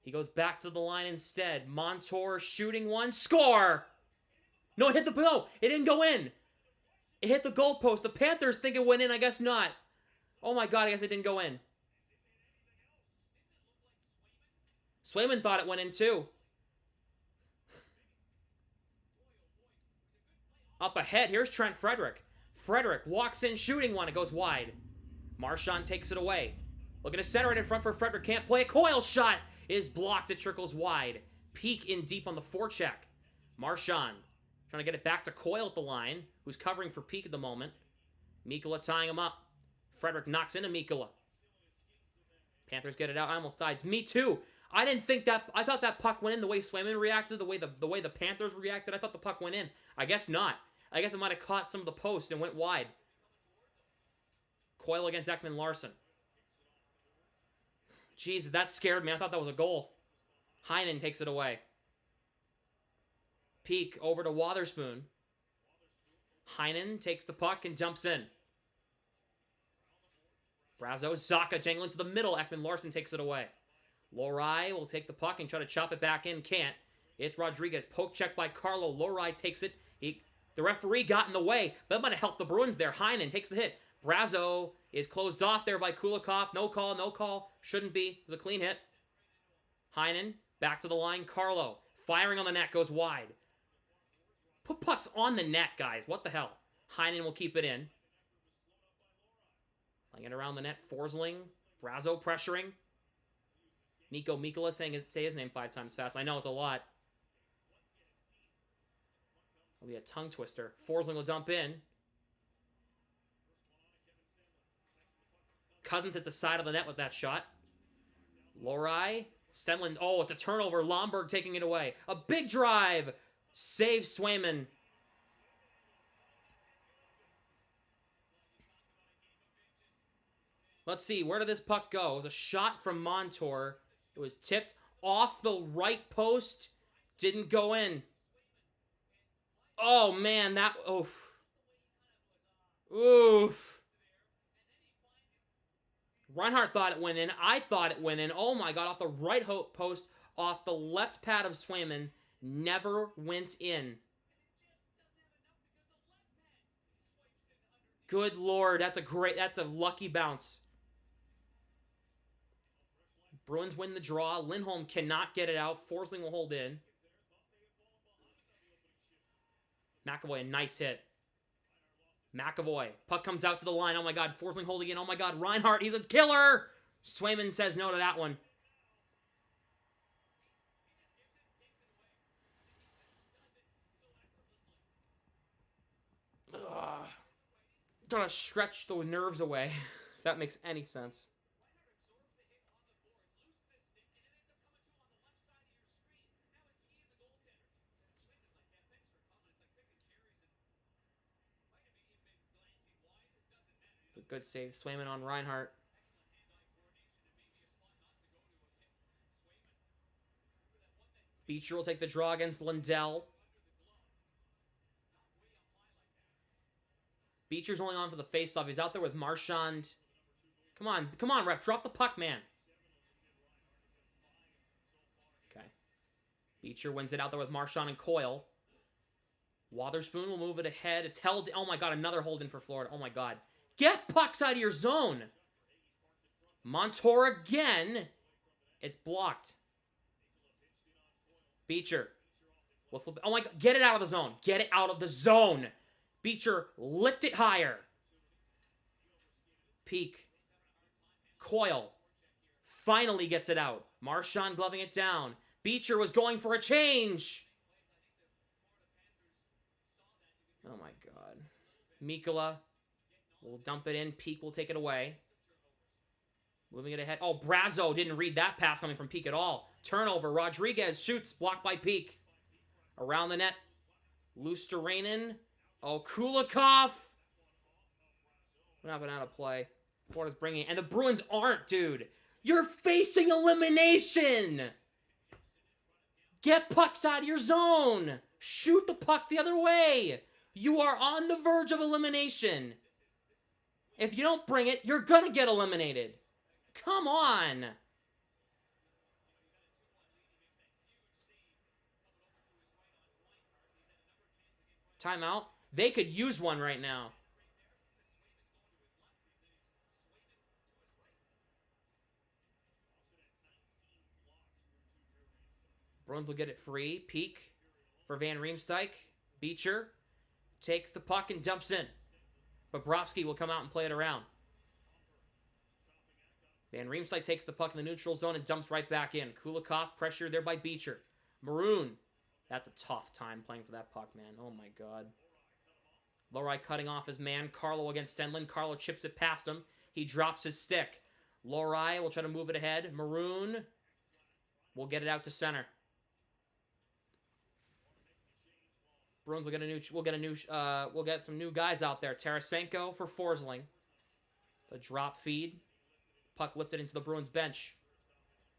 He goes back to the line instead. Montour shooting one. Score! No, it hit the goal. It didn't go in. It hit the goalpost. The Panthers think it went in. I guess not. Oh my god, I guess it didn't go in. Swayman thought it went in too. Up ahead, here's Trent Frederick. Frederick walks in shooting one. It goes wide. Marchand takes it away. Looking to center it in front for Frederick. Can't play it. Coyle shot is blocked. It trickles wide. Peak in deep on the forecheck. Marchand trying to get it back to Coyle at the line, who's covering for Peak at the moment. Mikkola tying him up. Frederick knocks into Mikkola. Panthers get it out. I almost died. Me too. I didn't think that. I thought that puck went in the way Swayman reacted, the way the Panthers reacted. I thought the puck went in. I guess not. I guess it might have caught some of the post and went wide. Coyle against Ekman Larson. Jeez, that scared me. I thought that was a goal. Heinen takes it away. Peak over to Wotherspoon. Heinen takes the puck and jumps in. Brazo, Zaka jangling to the middle. Ekman Larson takes it away. Lohrei will take the puck and try to chop it back in. Can't. It's Rodriguez. Poke check by Carlo. Lohrei takes it. The referee got in the way, but that might have helped the Bruins there. Heinen takes the hit. Brazo is closed off there by Kulikov. No call, no call. Shouldn't be. It was a clean hit. Heinen back to the line. Carlo firing on the net, goes wide. Put pucks on the net, guys. What the hell? Heinen will keep it in. Playing it around the net. Forsling. Brazo pressuring. Nico Mikkola say his name 5 times fast. I know it's a lot. It'll be a tongue twister. Forsling will dump in. Cousins hit the side of the net with that shot. Lohrei. Stenlund. Oh, it's a turnover. Lomberg taking it away. A big drive. Saves Swayman. Let's see. Where did this puck go? It was a shot from Montour. It was tipped off the right post. Didn't go in. Oh, man. That... Oof. Oof. Reinhart thought it went in. I thought it went in. Oh, my God. Off the right post. Off the left pad of Swayman. Never went in. Good Lord. That's a lucky bounce. Bruins win the draw. Lindholm cannot get it out. Forsling will hold in. McAvoy, a nice hit. McAvoy. Puck comes out to the line. Oh, my God. Forsling holding in. Oh, my God. Reinhart, he's a killer. Swayman says no to that one. Gotta stretch the nerves away, if that makes any sense. It's a good save. Swayman on Reinhart. Beecher will take the draw against Lundell. Beecher's only on for the faceoff. He's out there with Marchand. Come on, ref. Drop the puck, man. Okay. Beecher wins it out there with Marchand and Coyle. Wotherspoon will move it ahead. It's held. Oh, my God. Another hold in for Florida. Oh, my God. Get pucks out of your zone. Montour again. It's blocked. Beecher. Will flip. Oh, my God. Get it out of the zone. Get it out of the zone. Beecher, lift it higher. Peak. Coyle finally gets it out. Marchand gloving it down. Beecher was going for a change. Oh, my God. Mikkola will dump it in. Peak will take it away. Moving it ahead. Oh, Brazo didn't read that pass coming from Peak at all. Turnover. Rodriguez shoots. Blocked by Peak. Around the net. Luosterainen. Oh, Kulikov. What happened out of play? Florida's bringing it. And the Bruins aren't, dude. You're facing elimination. Get pucks out of your zone. Shoot the puck the other way. You are on the verge of elimination. If you don't bring it, you're going to get eliminated. Come on. Timeout. They could use one right now. Bruins will get it free. Peak for Van Riemsdyk. Beecher takes the puck and dumps in. Bobrovsky will come out and play it around. Van Riemsdyk takes the puck in the neutral zone and dumps right back in. Kulikov pressured there by Beecher. Maroon. That's a tough time playing for that puck, man. Oh my god. Lohrei cutting off his man. Carlo against Stenlund. Carlo chips it past him. He drops his stick. Lohrei will try to move it ahead. Maroon will get it out to center. Bruins will get some new guys out there. Tarasenko for Forsling. The drop feed. Puck lifted into the Bruins bench.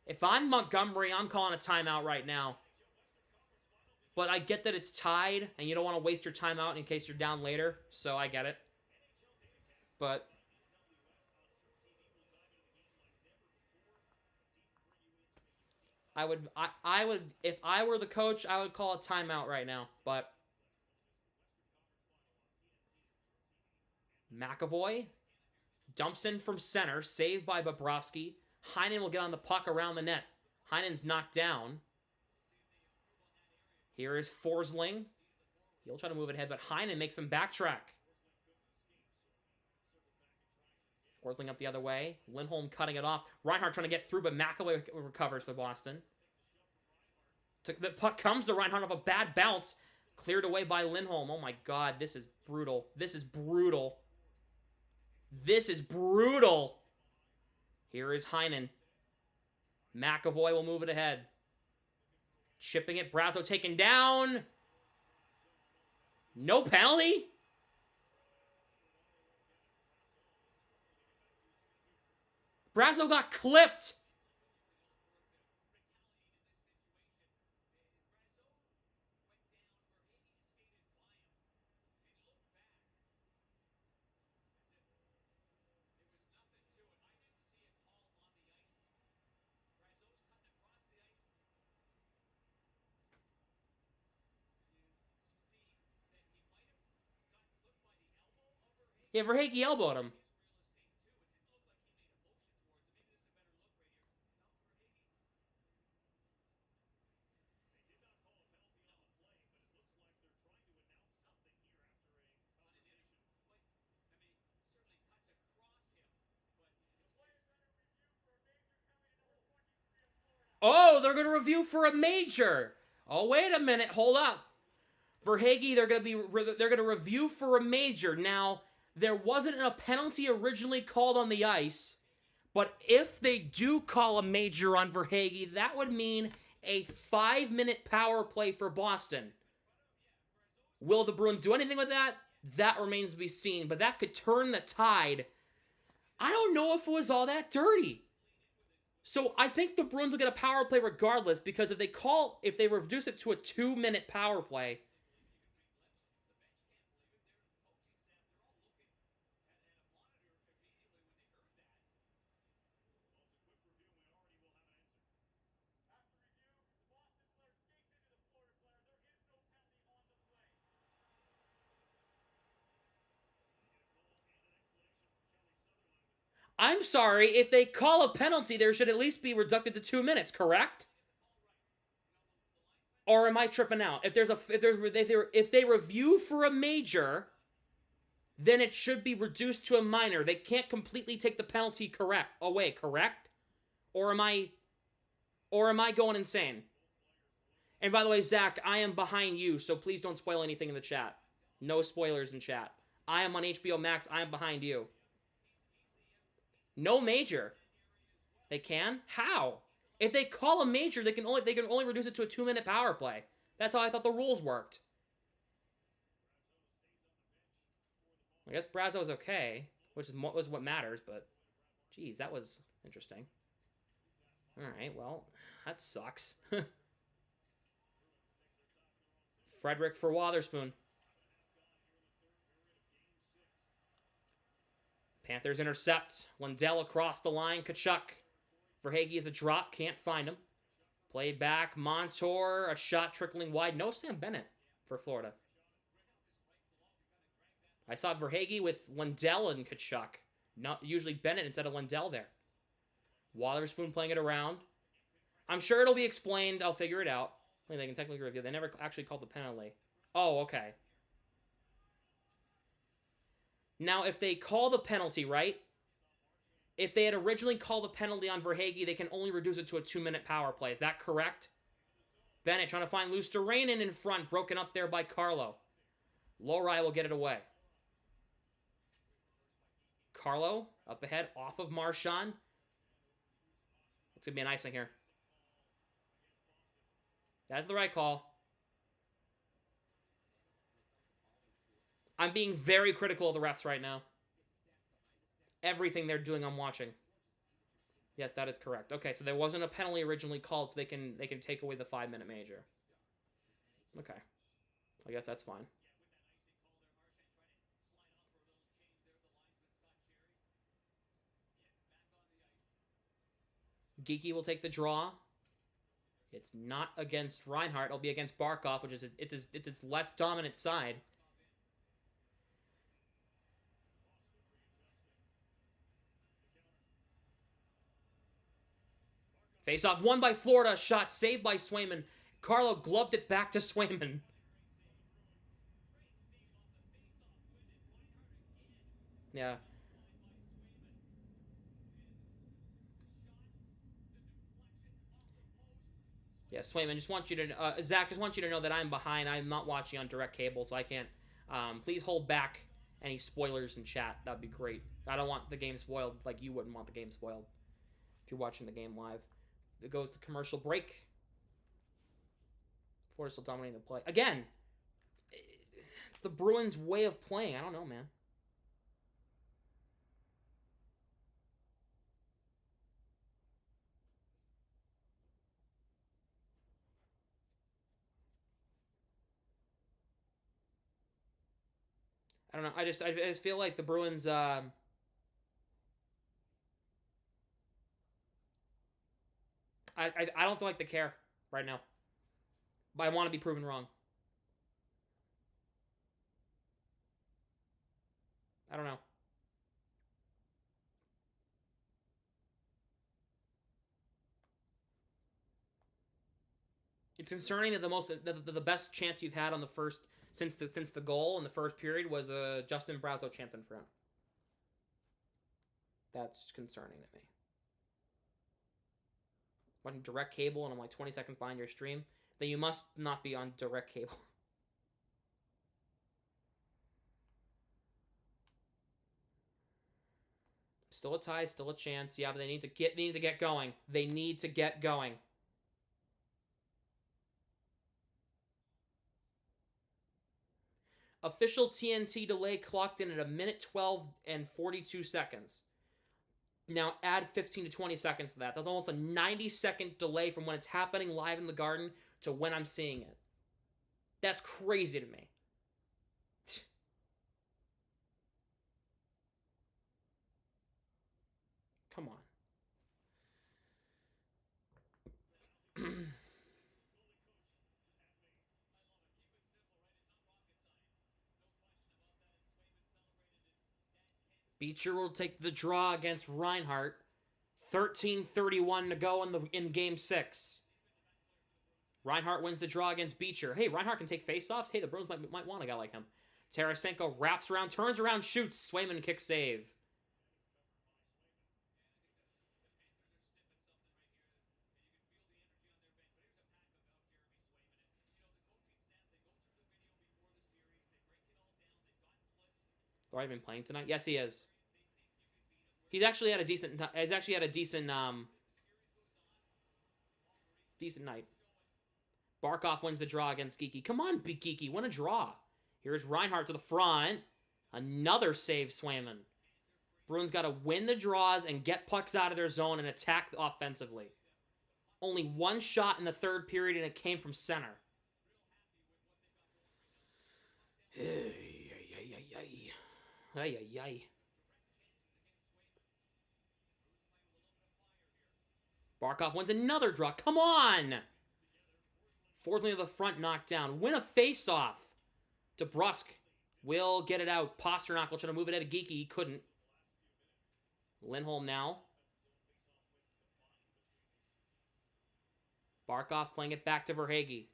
If I'm Montgomery, I'm calling a timeout right now. But I get that it's tied, and you don't want to waste your timeout in case you're down later, so I get it. But I would, if I were the coach, I would call a timeout right now. But McAvoy dumps in from center, saved by Bobrovsky. Heinen will get on the puck around the net. Heinen's knocked down. Here is Forsling. He'll try to move it ahead, but Heinen makes him backtrack. Forsling up the other way. Lindholm cutting it off. Reinhart trying to get through, but McAvoy recovers for Boston. The puck comes to Reinhart off a bad bounce. Cleared away by Lindholm. Oh my god, this is brutal. This is brutal. This is brutal. Here is Heinen. McAvoy will move it ahead. Chipping it. Brazo taken down. No penalty? Brazo got clipped. Yeah, Verhaeghe elbowed him. Oh, they're going to review for a major. Oh, wait a minute. Hold up. Verhaeghe, they're going to review for a major. Now, there wasn't a penalty originally called on the ice, but if they do call a major on Verhaeghe, that would mean a 5-minute power play for Boston. Will the Bruins do anything with that? That remains to be seen, but that could turn the tide. I don't know if it was all that dirty. So I think the Bruins will get a power play regardless, because if they reduce it to a 2-minute power play, I'm sorry, if they call a penalty, there should at least be reducted to 2 minutes, correct? Or am I tripping out? If they review for a major, then it should be reduced to a minor. They can't completely take the penalty away, correct? Or am I going insane? And by the way, Zach, I am behind you, so please don't spoil anything in the chat. No spoilers in chat. I am on HBO Max. I am behind you. No major. They can? How? If they call a major, they can only reduce it to a 2-minute power play. That's how I thought the rules worked. I guess Brazo's okay, which was what matters, but geez, that was interesting. Alright, well, that sucks. Frederick for Wotherspoon. Panthers intercept. Lundell across the line. Tkachuk. Verhaeghe is a drop. Can't find him. Play back. Montour. A shot trickling wide. No Sam Bennett for Florida. I saw Verhaeghe with Lundell and Tkachuk. Not usually Bennett instead of Lundell there. Wotherspoon playing it around. I'm sure it'll be explained. I'll figure it out. I mean, they can technically review. They never actually called the penalty. Oh, okay. Now, if they call the penalty, right? If they had originally called a penalty on Verhaeghe, they can only reduce it to a 2-minute power play. Is that correct? Bennett trying to find Luosterainen in front. Broken up there by Carlo. Lohrei will get it away. Carlo up ahead off of Marchand. It's going to be an icing here. That's the right call. I'm being very critical of the refs right now. Everything they're doing, I'm watching. Yes, that is correct. Okay, so there wasn't a penalty originally called, so they can take away the 5-minute major. Okay. I guess that's fine. Geekie will take the draw. It's not against Reinhart. It'll be against Barkov, which is it's his less dominant side. Face-off won by Florida. Shot saved by Swayman. Carlo gloved it back to Swayman. Yeah. Yeah, Swayman, just want you to... Zach, just want you to know that I'm behind. I'm not watching on direct cable, so I can't... please hold back any spoilers in chat. That'd be great. I don't want the game spoiled like you wouldn't want the game spoiled if you're watching the game live. It goes to commercial break. Florida's still dominating the play. Again, it's the Bruins' way of playing. I don't know, man. I don't know. I just feel like the Bruins... I don't feel like they care right now. But I want to be proven wrong. I don't know. It's concerning that the best chance you've had on the first since the goal in the first period was a Justin Brazeau chance in front. That's concerning to me. Watching direct cable and I'm like 20 seconds behind your stream, then you must not be on direct cable. Still a tie, still a chance. Yeah, but they need to get going. They need to get going. Official TNT delay clocked in at 1:12 and 42 seconds. Now add 15 to 20 seconds to that. That's almost a 90-second delay from when it's happening live in the Garden to when I'm seeing it. That's crazy to me. Come on. Beecher will take the draw against Reinhart. 13:31 to go in game 6. Reinhart wins the draw against Beecher. Hey, Reinhart can take faceoffs. Hey, the Bruins might want a guy like him. Tarasenko wraps around, turns around, shoots. Swayman kick save. Are you even playing tonight? Yes, he is. He's actually had a decent decent night. Barkov wins the draw against Geekie. Come on, Geekie, win a draw. Here's Reinhart to the front. Another save, Swayman. Bruins got to win the draws and get pucks out of their zone and attack offensively. Only one shot in the third period, and it came from center. Barkov wins another draw. Come on! Forsling to the front, knocked down. Win a face-off. DeBrusk will get it out. Pasternak will try to move it at a Geekie. He couldn't. Lindholm now. Barkov playing it back to Verhaeghe.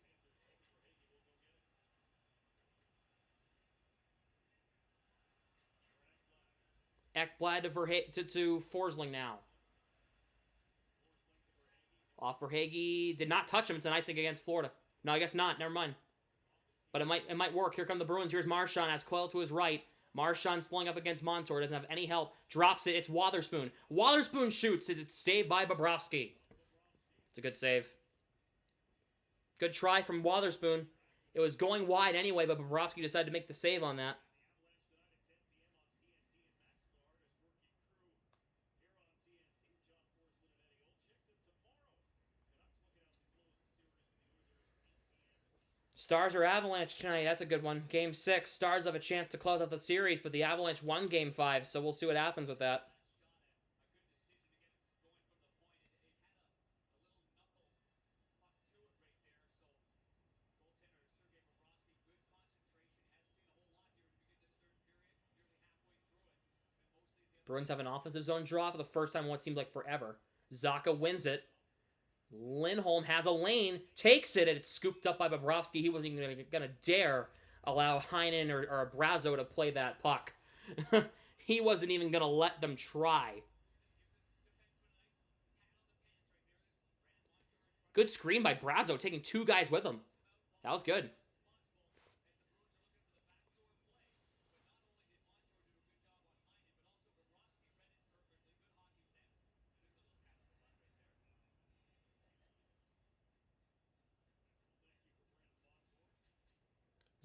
Ekblad to Forsling now. Off Verhaeghe. Did not touch him. It's a nice thing against Florida. No, I guess not. Never mind. But it might work. Here come the Bruins. Here's Marchand. Has Coyle to his right. Marchand slung up against Montour. Doesn't have any help. Drops it. It's Wotherspoon. Wotherspoon shoots. It's saved by Bobrovsky. It's a good save. Good try from Wotherspoon. It was going wide anyway, but Bobrovsky decided to make the save on that. Stars or Avalanche tonight. That's a good one. Game 6. Stars have a chance to close out the series, but the Avalanche won Game 5, so we'll see what happens with that. Bruins have an offensive zone draw for the first time in what seemed like forever. Zacha wins it. Lindholm has a lane, takes it, and it's scooped up by Bobrovsky. He wasn't even going to dare allow Heinen or Brazo to play that puck. He wasn't even going to let them try. Good screen by Brazo, taking 2 guys with him. That was good.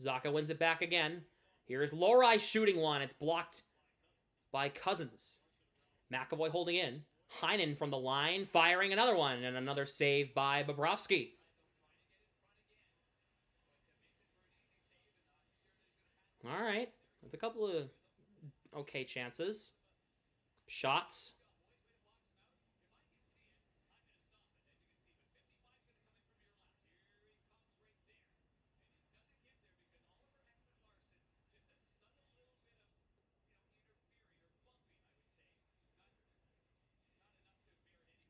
Zacha wins it back again. Here's Lohrei shooting one. It's blocked by Cousins. McAvoy holding in. Heinen from the line, firing another one. And another save by Bobrovsky. All right. That's a couple of okay chances. Shots.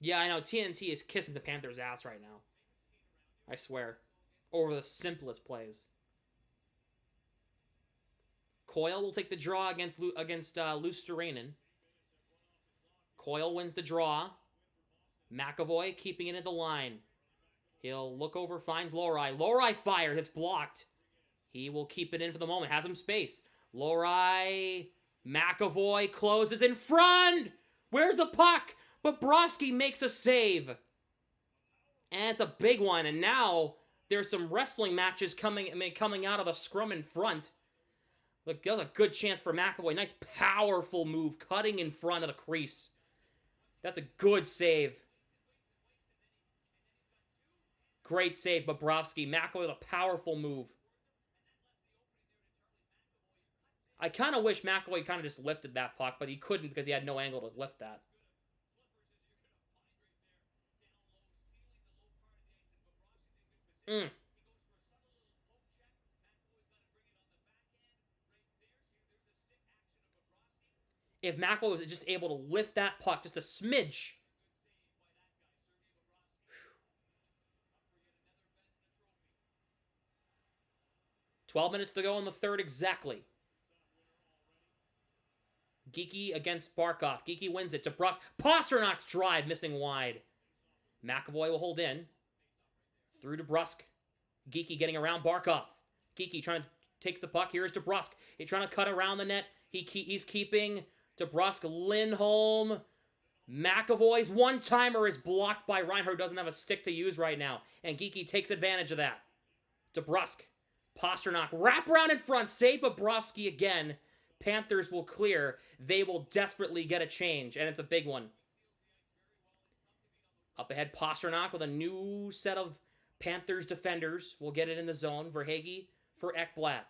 Yeah, I know. TNT is kissing the Panthers' ass right now. I swear. Over the simplest plays. Coyle will take the draw against Luosterainen. Coyle wins the draw. McAvoy keeping it at the line. He'll look over, finds Lohrei. Lohrei fires. It's blocked. He will keep it in for the moment. Has him space. Lohrei. McAvoy closes in front. Where's the puck? Bobrovsky makes a save. And it's a big one. And now there's some wrestling matches coming out of the scrum in front. Look, that was a good chance for McAvoy. Nice powerful move, cutting in front of the crease. That's a good save. Great save, Bobrovsky. McAvoy with a powerful move. I kind of wish McAvoy kind of just lifted that puck, but he couldn't because he had no angle to lift that. If McAvoy was just able to lift that puck just a smidge. 12 minutes to go in the third exactly. Geekie against Barkov. Geekie wins it to Brust. Pasternak's drive missing wide. McAvoy will hold in. Through to Brusque. Geekie getting around Barkov. Geekie trying to takes the puck. Here's DeBrusque. He's trying to cut around the net. He's keeping DeBrusque. Lindholm. McAvoy's one-timer is blocked by Reinhart, doesn't have a stick to use right now. And Geekie takes advantage of that. DeBrusque. Pasternak. Wrap around in front. Save Bobrovsky again. Panthers will clear. They will desperately get a change. And it's a big one. Up ahead, Pasternak with a new set of Panthers defenders. We'll get it in the zone. Verhaeghe for Ekblad.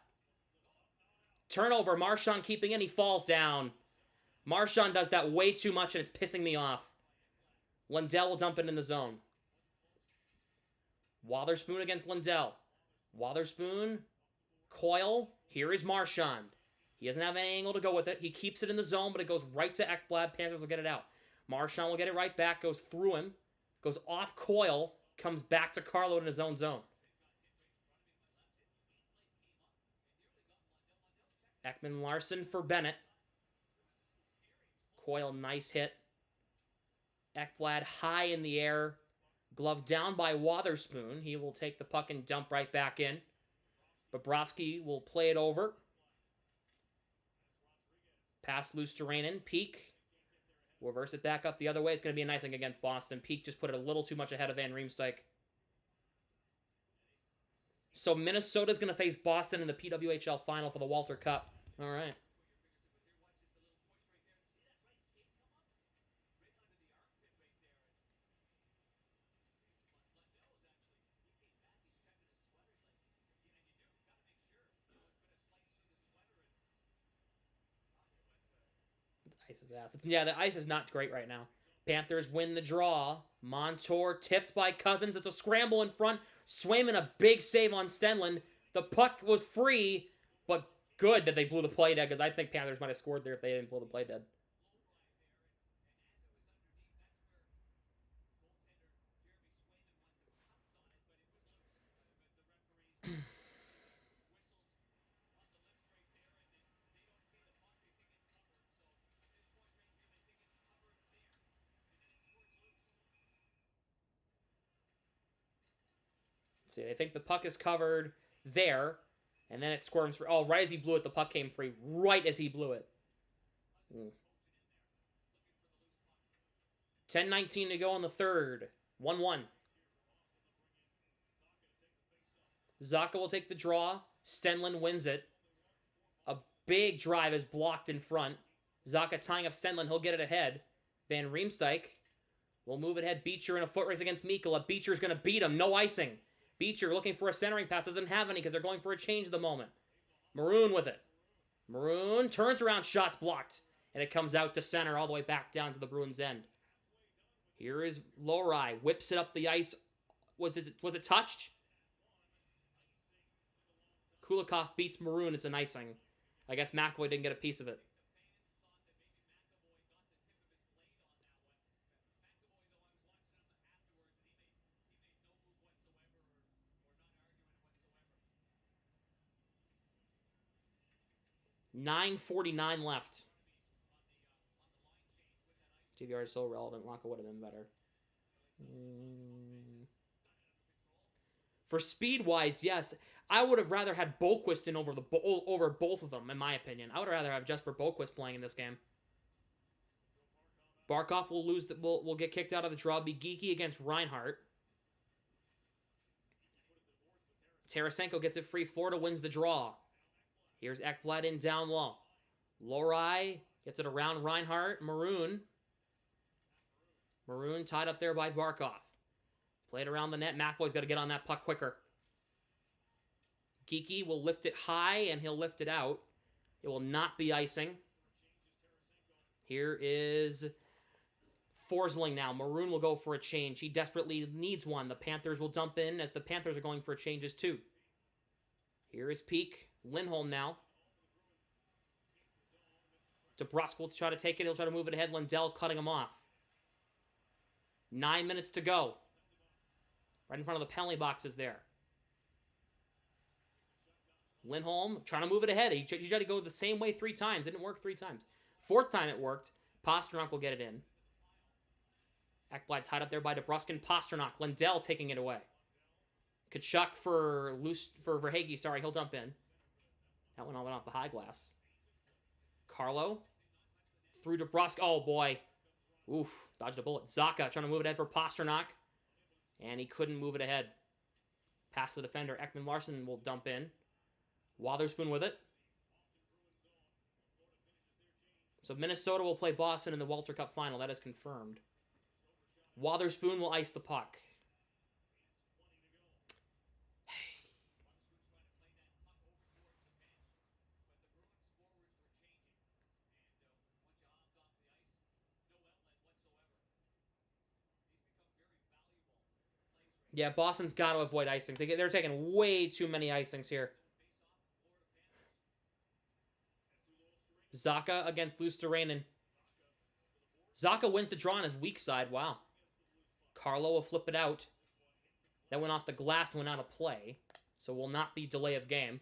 Turnover. Marchand keeping in. He falls down. Marchand does that way too much, and it's pissing me off. Lundell will dump it in the zone. Wotherspoon against Lundell. Wotherspoon. Coyle. Here is Marchand. He doesn't have any angle to go with it. He keeps it in the zone, but it goes right to Ekblad. Panthers will get it out. Marchand will get it right back. Goes through him. Goes off Coyle. Comes back to Carlo in his own zone. Ekman Larson for Bennett. Coyle, nice hit. Ekblad high in the air. Glove down by Wotherspoon. He will take the puck and dump right back in. Bobrovsky will play it over. Pass loose to Rainin. Peak. We'll reverse it back up the other way. It's going to be a nice thing against Boston. Peak just put it a little too much ahead of Van Riemsdyk. So Minnesota's going to face Boston in the PWHL final for the Walter Cup. All right. Ice's ass. Yeah, the ice is not great right now. Panthers win the draw. Montour tipped by Cousins. It's a scramble in front. Swayman a big save on Stenlund. The puck was free, but good that they blew the play dead, because I think Panthers might have scored there if they didn't blow the play dead. See, they think the puck is covered there, and then it squirms for. Oh, right as he blew it, the puck came free. Right as he blew it. 10:19 to go in the third. 1-1. Zacha will take the draw. Stenlund wins it. A big drive is blocked in front. Zacha tying up Stenlund. He'll get it ahead. Van Riemsdyk will move it ahead. Beecher in a foot race against Mikkola. Beecher's going to beat him. No icing. Beecher looking for a centering pass. Doesn't have any because they're going for a change at the moment. Maroon with it. Maroon turns around. Shots blocked. And it comes out to center all the way back down to the Bruins' end. Here is Lowry. Whips it up the ice. Was it touched? Kulikov beats Maroon. It's an icing. I guess McAvoy didn't get a piece of it. $9:49 left. TVR is so relevant. Laka would have been better. For speed-wise, yes. I would have rather had Boquist in over both of them, in my opinion. I would rather have Jesper Boquist playing in this game. Barkov will lose. Will get kicked out of the draw. Be Geeky against Reinhart. Tarasenko gets it free. Florida wins the draw. Here's Ekblad in down low. Lowry gets it around Reinhart. Maroon tied up there by Barkov. Played around the net. McAvoy's got to get on that puck quicker. Geeky will lift it high, and he'll lift it out. It will not be icing. Here is Forsling now. Maroon will go for a change. He desperately needs one. The Panthers will dump in as the Panthers are going for changes too. Here is Peak. Lindholm now. DeBrusk will try to take it. He'll try to move it ahead. Lundell cutting him off. 9 minutes to go. Right in front of the penalty boxes there. Lindholm trying to move it ahead. He tried to go the same way 3 times. Didn't work 3 times. 4th time it worked. Pasternak will get it in. Ekblad tied up there by DeBrusk and Pasternak. Lundell taking it away. Tkachuk for Verhaeghe. Sorry, he'll dump in. That one all went off the high glass. Carlo through DeBrusk. Oh boy. Oof. Dodged a bullet. Zacha trying to move it ahead for Pasternak. And he couldn't move it ahead. Past the defender. Ekman Larson will dump in. Wotherspoon with it. So Minnesota will play Boston in the Walter Cup final. That is confirmed. Wotherspoon will ice the puck. Yeah, Boston's got to avoid icings. They're taking way too many icings here. Zacha against Luosterainen. Zacha wins the draw on his weak side. Wow. Carlo will flip it out. That went off the glass, went out of play. So will not be delay of game.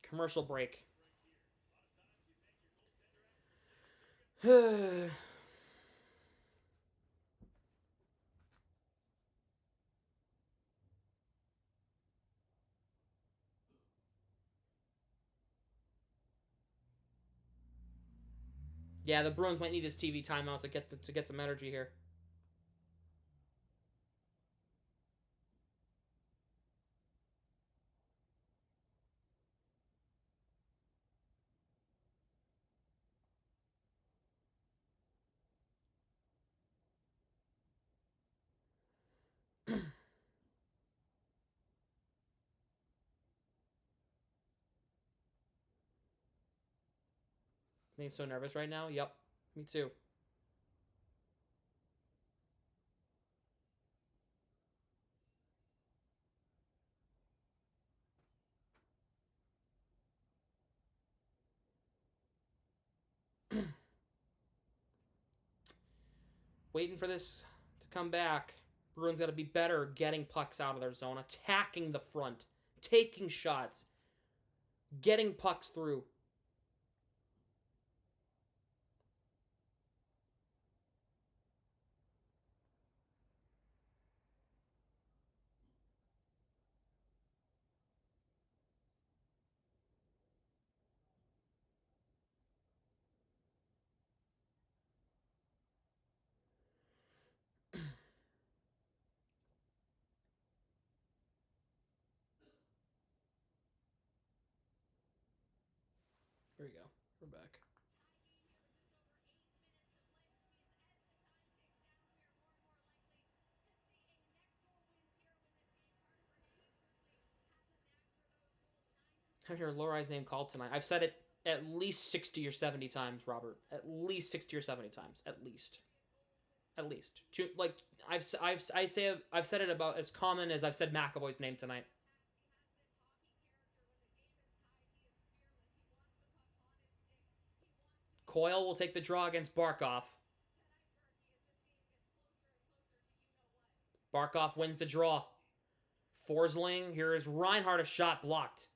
Commercial break. Yeah, the Bruins might need this TV timeout to get some energy here. I think so nervous right now. Yep, me too. Waiting for this to come back. Bruins got to be better getting pucks out of their zone, attacking the front, taking shots, getting pucks through. Here we go. We're back. I hear Lori's name called tonight. I've said it at least 60 or 70 times, Robert. At least 60 or 70 times. At least. At least. Like, I've said it about as common as I've said McAvoy's name tonight. Coyle will take the draw against Barkov. Barkov wins the draw. Forsling, here is Reinhart, a shot blocked.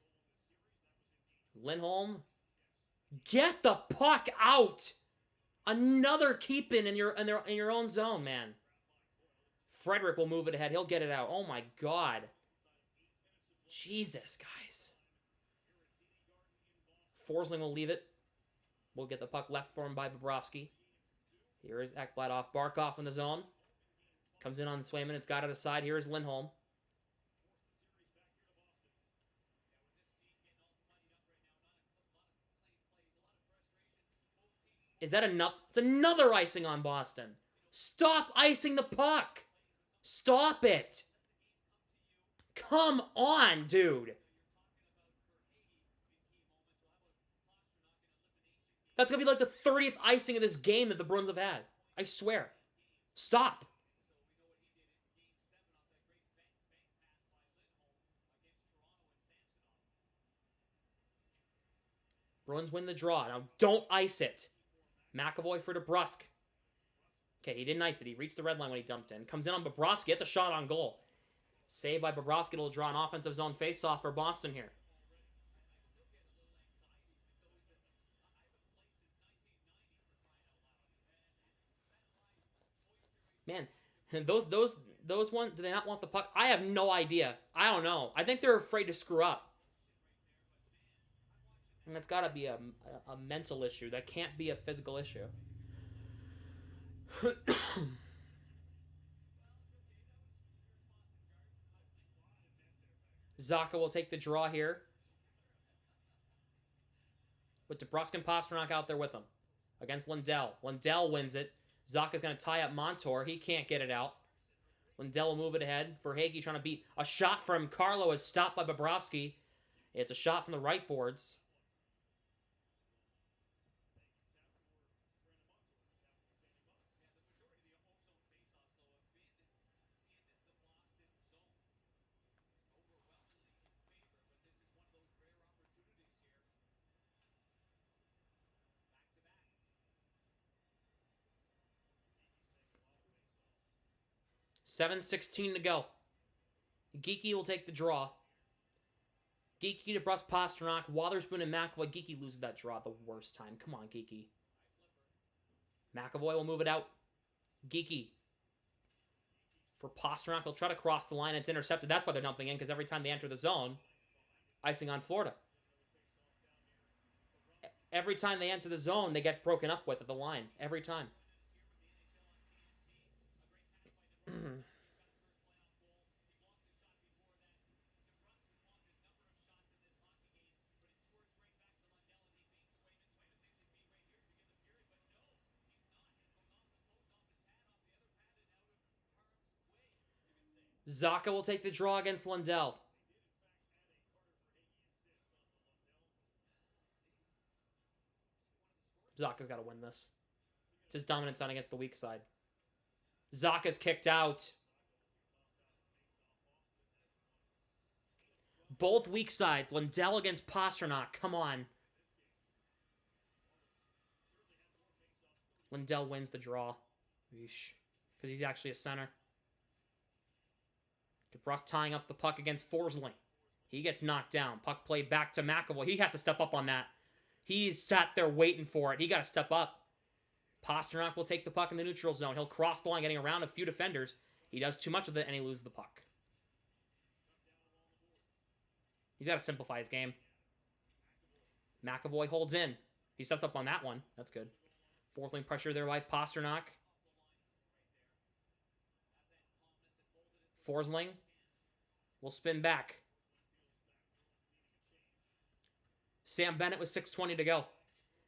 Lindholm, get the puck out! Another keep in your own zone, man. Frederick will move it ahead. He'll get it out. Oh my God. Jesus, guys. Forsling will leave it. We'll get the puck left for him by Bobrovsky. Here is Ekblad off. Barkov in the zone. Comes in on Swayman. It's got it aside. Here is Lindholm. Is that enough? It's another icing on Boston. Stop icing the puck. Stop it. Come on, dude. That's going to be like the 30th icing of this game that the Bruins have had. I swear. Stop. Bruins win the draw. Now, don't ice it. McAvoy for DeBrusk. Okay, he didn't ice it. He reached the red line when he dumped in. Comes in on Bobrovsky. Gets a shot on goal. Saved by Bobrovsky. It'll draw an offensive zone faceoff for Boston here. Man, those ones, do they not want the puck? I have no idea. I don't know. I think they're afraid to screw up. And that's got to be a mental issue. That can't be a physical issue. Zacha will take the draw here. With DeBrusk and Pastrnak out there with him. Against Lindell. Lindell wins it. Zacha's going to tie up Montour. He can't get it out. Lindell will move it ahead. Verhaeghe trying to beat. A shot from Carlo is stopped by Bobrovsky. It's a shot from the right boards. .7:16 to go. Geekie will take the draw. Geeky to Brust Pasternak. Wotherspoon and McAvoy. Geeky loses that draw at the worst time. Come on, Geeky. McAvoy will move it out. Geeky. For Pasternak, he'll try to cross the line. It's intercepted. That's why they're dumping in, because every time they enter the zone, icing on Florida. Every time they enter the zone, they get broken up with at the line. Every time. Zacha will take the draw against Lundell. Zacha's got to win this. It's his dominance on against the weak side. Zacha's kicked out. Both weak sides. Lundell against Pasternak. Come on. Lundell wins the draw. Because he's actually a center. DeBrus tying up the puck against Forsling. He gets knocked down. Puck played back to McAvoy. He has to step up on that. He's sat there waiting for it. He got to step up. Pasternak will take the puck in the neutral zone. He'll cross the line, getting around a few defenders. He does too much with it, and he loses the puck. He's got to simplify his game. McAvoy holds in. He steps up on that one. That's good. Forsling pressure there by Pasternak. Forsling will spin back. Sam Bennett with 6:20 to go.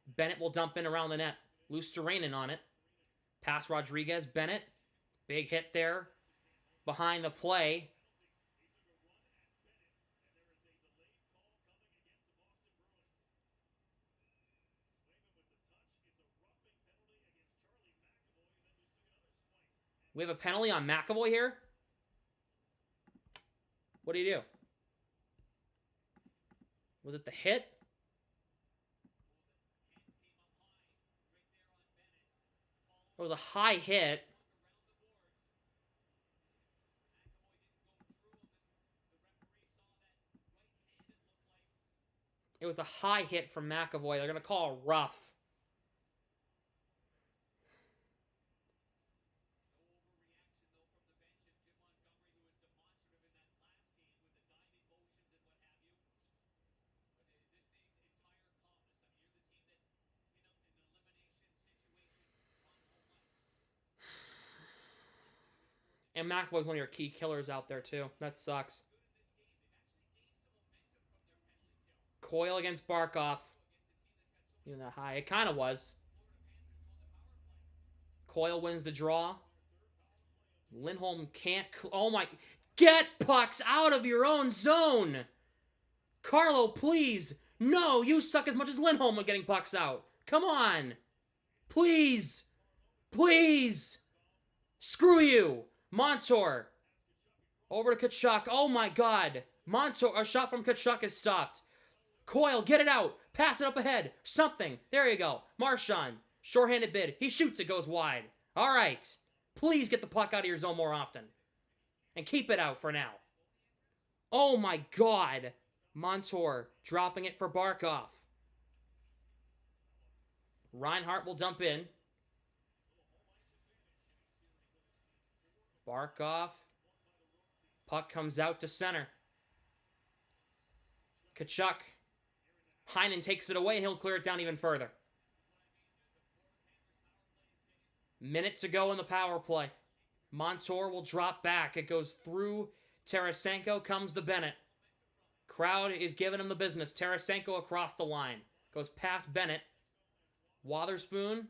Bennett will dump in around the net. Luosterainen on it. Pass Rodriguez. Bennett. Big hit there. Behind the play. We have a penalty on McAvoy here. What do you do? Was it the hit? It was a high hit. It was a high hit from McAvoy. They're going to call it rough. And McAvoy's one of your key killers out there, too. That sucks. Coyle against Barkov. Even that high. It kind of was. Coyle wins the draw. Lindholm can't... Oh, my... Get pucks out of your own zone! Carlo, please! No, you suck as much as Lindholm at getting pucks out. Come on! Please! Please! Screw you! Montour. Over to Tkachuk. Oh my god. Montour. A shot from Tkachuk is stopped. Coyle, get it out. Pass it up ahead. Something. There you go. Marchand. Shorthanded bid. He shoots. It goes wide. All right. Please get the puck out of your zone more often. And keep it out for now. Oh my god. Montour dropping it for Barkov. Reinhart will dump in. Barkov. Puck comes out to center. Tkachuk. Heinen takes it away and he'll clear it down even further. Minute to go in the power play. Montour will drop back. It goes through Tarasenko. Comes to Bennett. Crowd is giving him the business. Tarasenko across the line. Goes past Bennett. Wotherspoon.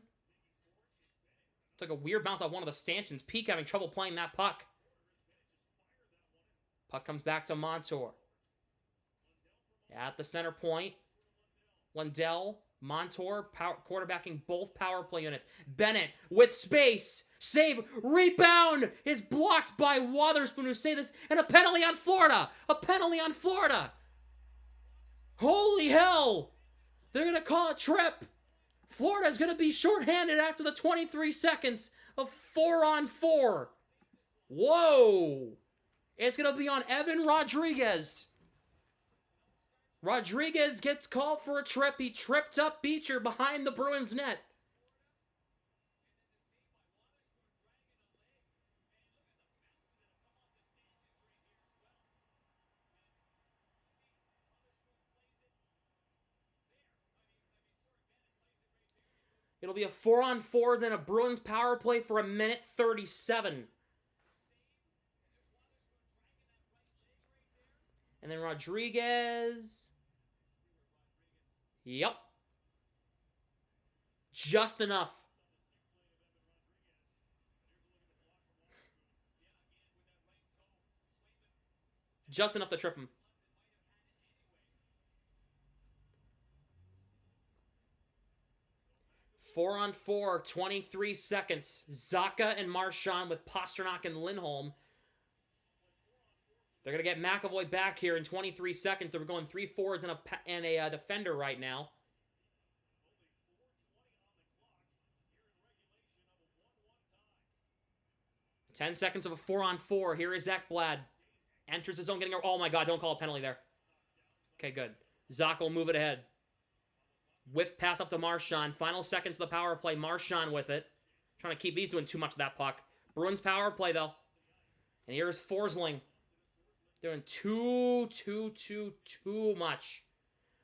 Took a weird bounce off one of the stanchions. Peak having trouble playing that puck. Puck comes back to Montour. At the center point. Lundell, Montour, quarterbacking both power play units. Bennett with space. Save. Rebound is blocked by Wotherspoon, who saved this. And a penalty on Florida. A penalty on Florida. Holy hell. They're going to call a trip. Florida's going to be shorthanded after the 23 seconds of 4-on-4. Whoa. It's going to be on Evan Rodriguez. Rodriguez gets called for a trip. He tripped up Beecher behind the Bruins net. It'll be a 4-on-4, then a Bruins power play for 1:37. And then Rodriguez. Yep. Just enough. Just enough to trip him. Four on four, 23 seconds. Zacha and Marchand with Pastrnak and Lindholm. They're going to get McAvoy back here in 23 seconds. They're going 3 forwards and a defender right now. 10 seconds of a 4-on-4. Here is Ekblad. Enters his zone, getting a... Oh my god, don't call a penalty there. Okay, good. Zacha will move it ahead. Whiff pass up to Marchand. Final seconds of the power play. Marchand with it. Trying to keep... He's doing too much of that puck. Bruins power play, though. And here's Forsling. Doing too much.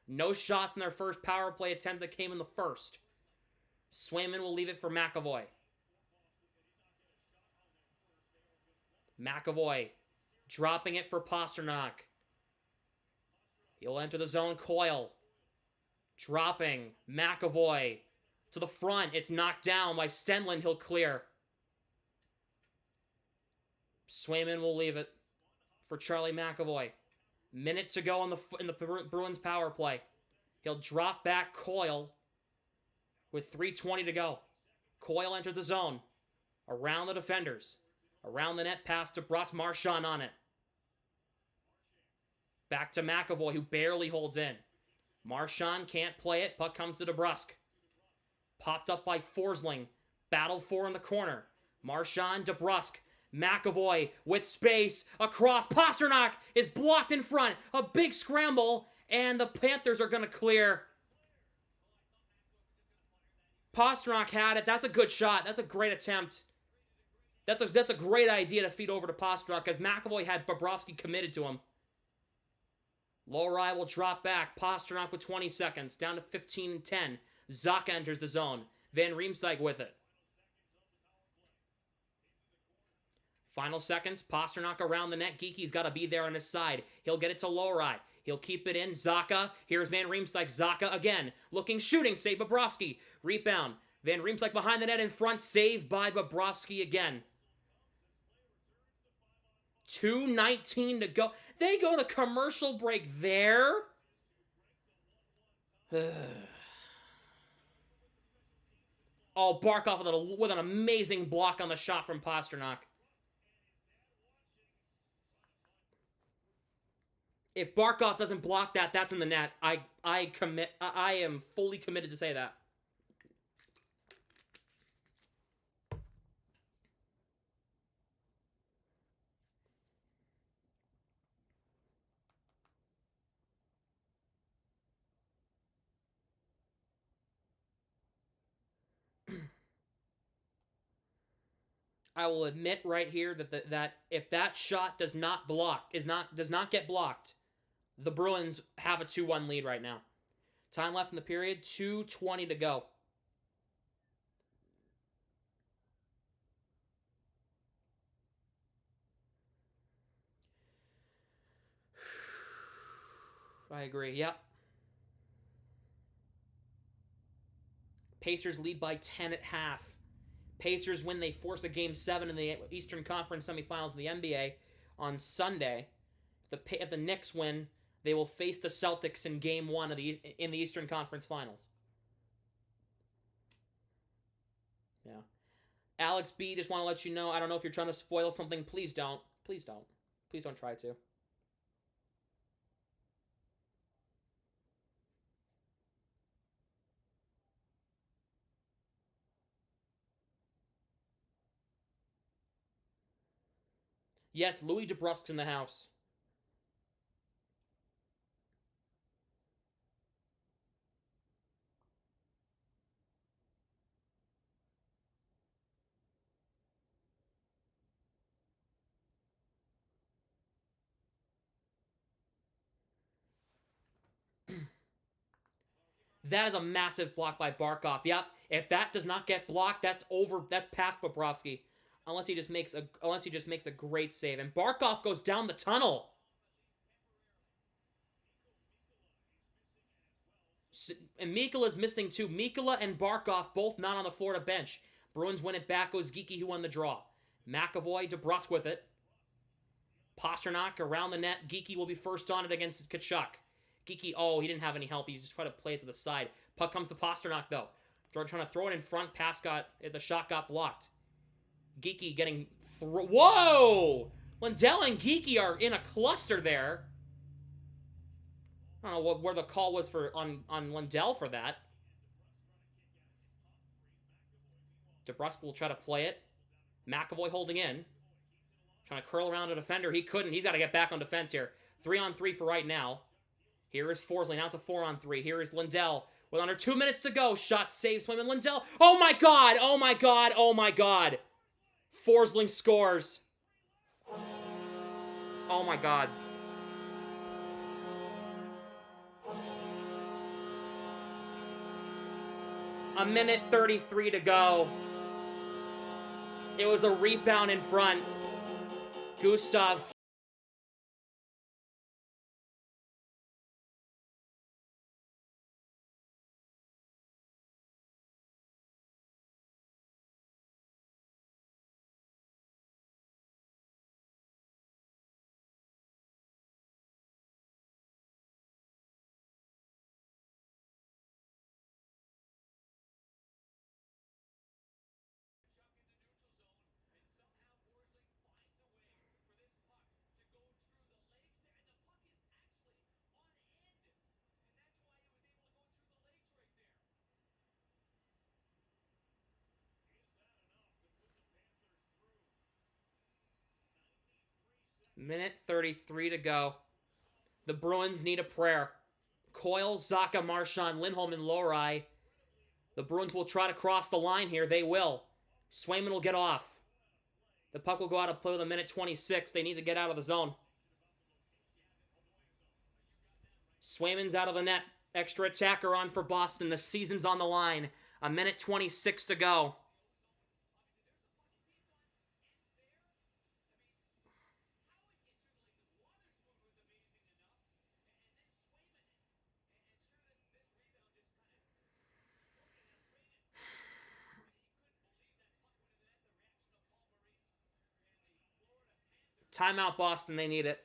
No shots in their first power play attempt that came in the first. Swayman will leave it for McAvoy. McAvoy dropping it for Pastrnak. He'll enter the zone. Coyle dropping. McAvoy to the front. It's knocked down by Stenlund. He'll clear. Swayman will leave it for Charlie McAvoy. Minute to go in the Bruins power play. He'll drop back Coyle with 3:20 to go. Coyle enters the zone. Around the defenders. Around the net, pass to Marchand on it. Back to McAvoy, who barely holds in. Marchand can't play it. Puck comes to DeBrusk. Popped up by Forsling. Battle for in the corner. Marchand, DeBrusk. McAvoy with space across. Pastrnak is blocked in front. A big scramble, and the Panthers are going to clear. Pastrnak had it. That's a good shot. That's a great attempt. That's a great idea to feed over to Pastrnak because McAvoy had Bobrovsky committed to him. Lowry will drop back. Pastrnak with 20 seconds. Down to 15-10. Zacha enters the zone. Van Riemsdyk with it. Final seconds. Pastrnak around the net. Geeky's got to be there on his side. He'll get it to Lowry. He'll keep it in. Zacha. Here's Van Riemsdyk. Zacha again. Looking, shooting. Save Bobrovsky. Rebound. Van Riemsdyk behind the net in front. Saved by Bobrovsky again. 2:19 to go. They go to commercial break there. Oh, Barkov with an amazing block on the shot from Pastrnak. If Barkov doesn't block that, that's in the net. I am fully committed to say that. I will admit right here that if that shot does not get blocked, the Bruins have a 2-1 lead right now. Time left in the period, 2:20 to go. I agree, yep. Pacers lead by 10 at half. Pacers win, they force a Game 7 in the Eastern Conference semifinals of the NBA on Sunday. If the Knicks win, they will face the Celtics in Game 1 in the Eastern Conference Finals. Yeah. Alex B, just want to let you know, I don't know if you're trying to spoil something. Please don't. Please don't. Please don't try to. Yes, Louis DeBrusk's in the house. That is a massive block by Barkov. Yep. If that does not get blocked, that's over. That's past Bobrovsky. Unless he just makes a great save. And Barkov goes down the tunnel. And Mikola's missing too. Mikola and Barkov both not on the Florida bench. Bruins win it back. Goes Geekie, who won the draw. McAvoy, DeBrusk with it. Pasternak around the net. Geekie will be first on it against Tkachuk. Geekie, oh, he didn't have any help. He just tried to play it to the side. Puck comes to Pasternak, though. Trying to throw it in front. The shot got blocked. Geekie getting through. Whoa! Lindell and Geekie are in a cluster there. I don't know where the call was on Lindell for that. DeBrusk will try to play it. McAvoy holding in. Trying to curl around a defender. He couldn't. He's got to get back on defense here. 3-on-3 for right now. Here is Forsling. Now it's a 4-on-3. Here is Lindell. With under 2 minutes to go. Shot saved. Swim and Lindell. Oh my god! Oh my god! Oh my god! Forsling scores. Oh my god. A minute 33 to go. It was a rebound in front. Gustav. Minute 33 to go. The Bruins need a prayer. Coyle, Zacha, Marchand, Lindholm, and Lohrei. The Bruins will try to cross the line here. They will. Swayman will get off. The puck will go out of play with a minute 26. They need to get out of the zone. Swayman's out of the net. Extra attacker on for Boston. The season's on the line. A minute 26 to go. Timeout, Boston. They need it.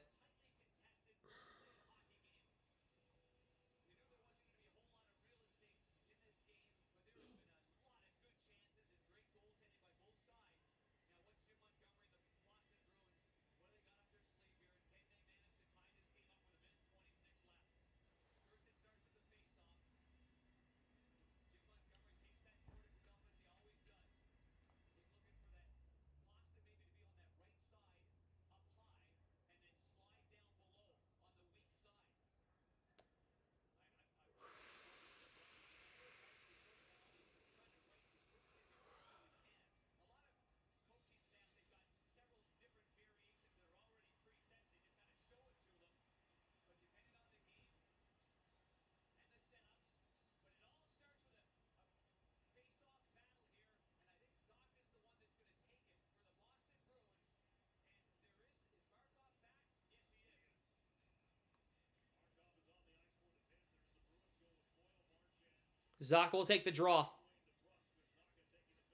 Zacha will take the draw.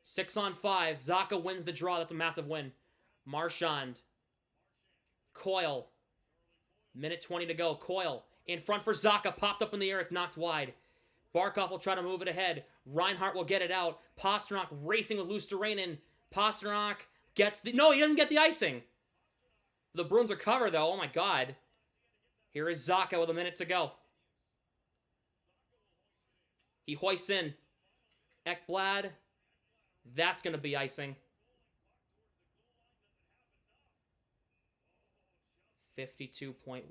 6-on-5. Zacha wins the draw. That's a massive win. Marchand. Coyle. Minute 20 to go. Coyle in front for Zacha. Popped up in the air. It's knocked wide. Barkov will try to move it ahead. Reinhart will get it out. Pasternak racing with Luostarinen. Pasternak gets the... No, he doesn't get the icing. The Bruins are covered, though. Oh, my God. Here is Zacha with a minute to go. He hoists in. Ekblad. That's going to be icing. 52.1.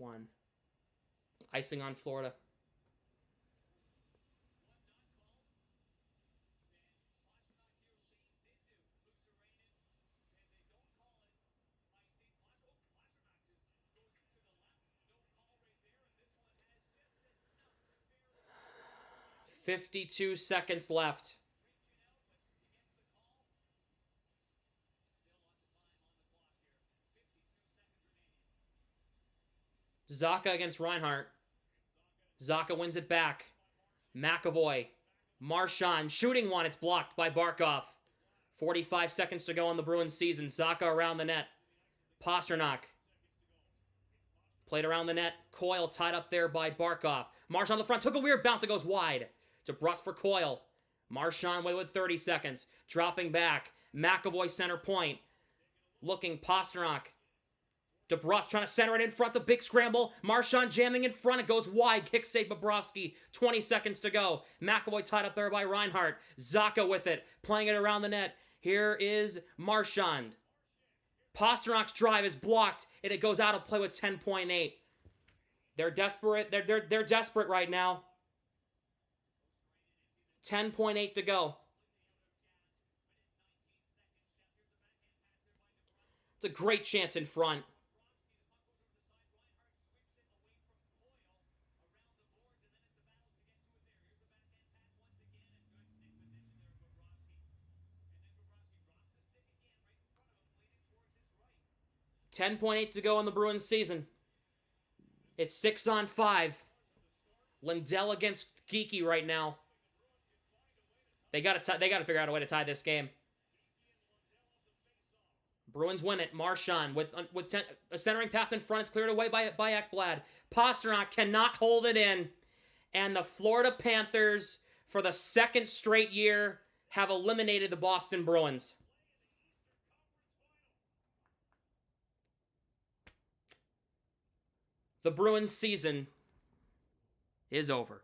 Icing on Florida. 52 seconds left. Zacha against Reinhart. Zacha wins it back. McAvoy. Marchand shooting one. It's blocked by Barkov. 45 seconds to go on the Bruins season. Zacha around the net. Pasternak. Played around the net. Coyle tied up there by Barkov. Marchand on the front. Took a weird bounce. It goes wide. DeBrus for Coyle. Marchand with 30 seconds. Dropping back. McAvoy center point. Looking Pasternak. DeBrus trying to center it in front. A big scramble. Marchand jamming in front. It goes wide. Kick save Bobrovsky. 20 seconds to go. McAvoy tied up there by Reinhart. Zacha with it. Playing it around the net. Here is Marchand. Pasternak's drive is blocked, and it goes out of play with 10.8. They're desperate. They're desperate right now. 10.8 to go. It's a great chance in front. $10.8 to go in the Bruins season. It's 6-on-5. Lindell against Geeky right now. They got to figure out a way to tie this game. Bruins win it. Marchand with a centering pass in front. It's cleared away by Ekblad. Pasternak cannot hold it in. And the Florida Panthers, for the second straight year, have eliminated the Boston Bruins. The Bruins season is over.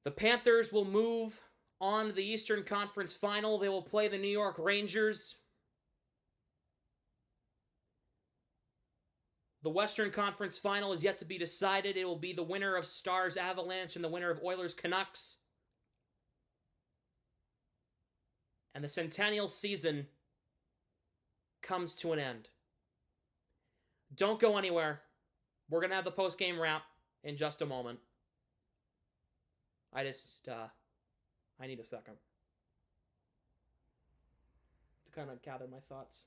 The Panthers will move on to the Eastern Conference Final. They will play the New York Rangers. The Western Conference Final is yet to be decided. It will be the winner of Stars Avalanche and the winner of Oilers Canucks. And the Centennial season comes to an end. Don't go anywhere. We're going to have the post-game wrap in just a moment. I need a second to kind of gather my thoughts.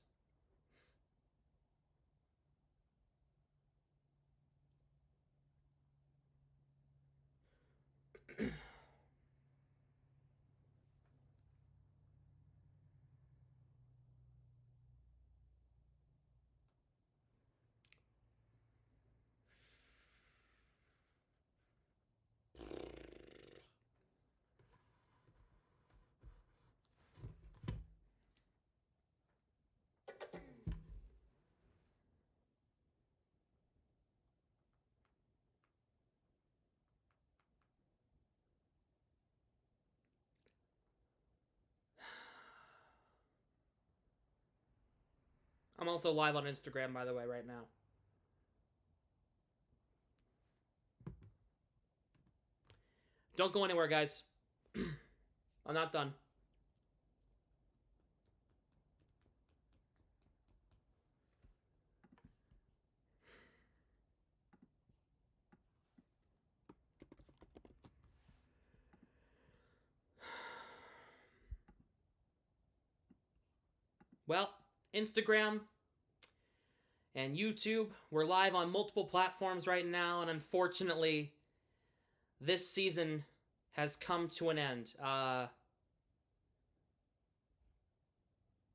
I'm also live on Instagram, by the way, right now. Don't go anywhere, guys. I'm not done. Well, Instagram and YouTube, we're live on multiple platforms right now, and unfortunately, this season has come to an end.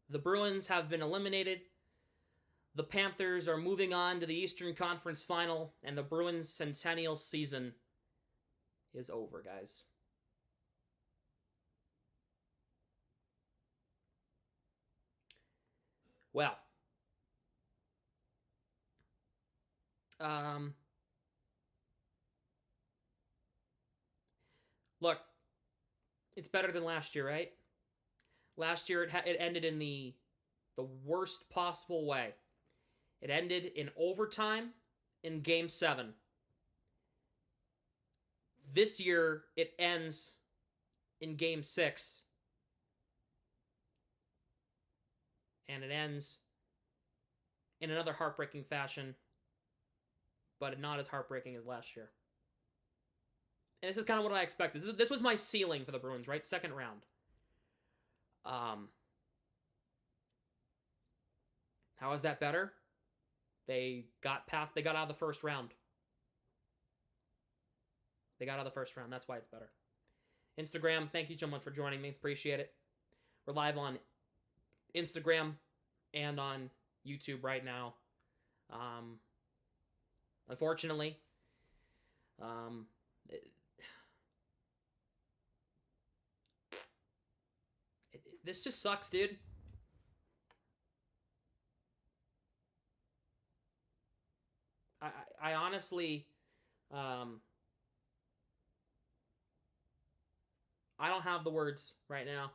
The Bruins have been eliminated. The Panthers are moving on to the Eastern Conference Final, and the Bruins' centennial season is over, guys. Well, look, it's better than last year, right? Last year it ended in the worst possible way. It ended in overtime in Game 7. This year it ends in Game 6. And it ends in another heartbreaking fashion, but not as heartbreaking as last year. And this is kind of what I expected. This was my ceiling for the Bruins, right? Second round. How is that better? They got out of the first round. That's why it's better. Instagram, thank you so much for joining me. Appreciate it. We're live on Instagram and on YouTube right now. Unfortunately, this just sucks, dude. I honestly, I don't have the words right now.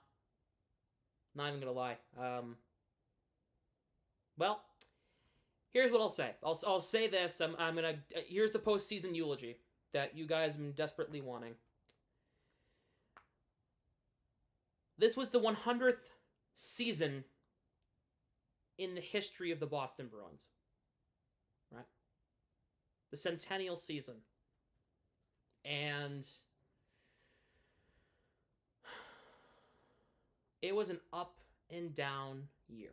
Not even gonna lie. Well, here's what I'll say. I'll say this. I'm gonna. Here's the postseason eulogy that you guys have been desperately wanting. This was the 100th season in the history of the Boston Bruins. Right? The centennial season. And it was an up and down year.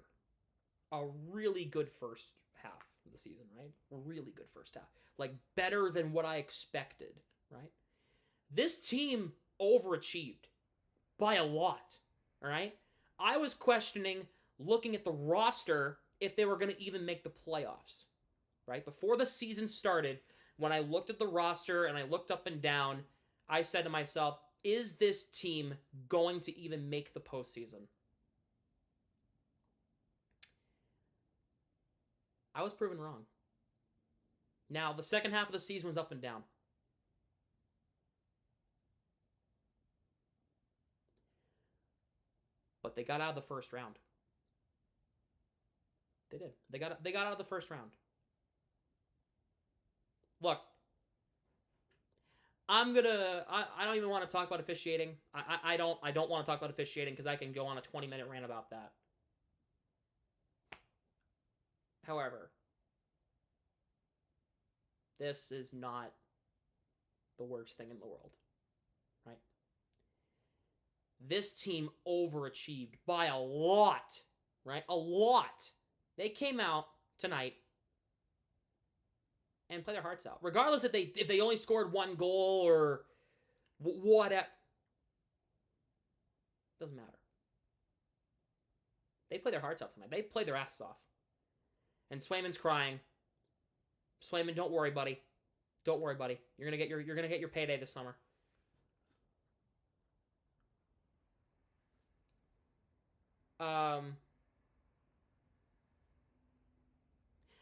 A really good first half of the season, right? A really good first half. Like, better than what I expected, right? This team overachieved by a lot, all right? I was questioning, looking at the roster, if they were going to even make the playoffs, right? Before the season started, when I looked at the roster and I looked up and down, I said to myself, is this team going to even make the postseason? I was proven wrong. Now, the second half of the season was up and down. But they got out of the first round. They did. They got out of the first round. Look, I don't even want to talk about officiating. I don't want to talk about officiating because I can go on a 20-minute rant about that. However, this is not the worst thing in the world, right? This team overachieved by a lot, right? A lot. They came out tonight and play their hearts out, regardless if they only scored one goal or whatever. Doesn't matter. They play their hearts out tonight. They play their asses off. And Swayman's crying. Swayman, don't worry, buddy. Don't worry, buddy. You're gonna get your payday this summer.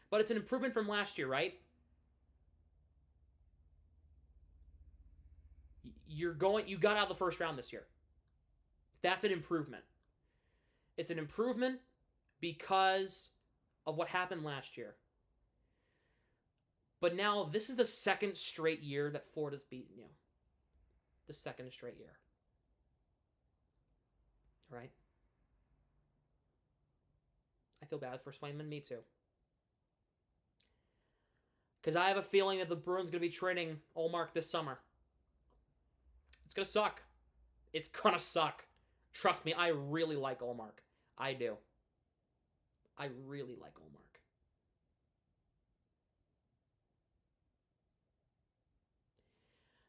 But it's an improvement from last year, right? You got out of the first round this year. That's an improvement. It's an improvement because of what happened last year. But now this is the second straight year that Florida's beaten you. The second straight year. Right? I feel bad for Swayman. Me too. Because I have a feeling that the Bruins are going to be trading Ullmark this summer. It's going to suck. It's going to suck. Trust me, I really like Ullmark. I do. I really like Ullmark.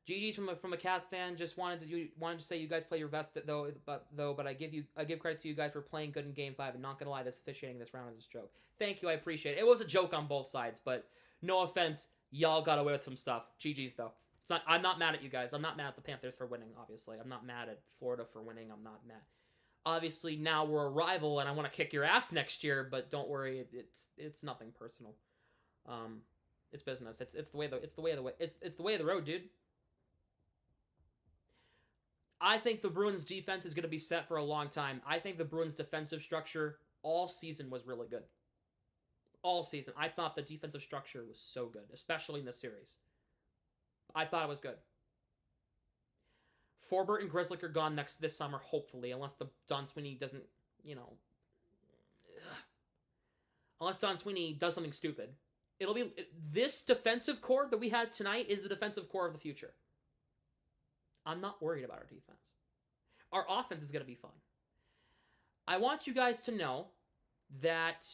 GG's from a Cats fan. Just wanted to say you guys play your best but I give credit to you guys for playing good in Game 5 and not gonna lie, this officiating this round is a joke. Thank you, I appreciate it. It was a joke on both sides, but no offense, y'all got away with some stuff. GG's though. I'm not mad at you guys. I'm not mad at the Panthers for winning, obviously. I'm not mad at Florida for winning. I'm not mad. Obviously, now we're a rival and I want to kick your ass next year, but don't worry, it's nothing personal. It's business. It's the way of the road, dude. I think the Bruins defense is going to be set for a long time. I think the Bruins defensive structure all season was really good. All season. I thought the defensive structure was so good, especially in this series. I thought it was good. Forbert and Grzelcyk are gone this summer, hopefully, unless Don Sweeney doesn't, unless Don Sweeney does something stupid. It'll be this defensive core that we had tonight is the defensive core of the future. I'm not worried about our defense. Our offense is going to be fun. I want you guys to know that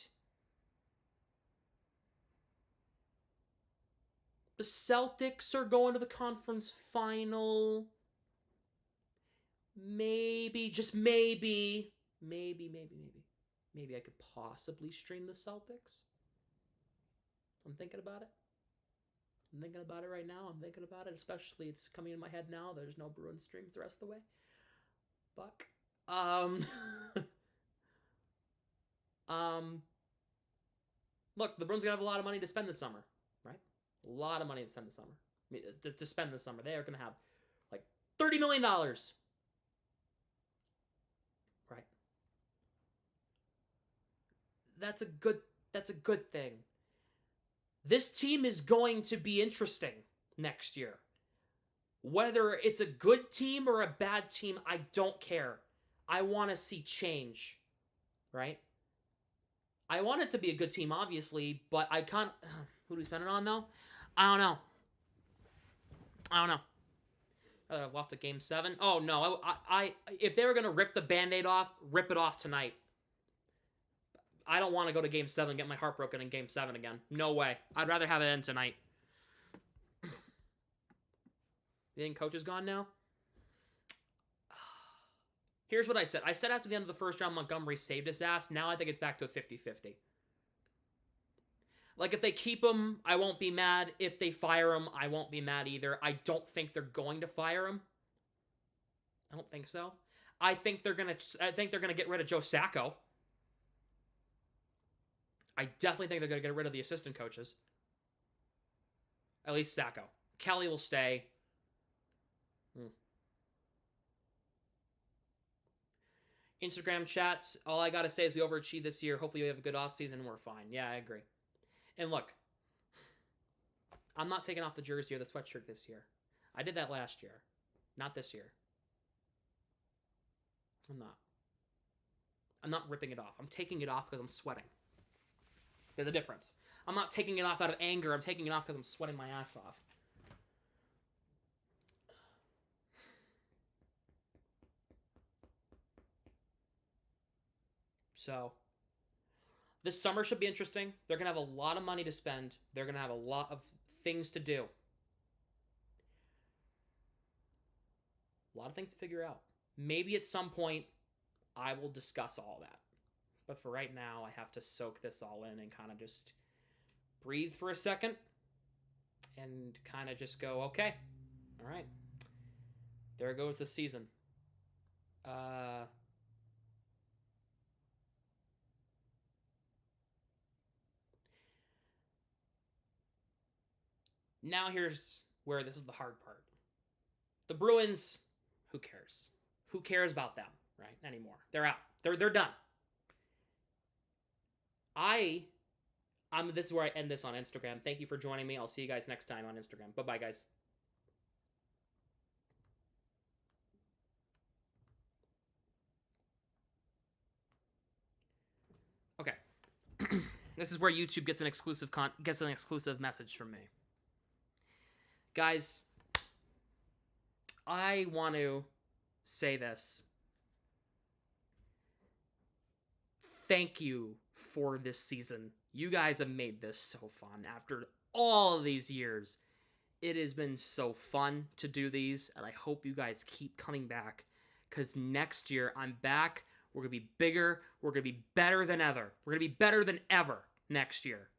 the Celtics are going to the conference final. Maybe, just maybe I could possibly stream the Celtics. I'm thinking about it. I'm thinking about it right now. I'm thinking about it, especially it's coming in my head now. There's no Bruins streams the rest of the way. Fuck. Look, the Bruins are going to have a lot of money to spend this summer, right? A lot of money to spend this summer. To spend this summer. They are going to have like $30 million. Right. That's a good thing. This team is going to be interesting next year. Whether it's a good team or a bad team, I don't care. I want to see change, right? I want it to be a good team, obviously, but I can't... Who do we spend it on, though? I don't know. I lost a Game 7. Oh, no. I if they were going to rip the Band-Aid off, rip it off tonight. I don't want to go to Game 7 and get my heart broken in Game 7 again. No way. I'd rather have it end tonight. You think Coach is gone now? Here's what I said. I said after the end of the first round, Montgomery saved his ass. Now I think it's back to a 50-50. Like, if they keep him, I won't be mad. If they fire him, I won't be mad either. I don't think they're going to fire him. I don't think so. I think they're gonna get rid of Joe Sacco. I definitely think they're going to get rid of the assistant coaches. At least Sacco. Kelly will stay. Instagram chats. All I got to say is we overachieved this year. Hopefully we have a good offseason and we're fine. Yeah, I agree. And look, I'm not taking off the jersey or the sweatshirt this year. I did that last year. Not this year. I'm not ripping it off. I'm taking it off because I'm sweating. There's a difference. I'm not taking it off out of anger. I'm taking it off because I'm sweating my ass off. So, this summer should be interesting. They're going to have a lot of money to spend. They're going to have a lot of things to do. A lot of things to figure out. Maybe at some point, I will discuss all that. But for right now, I have to soak this all in and kind of just breathe for a second and kind of just go, okay, all right, there goes the season. Now here's where this is the hard part. The Bruins, who cares? Who cares about them, right, anymore? They're out. They're done. This is where I end this on Instagram. Thank you for joining me. I'll see you guys next time on Instagram. Bye-bye, guys. Okay. This is where YouTube gets an exclusive message from me. Guys, I want to say this. Thank you for this season. You guys have made this so fun. After all of these years, it has been so fun to do these, and I hope you guys keep coming back, because next year I'm back. We're going to be bigger. We're going to be better than ever. We're going to be better than ever next year.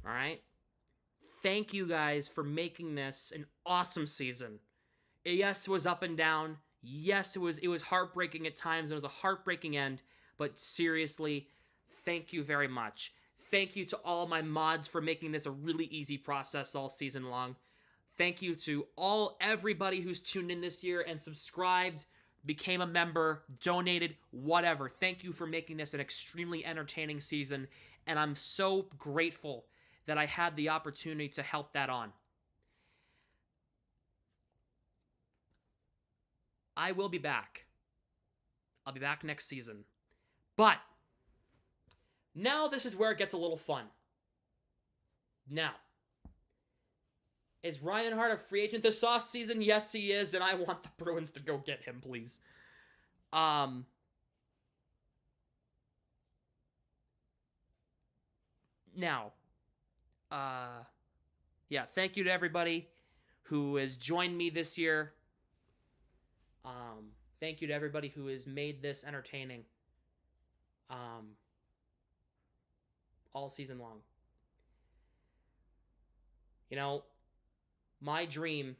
All right? Thank you guys for making this an awesome season. Yes, it was up and down. Yes, it was heartbreaking at times. It was a heartbreaking end. But seriously, thank you very much. Thank you to all my mods for making this a really easy process all season long. Thank you to everybody who's tuned in this year and subscribed, became a member, donated, whatever. Thank you for making this an extremely entertaining season. And I'm so grateful that I had the opportunity to help that on. I will be back. I'll be back next season. But now this is where it gets a little fun. Now, is Reinhart a free agent this offseason? Yes, he is, and I want the Bruins to go get him, please. Now, yeah, thank you to everybody who has joined me this year. Thank you to everybody who has made this entertaining. All season long. You know, my dream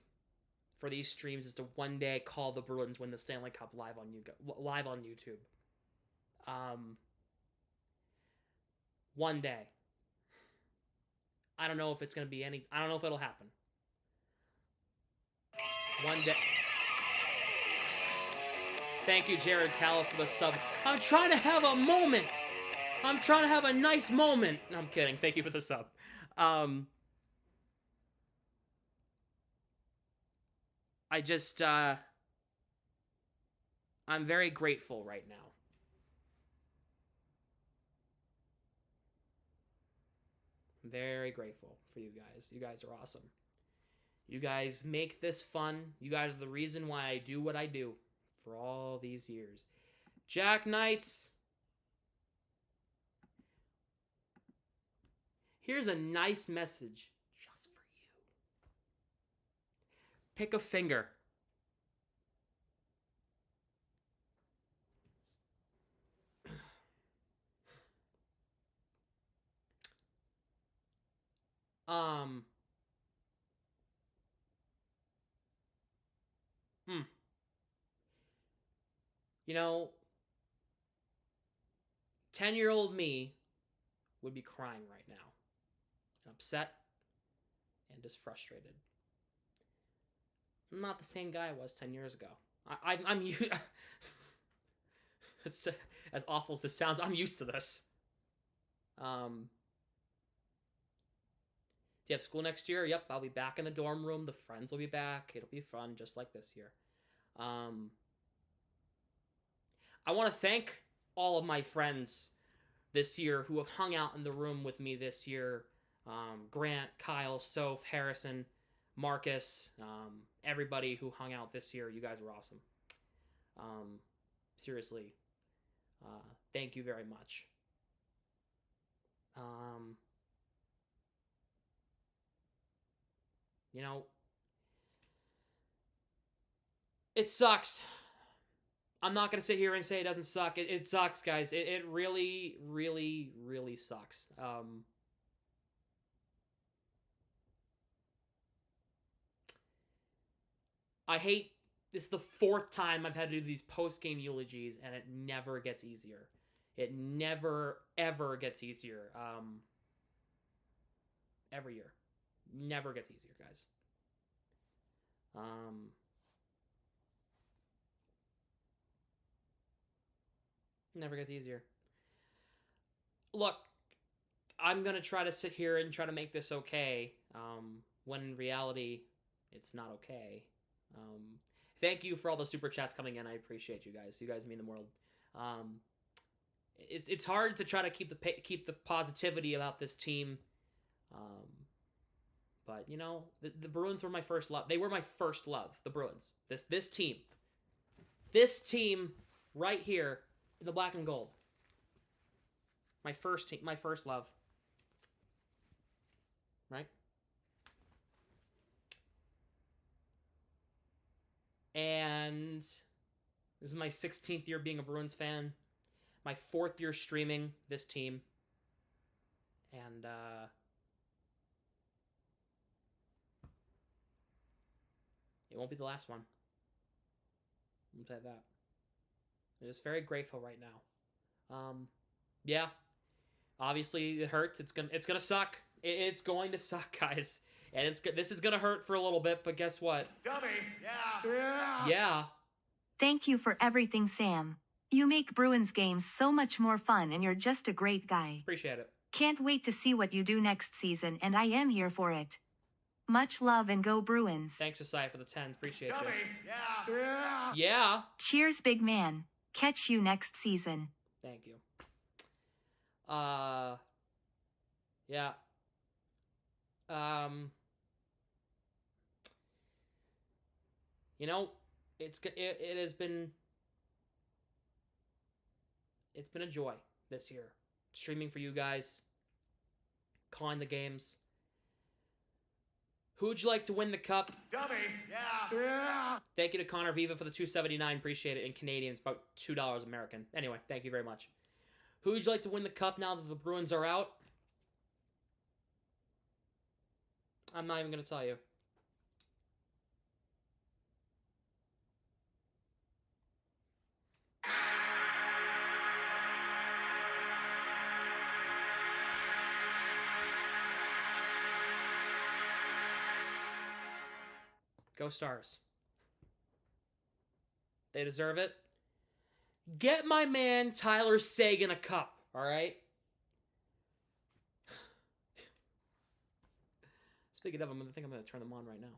for these streams is to one day call the Bruins win the Stanley Cup live on YouTube. One day. I don't know if it's going to be I don't know if it'll happen. One day. Thank you, Jared Calla, for the sub. I'm trying to have a moment. I'm trying to have a nice moment. No, I'm kidding. Thank you for the sub. I just, I'm very grateful right now. I'm very grateful for you guys. You guys are awesome. You guys make this fun. You guys are the reason why I do what I do for all these years. Jack Knights. Here's a nice message just for you. Pick a finger. You know, 10-year-old me would be crying right now. Upset and just frustrated. I'm not the same guy I was 10 years ago. I'm as awful as this sounds, I'm used to this. Do you have school next year? Yep, I'll be back in the dorm room. The friends will be back. It'll be fun, just like this year. I want to thank all of my friends this year who have hung out in the room with me this year. Grant, Kyle, Soph, Harrison, Marcus, everybody who hung out this year. You guys were awesome. Seriously, thank you very much. You know, it sucks. I'm not going to sit here and say it doesn't suck. It sucks, guys. It really, really, really sucks. I hate, this is the 4th time I've had to do these post-game eulogies, and it never gets easier. It never, ever gets easier. Every year. Never gets easier, guys. Never gets easier. Look, I'm going to try to sit here and try to make this okay, when in reality, it's not okay. Thank you for all the super chats coming in. I appreciate you guys. You guys mean the world. It's hard to try to keep the positivity about this team. But you know, the Bruins were my first love. They were my first love. The Bruins. This team right here in the black and gold. My first team. My first love. Right. And this is my 16th year being a Bruins fan. My 4th year streaming this team. And, it won't be the last one. I'll tell you that. I'm just very grateful right now. Yeah. Obviously, it hurts. It's gonna suck. It's going to suck, guys. And this is gonna hurt for a little bit, but guess what? Dummy! Yeah! Yeah. Thank you for everything, Sam. You make Bruins games so much more fun, and you're just a great guy. Appreciate it. Can't wait to see what you do next season, and I am here for it. Much love and go Bruins. Thanks, Josiah, for the 10. Appreciate Dummy. you. Yeah. Yeah. Cheers, big man. Catch you next season. Thank you. Yeah. You know, it has been a joy this year streaming for you guys, calling the games. Who would you like to win the cup? Dummy. Yeah. Thank you to Connor Viva for the $2.79. Appreciate it. In Canadian, it's about $2 American. Anyway, thank you very much. Who would you like to win the cup now that the Bruins are out? I'm not even going to tell you. Go Stars. They deserve it. Get my man Tyler Seguin a cup, all right? Speaking of, I think I'm going to turn them on right now.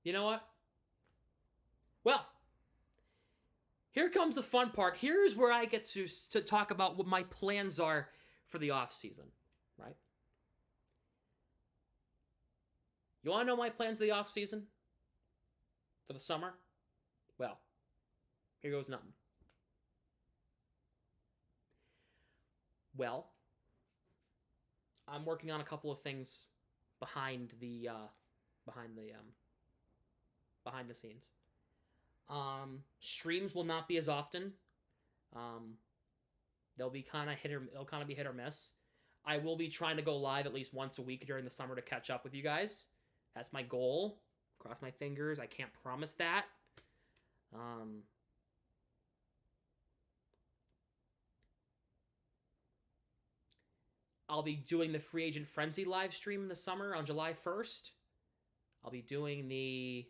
You know what? Well, here comes the fun part. Here's where I get to talk about what my plans are for the offseason, right? You want to know my plans for the offseason? For the summer? Well, here goes nothing. Well, I'm working on a couple of things behind the scenes. Streams will not be as often. They'll kind of be hit or miss. I will be trying to go live at least once a week during the summer to catch up with you guys. That's my goal. Cross my fingers. I can't promise that. I'll be doing the Free Agent Frenzy live stream in the summer on July 1st. I'll be doing the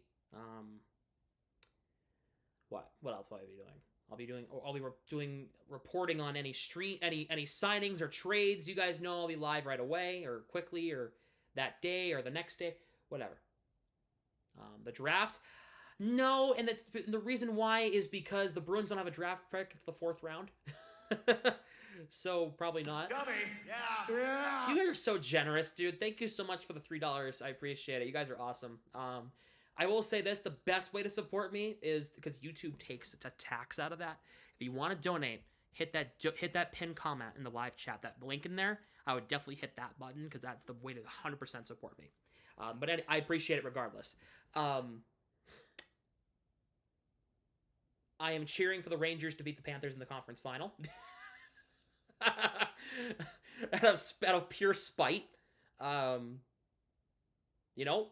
what else will I be doing? I'll be doing reporting on any signings or trades. You guys know I'll be live right away or quickly or that day or the next day, whatever. The draft, no, and that's the reason why is because the Bruins don't have a draft pick. It's the 4th round, so probably not. Dummy. Yeah. You guys are so generous, dude. Thank you so much for the $3. I appreciate it. You guys are awesome. I will say this, the best way to support me is because YouTube takes a tax out of that. If you want to donate, hit that pinned comment in the live chat, that link in there. I would definitely hit that button because that's the way to 100% support me. But I appreciate it regardless. I am cheering for the Rangers to beat the Panthers in the conference final. out of pure spite. You know,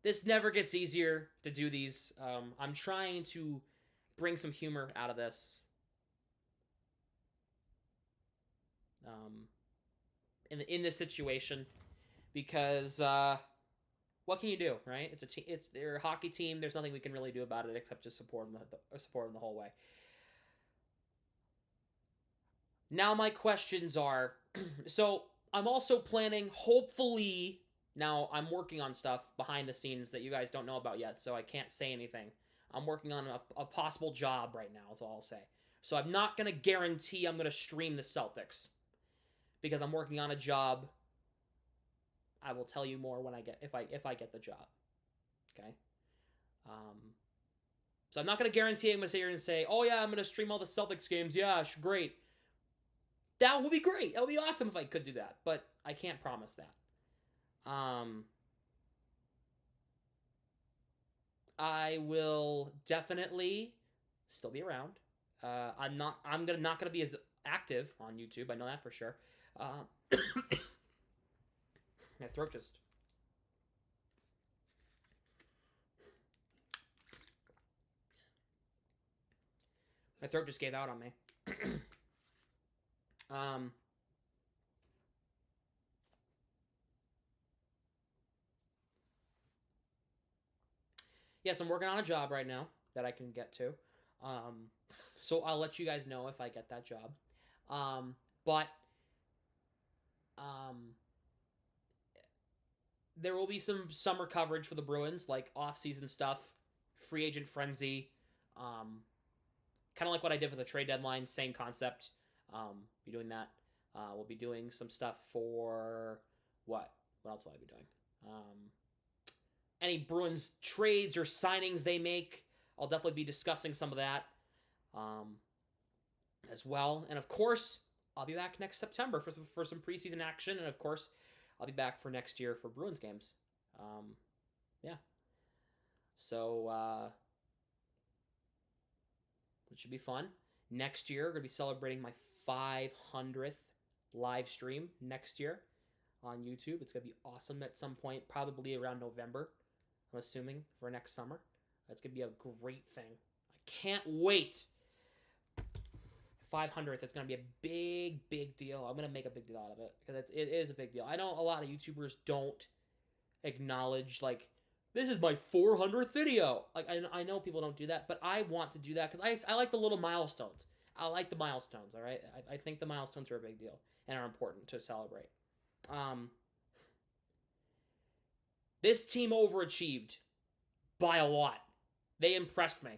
this never gets easier to do these. I'm trying to bring some humor out of this. In this situation, because what can you do, right? They're a hockey team. There's nothing we can really do about it except just support them the whole way. Now my questions are, so I'm also planning, hopefully, now I'm working on stuff behind the scenes that you guys don't know about yet, so I can't say anything. I'm working on a possible job right now, is all I'll say. So I'm not going to guarantee I'm going to stream the Celtics, because I'm working on a job. I will tell you more when if I get the job. Okay? So I'm not going to guarantee I'm going to sit here and say, oh yeah, I'm going to stream all the Celtics games. Yeah, great. That would be great. That would be awesome if I could do that, but I can't promise that. I will definitely still be around. I'm not gonna be as active on YouTube. I know that for sure. My throat just. My throat just gave out on me. Yes, I'm working on a job right now. that I can get to. So I'll let you guys know if I get that job. But there will be some summer coverage for the Bruins, like off-season stuff, free agent frenzy, kind of like what I did for the trade deadline, same concept. Be doing that. We'll be doing some stuff for what? What else will I be doing? Any Bruins trades or signings they make, I'll definitely be discussing some of that as well. And of course, I'll be back next September for some preseason action. And of course, I'll be back for next year for Bruins games. Yeah. So it should be fun. Next year, we're going to be celebrating my 500th live stream next year on YouTube. It's going to be awesome at some point, probably around November, I'm assuming, for next summer. That's going to be a great thing. I can't wait. 500th, it's going to be a big deal. I'm going to make a big deal out of it because it is a big deal. I know a lot of YouTubers don't acknowledge, like, this is my 400th video. Like, I know people don't do that, but I want to do that because I like the little milestones. I like the milestones, all right? I think the milestones are a big deal and are important to celebrate. This team overachieved by a lot. They impressed me.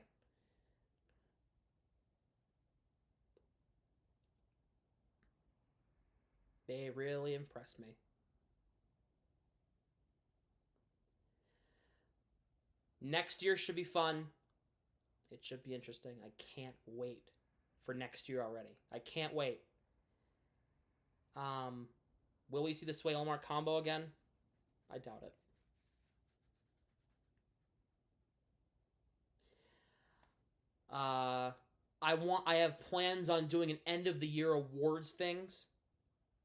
They really impressed me. Next year should be fun. It should be interesting. I can't wait for next year already. I can't wait. Will we see the Sway Olmark combo again? I doubt it. I have plans on doing an end of the year awards things.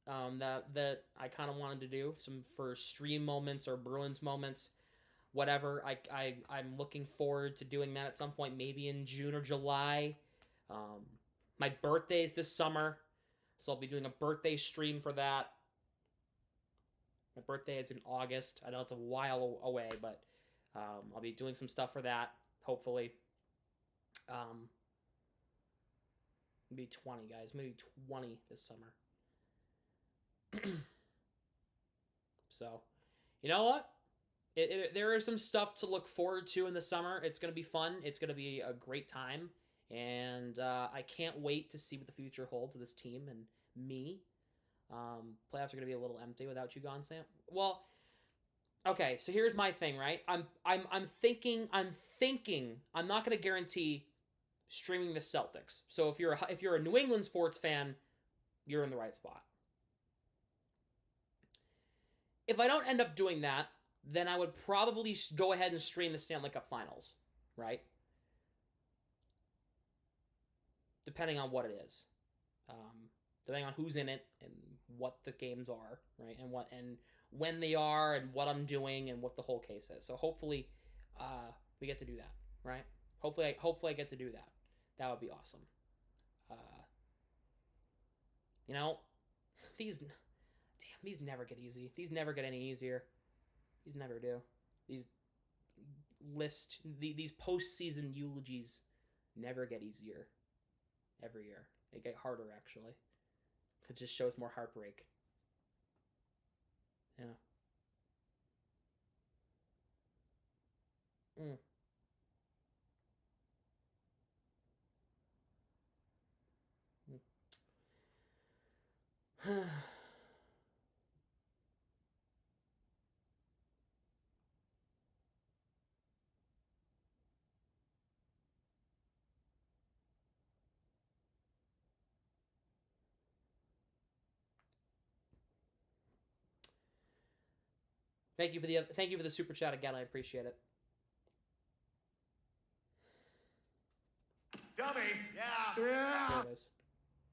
That I kind of wanted to do some for stream moments or Bruins moments, whatever. I'm looking forward to doing that at some point, maybe in June or July. My birthday is this summer, so I'll be doing a birthday stream for that. My birthday is in August. I know it's a while away, but I'll be doing some stuff for that, hopefully. Maybe 20, guys. Maybe 20 this summer. So, you know what? There is some stuff to look forward to in the summer. It's going to be fun. It's going to be a great time. And I can't wait to see what the future holds of this team and me. Playoffs are going to be a little empty without you gone, Sam. Well, okay, so here's my thing, right? I'm thinking I'm not going to guarantee streaming the Celtics. So if you're a New England sports fan, you're in the right spot. If I don't end up doing that, then I would probably go ahead and stream the Stanley Cup Finals, right? Depending on what it is. Depending on who's in it and what the games are, right? And when they are and what I'm doing and what the whole case is. So hopefully we get to do that, right? Hopefully I get to do that. That would be awesome. You know, these never get easy. These never get any easier. These never do. These postseason eulogies never get easier. Every year. They get harder, actually. It just shows more heartbreak. Yeah. Thank you for the super chat again. I appreciate it. Dummy. Yeah. There it is.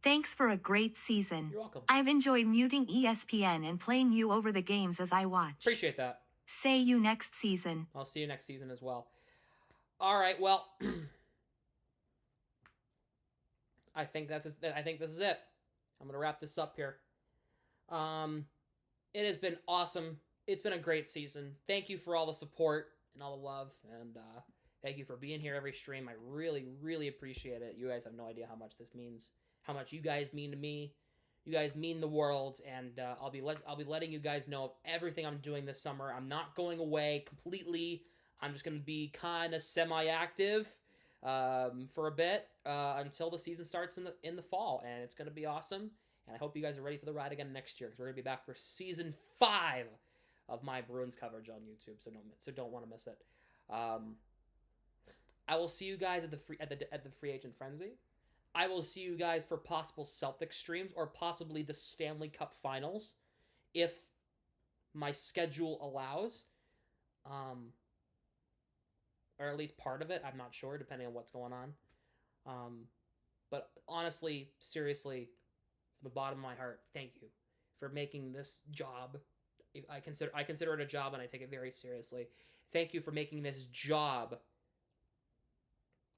Thanks for a great season. You're welcome. I've enjoyed muting ESPN and playing you over the games as I watch. Appreciate that. See you next season. I'll see you next season as well. All right. Well, I think this is it. I'm gonna wrap this up here. It has been awesome. It's been a great season. Thank you for all the support and all the love. And Thank you for being here every stream. I really, really appreciate it. You guys have no idea how much this means, how much you guys mean to me. You guys mean the world, and I'll be letting you guys know of everything I'm doing this summer. I'm not going away completely. I'm just gonna be kind of semi-active for a bit until the season starts in the fall, and it's gonna be awesome. And I hope you guys are ready for the ride again next year, because we're gonna be back for season 5 of my Bruins coverage on YouTube. So don't want to miss it. I will see you guys at the free agent frenzy. I will see you guys for possible Celtics streams or possibly the Stanley Cup Finals, if my schedule allows, or at least part of it. I'm not sure, depending on what's going on. But honestly, seriously, from the bottom of my heart, thank you for making this job. I consider it a job, and I take it very seriously. Thank you for making this job.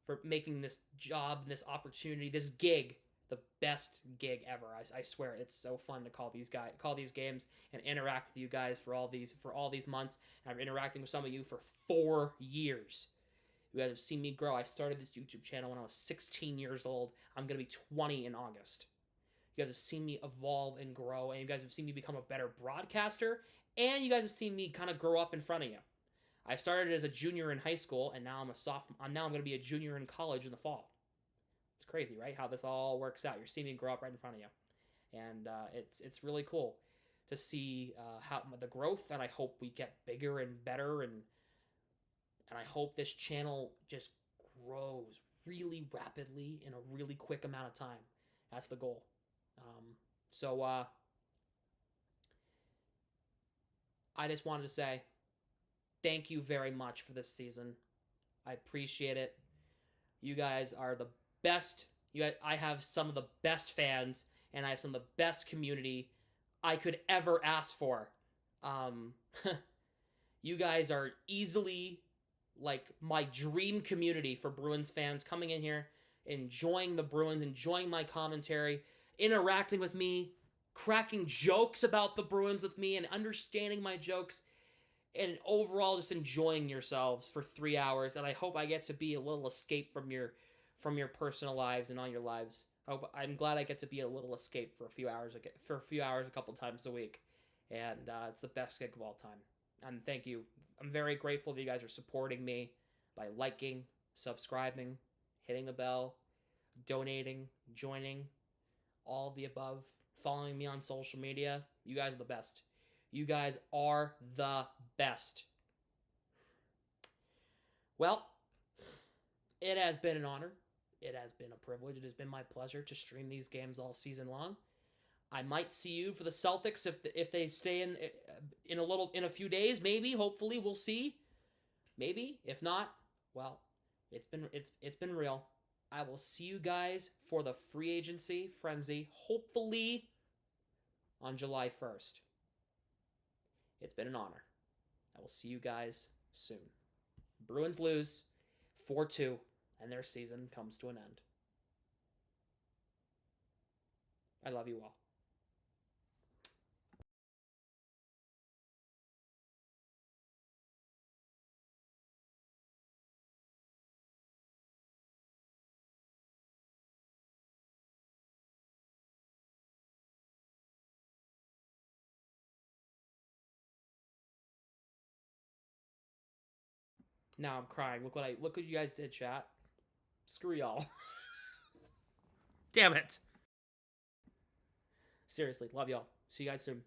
For making this job, this opportunity, this gig, the best gig ever. I swear, it's so fun to call these games and interact with you guys for all these months. And I've been interacting with some of you for 4 years. You guys have seen me grow. I started this YouTube channel when I was 16 years old. I'm gonna be 20 in August. You guys have seen me evolve and grow, and you guys have seen me become a better broadcaster, and you guys have seen me kind of grow up in front of you. I started as a junior in high school, and now I'm a sophomore. Now I'm going to be a junior in college in the fall. It's crazy, right? How this all works out. You're seeing me grow up right in front of you, and it's really cool to see how the growth. And I hope we get bigger and better, and I hope this channel just grows really rapidly in a really quick amount of time. That's the goal. I just wanted to say, thank you very much for this season. I appreciate it. You guys are the best. I have some of the best fans, and I have some of the best community I could ever ask for. You guys are easily like my dream community for Bruins fans, coming in here, enjoying the Bruins, enjoying my commentary, interacting with me, cracking jokes about the Bruins with me, and understanding my jokes, and overall just enjoying yourselves for 3 hours. And I hope I get to be a little escape from your personal lives and all your lives. I'm glad I get to be a little escape for a few hours a couple times a week, and it's the best gig of all time. And thank you. I'm very grateful that you guys are supporting me by liking, subscribing, hitting the bell, donating, joining, all of the above, following me on social media. You guys are the best. You guys are the best. Well, it has been an honor. It has been a privilege. It has been my pleasure to stream these games all season long. I might see you for the Celtics if they stay in a few days, maybe, hopefully, we'll see. Maybe. If not, well, it's been real. I will see you guys for the free agency frenzy, hopefully on July 1st. It's been an honor. I will see you guys soon. Bruins lose 4-2, and their season comes to an end. I love you all. Now I'm crying. Look what you guys did, chat. Screw y'all. Damn it. Seriously, love y'all. See you guys soon.